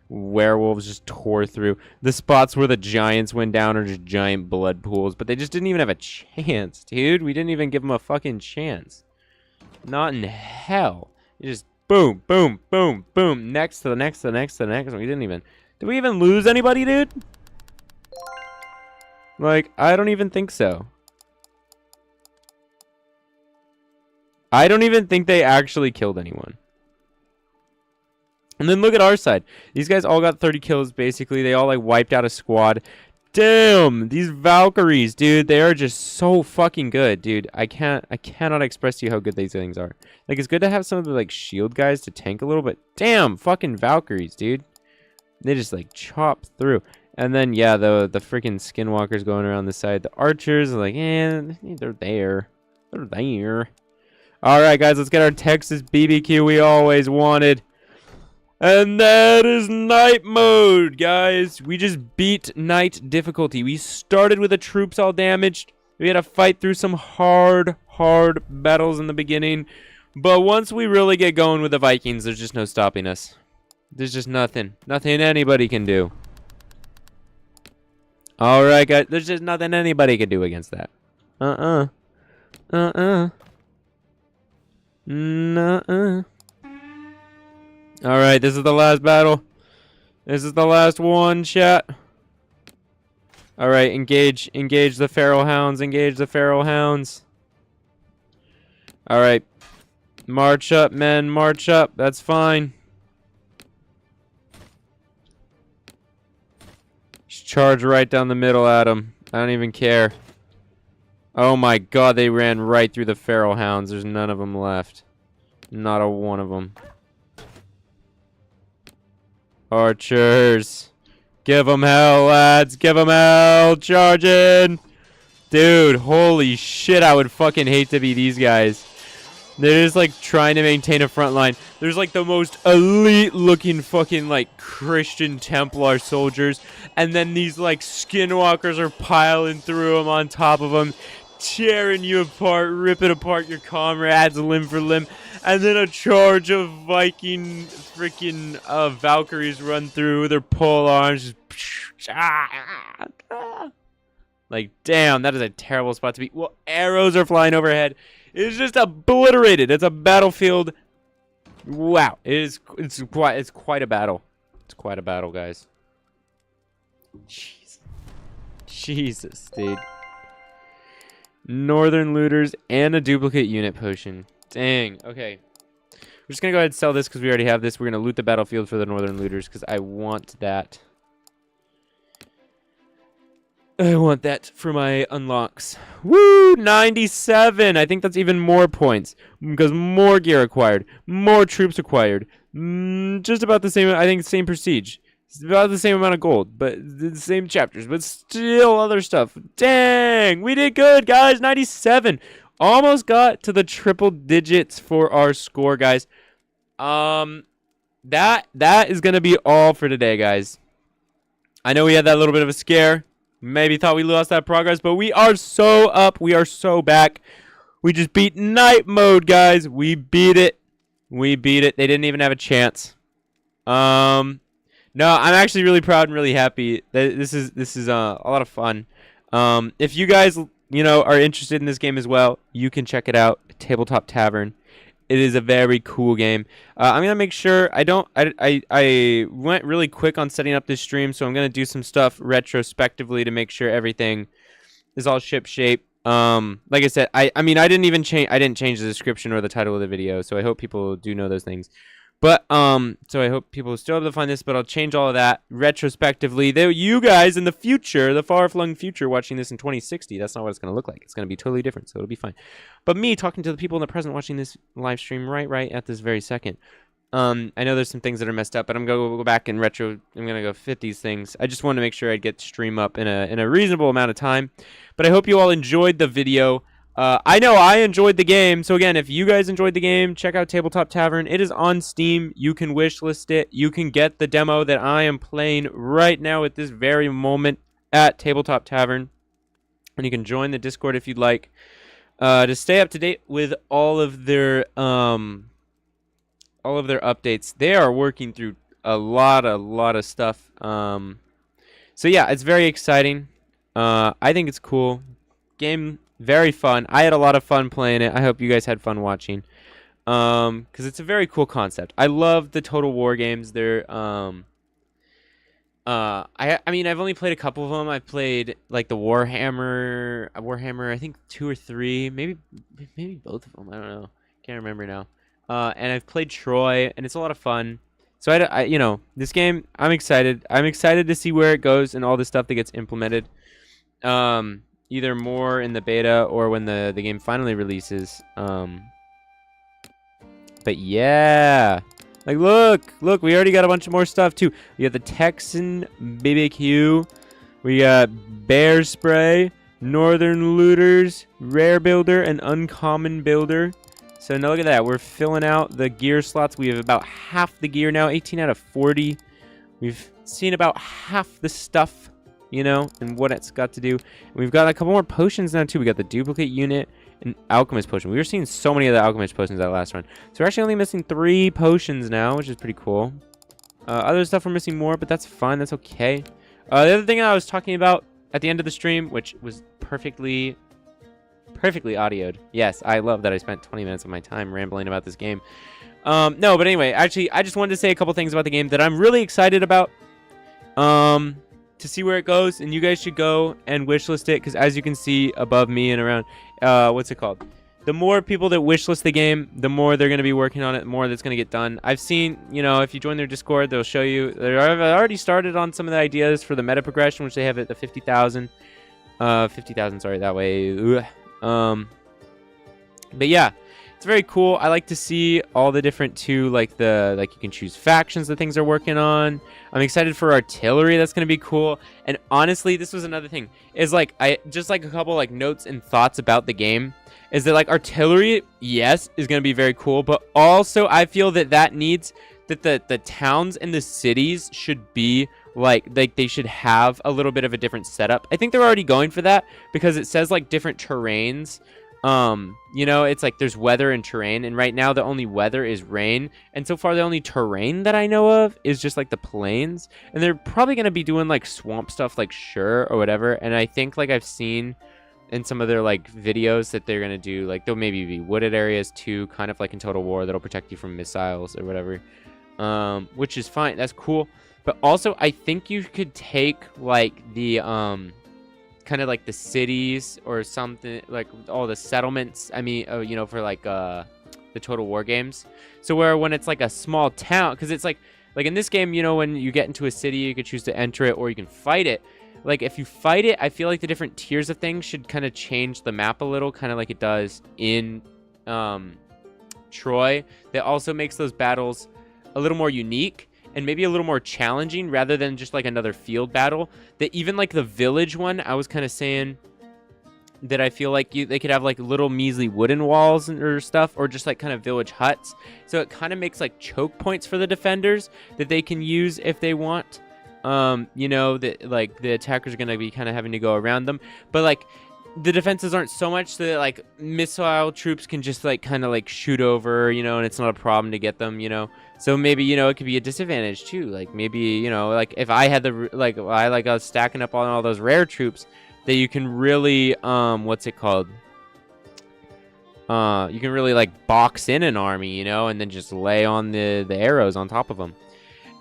Werewolves just tore through. The spots where the giants went down are just giant blood pools, but they just didn't even have a chance, dude. We didn't even give them a fucking chance. Not in hell. It just boom, boom, boom, boom. Next to the next to the next to the next. We didn't even. Did we even lose anybody, dude? Like, I don't even think so. I don't even think they actually killed anyone. And then look at our side. These guys all got 30 kills, basically. They all, like, wiped out a squad. Damn! These Valkyries, dude. They are just so fucking good, dude. I cannot express to you how good these things are. Like, it's good to have some of the, like, shield guys to tank a little, but damn! Fucking Valkyries, dude. They just, like, chop through. And then, yeah, the freaking skinwalkers going around the side. The archers are like, they're there. They're there. Alright, guys, let's get our Texas BBQ we always wanted. And that is night mode, guys. We just beat night difficulty. We started with the troops all damaged. We had to fight through some hard battles in the beginning. But once we really get going with the Vikings, there's just no stopping us. There's just nothing. Nothing anybody can do. Alright, guys. There's just nothing anybody can do against that. Nuh-uh. Alright, this is the last battle. This is the last one, chat. Alright, engage. Engage the feral hounds. Engage the feral hounds. Alright. March up, men. March up. That's fine. Just charge right down the middle at them. I don't even care. Oh my god, they ran right through the feral hounds. There's none of them left. Not a one of them. Archers. Give them hell, lads. Give them hell. Charging. Dude, holy shit. I would fucking hate to be these guys. They're just like trying to maintain a front line. There's like the most elite looking fucking like Christian Templar soldiers. And then these like skinwalkers are piling through them on top of them. Tearing you apart, ripping apart your comrades limb for limb. And then a charge of Viking freaking Valkyries run through with their pole arms. Like, damn, that is a terrible spot to be. Well, arrows are flying overhead. It's just obliterated. It's a battlefield. Wow, it's quite a battle. It's quite a battle, guys. Jeez. Jesus, dude. Northern looters and a duplicate unit potion. Dang. Okay. We're just going to go ahead and sell this because we already have this. We're going to loot the battlefield for the northern looters because I want that. I want that for my unlocks. Woo! 97! I think that's even more points because more gear acquired. More troops acquired. Just about the same, I think, same prestige. It's about the same amount of gold, but the same chapters, but still other stuff. Dang! We did good, guys! 97! Almost got to the triple digits for our score, guys. That is going to be all for today, guys. I know we had that little bit of a scare. Maybe thought we lost that progress, but we are so up. We are so back. We just beat night mode, guys. We beat it. We beat it. They didn't even have a chance. No, I'm actually really proud and really happy. This is a lot of fun. If you guys, are interested in this game as well, you can check it out. Tabletop Tavern. It is a very cool game. I'm gonna make sure I went really quick on setting up this stream, so I'm gonna do some stuff retrospectively to make sure everything is all ship shape. Like I said, I didn't change the description or the title of the video, so I hope people do know those things. But, so I hope people still able to find this, but I'll change all of that retrospectively. You guys in the future, the far-flung future, watching this in 2060, that's not what it's going to look like. It's going to be totally different, so it'll be fine. But me talking to the people in the present watching this live stream right at this very second. I know there's some things that are messed up, but I'm going to go back and I'm going to go fit these things. I just wanted to make sure I'd get stream up in a reasonable amount of time. But I hope you all enjoyed the video. I know I enjoyed the game, so again, if you guys enjoyed the game, check out Tabletop Tavern. It is on Steam. You can wishlist it. You can get the demo that I am playing right now at this very moment at Tabletop Tavern. And you can join the Discord if you'd like. To stay up to date with all of their updates. They are working through a lot of stuff. So yeah, it's very exciting. I think it's cool. Game very fun. I had a lot of fun playing it. I hope you guys had fun watching. Because it's a very cool concept. I love the Total War games. They're I've only played a couple of them. I've played like the Warhammer, I think 2 or 3, maybe both of them. I don't know. Can't remember now. And I've played Troy, and it's a lot of fun. So I this game, I'm excited. I'm excited to see where it goes and all the stuff that gets implemented. Either more in the beta or when the game finally releases. But yeah, like look, we already got a bunch of more stuff too. We got the Texan BBQ, we got Bear Spray, Northern Looters, Rare Builder, and Uncommon Builder. So now look at that, we're filling out the gear slots. We have about half the gear now, 18 out of 40. We've seen about half the stuff, and what it's got to do. And we've got a couple more potions now too. We got the duplicate unit and alchemist potion. We were seeing so many of the alchemist potions that last run. So we're actually only missing 3 potions now, which is pretty cool. Other stuff we're missing more, but that's fine. That's okay. The other thing I was talking about at the end of the stream, which was perfectly audioed. Yes, I love that I spent 20 minutes of my time rambling about this game. No, but anyway, actually, I just wanted to say a couple things about the game that I'm really excited about. To see where it goes, and you guys should go and wishlist it, because as you can see above me and around, what's it called? The more people that wishlist the game, the more they're going to be working on it, the more that's going to get done. I've seen, you know, if you join their Discord, they'll show you. They've already started on some of the ideas for the meta progression, which they have at the 50,000. 50,000, sorry, that way. But yeah, it's very cool. I like to see all the different too, like you can choose factions that things are working on. I'm excited for artillery. That's gonna be cool. And honestly, this was another thing. Is like I just like a couple like notes and thoughts about the game. Is that like artillery? Yes, is gonna be very cool. But also, I feel that needs that the towns and the cities should be like they should have a little bit of a different setup. I think they're already going for that because it says like different terrains. You know, it's like there's weather and terrain, and right now the only weather is rain, and so far the only terrain that I know of is just like the plains, and they're probably going to be doing like swamp stuff like sure or whatever. And I think like I've seen in some of their like videos that they're going to do like there'll maybe be wooded areas too, kind of like in Total War, that'll protect you from missiles or whatever, which is fine. That's cool. But also I think you could take like the kind of like the cities or something, like all the settlements, I mean, you know, for like the Total War games, so where when it's like a small town, because it's like in this game, you know, when you get into a city, you could choose to enter it or you can fight it. Like if you fight it, I feel like the different tiers of things should kind of change the map a little, kind of like it does in Troy. That also makes those battles a little more unique and maybe a little more challenging rather than just like another field battle. That even like the village one, I was kind of saying that I feel like they could have like little measly wooden walls or stuff, or just like kind of village huts. So it kind of makes like choke points for the defenders that they can use if they want. You know, that like the attackers are going to be kind of having to go around them. But like the defenses aren't so much that like missile troops can just like kind of like shoot over, you know, and it's not a problem to get them, you know. So maybe, you know, it could be a disadvantage too. Like maybe, you know, like if I had I was stacking up on all those rare troops, that you can really what's it called? You can really like box in an army, you know, and then just lay on the arrows on top of them.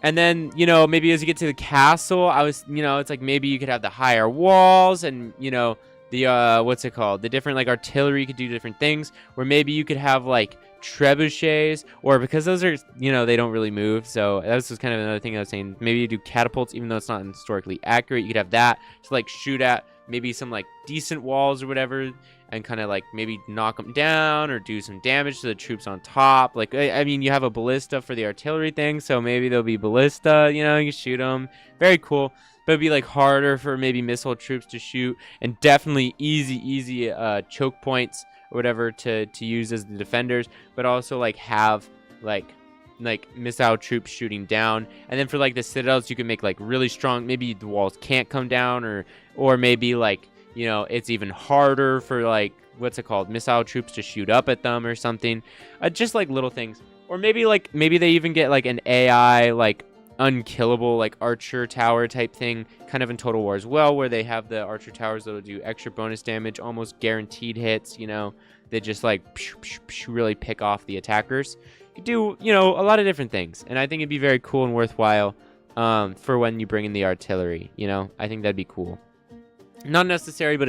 And then, you know, maybe as you get to the castle, you know, it's like maybe you could have the higher walls and, you know, the what's it called? The different like artillery could do different things, where maybe you could have like trebuchets, or because those are, you know, they don't really move. So that's just kind of another thing I was saying. Maybe you do catapults, even though it's not historically accurate. You could have that to like shoot at maybe some like decent walls or whatever, and kind of like maybe knock them down or do some damage to the troops on top. Like, I mean, you have a ballista for the artillery thing, so maybe there'll be ballista, you know, you shoot them. Very cool. But it'd be like harder for maybe missile troops to shoot, and definitely easy choke points or whatever to use as the defenders, but also like have like missile troops shooting down. And then for like the citadels, you can make like really strong, maybe the walls can't come down, or maybe like, you know, it's even harder for like, what's it called, missile troops to shoot up at them or something. Just like little things. Or maybe they even get like an AI like unkillable like archer tower type thing, kind of in Total War as well, where they have the archer towers that'll do extra bonus damage, almost guaranteed hits, you know, that just like really pick off the attackers. You could do, you know, a lot of different things, and I think it'd be very cool and worthwhile for when you bring in the artillery, you know. I think that'd be cool. Not necessary, but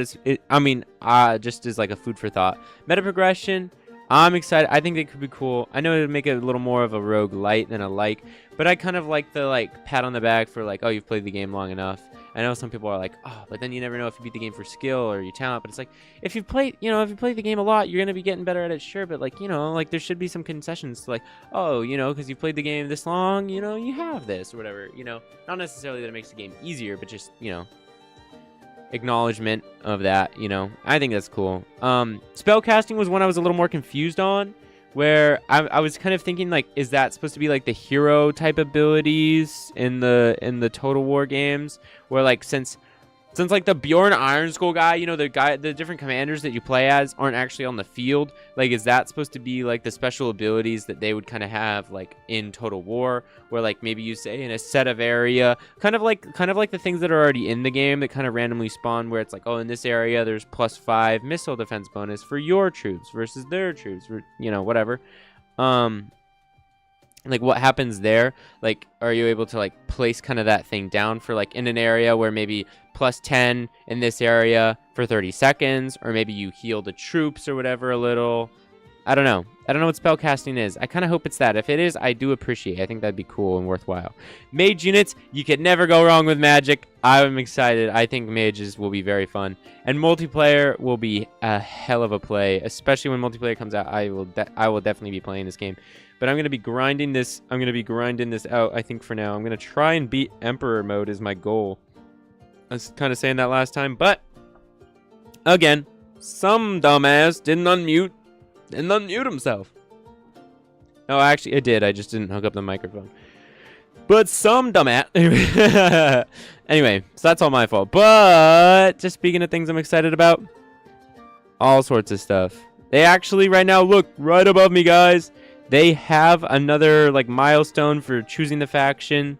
just as like a food for thought. Meta progression, I'm excited. I think it could be cool. I know it would make it a little more of a roguelite than a like, but I kind of like the like pat on the back for like, oh, you've played the game long enough. I know some people are like, oh, but then you never know if you beat the game for skill or your talent. But it's like, if you play the game a lot, you're gonna be getting better at it, sure. But like, you know, like there should be some concessions to like, oh, you know, because you played the game this long, you know, you have this or whatever. You know, not necessarily that it makes the game easier, but just, you know, acknowledgement of that, you know. I think that's cool. Spellcasting was one I was a little more confused on, where I was kind of thinking like, is that supposed to be like the hero type abilities in the Total War games, where like since Since like the Bjorn Ironskull guy, you know, the different commanders that you play as aren't actually on the field. Like, is that supposed to be like the special abilities that they would kind of have like in Total War, where like maybe you say in a set of area, kind of like the things that are already in the game that kind of randomly spawn, where it's like, oh, in this area there's +5 missile defense bonus for your troops versus their troops, or, you know, whatever. Like, what happens there? Like, are you able to like place kind of that thing down for like in an area where maybe +10 in this area for 30 seconds, or maybe you heal the troops or whatever a little? I don't know. I don't know what spellcasting is. I kind of hope it's that. If it is, I do appreciate it. I think that'd be cool and worthwhile. Mage units, you can never go wrong with magic. I'm excited. I think mages will be very fun, and multiplayer will be a hell of a play, especially when multiplayer comes out. I will definitely be playing this game. But I'm going to be grinding this. I'm going to be grinding this out, I think, for now. I'm going to try and beat Emperor mode is my goal. I was kind of saying that last time, but again, some dumbass didn't unmute himself. No, actually, I did. I just didn't hook up the microphone. But some dumbass. Anyway, so that's all my fault. But just speaking of things I'm excited about, all sorts of stuff. They actually right now, look right above me, guys. They have another like milestone for choosing the faction,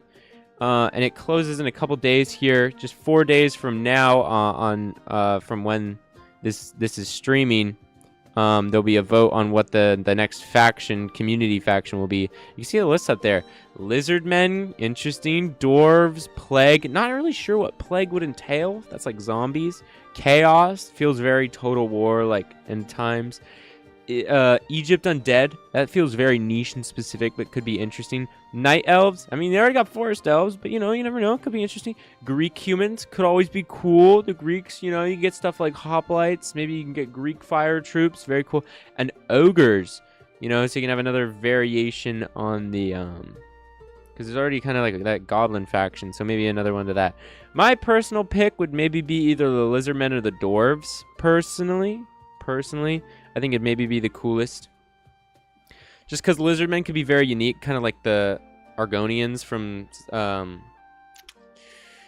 and it closes in a couple days here, just 4 days from now. From when this is streaming, there'll be a vote on what the next community faction will be. You can see the list up there: lizardmen, interesting; dwarves, plague. Not really sure what plague would entail. That's like zombies. Chaos feels very Total War like end times. Egypt undead, that feels very niche and specific, but could be interesting. Night elves, I mean, they already got forest elves, but you know, you never know, could be interesting. Greek humans could always be cool. The Greeks, you know, you get stuff like hoplites, maybe you can get Greek fire troops, very cool. And ogres, you know, so you can have another variation on the because there's already kind of like that goblin faction, so maybe another one to that. My personal pick would maybe be either the lizardmen or the dwarves. Personally, I think it'd maybe be the coolest. Just because lizardmen could be very unique, kind of like the Argonians from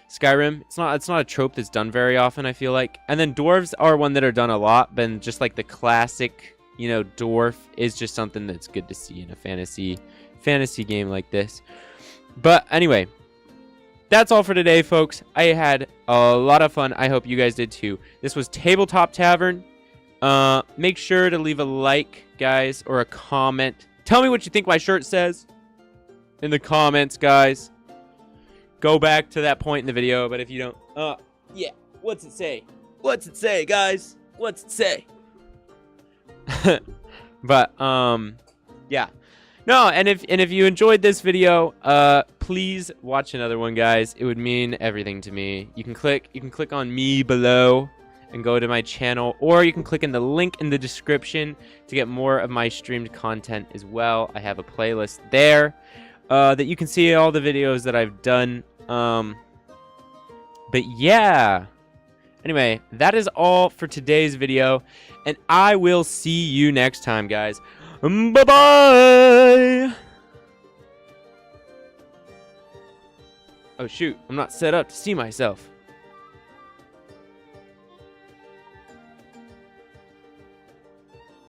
Skyrim. It's not a trope that's done very often, I feel like. And then dwarves are one that are done a lot, but just like the classic, you know, dwarf is just something that's good to see in a fantasy game like this. But anyway, that's all for today, folks. I had a lot of fun. I hope you guys did too. This was Tabletop Tavern. Make sure to leave a like, guys, or a comment. Tell me what you think my shirt says in the comments, guys. Go back to that point in the video, but if you don't, yeah, what's it say? What's it say, guys? What's it say? But, yeah. No, and if you enjoyed this video, please watch another one, guys. It would mean everything to me. You can click on me below and go to my channel, or you can click in the link in the description to get more of my streamed content as well. I have a playlist there that you can see all the videos that I've done. But yeah. Anyway, that is all for today's video, and I will see you next time, guys. Bye-bye! Oh, shoot. I'm not set up to see myself.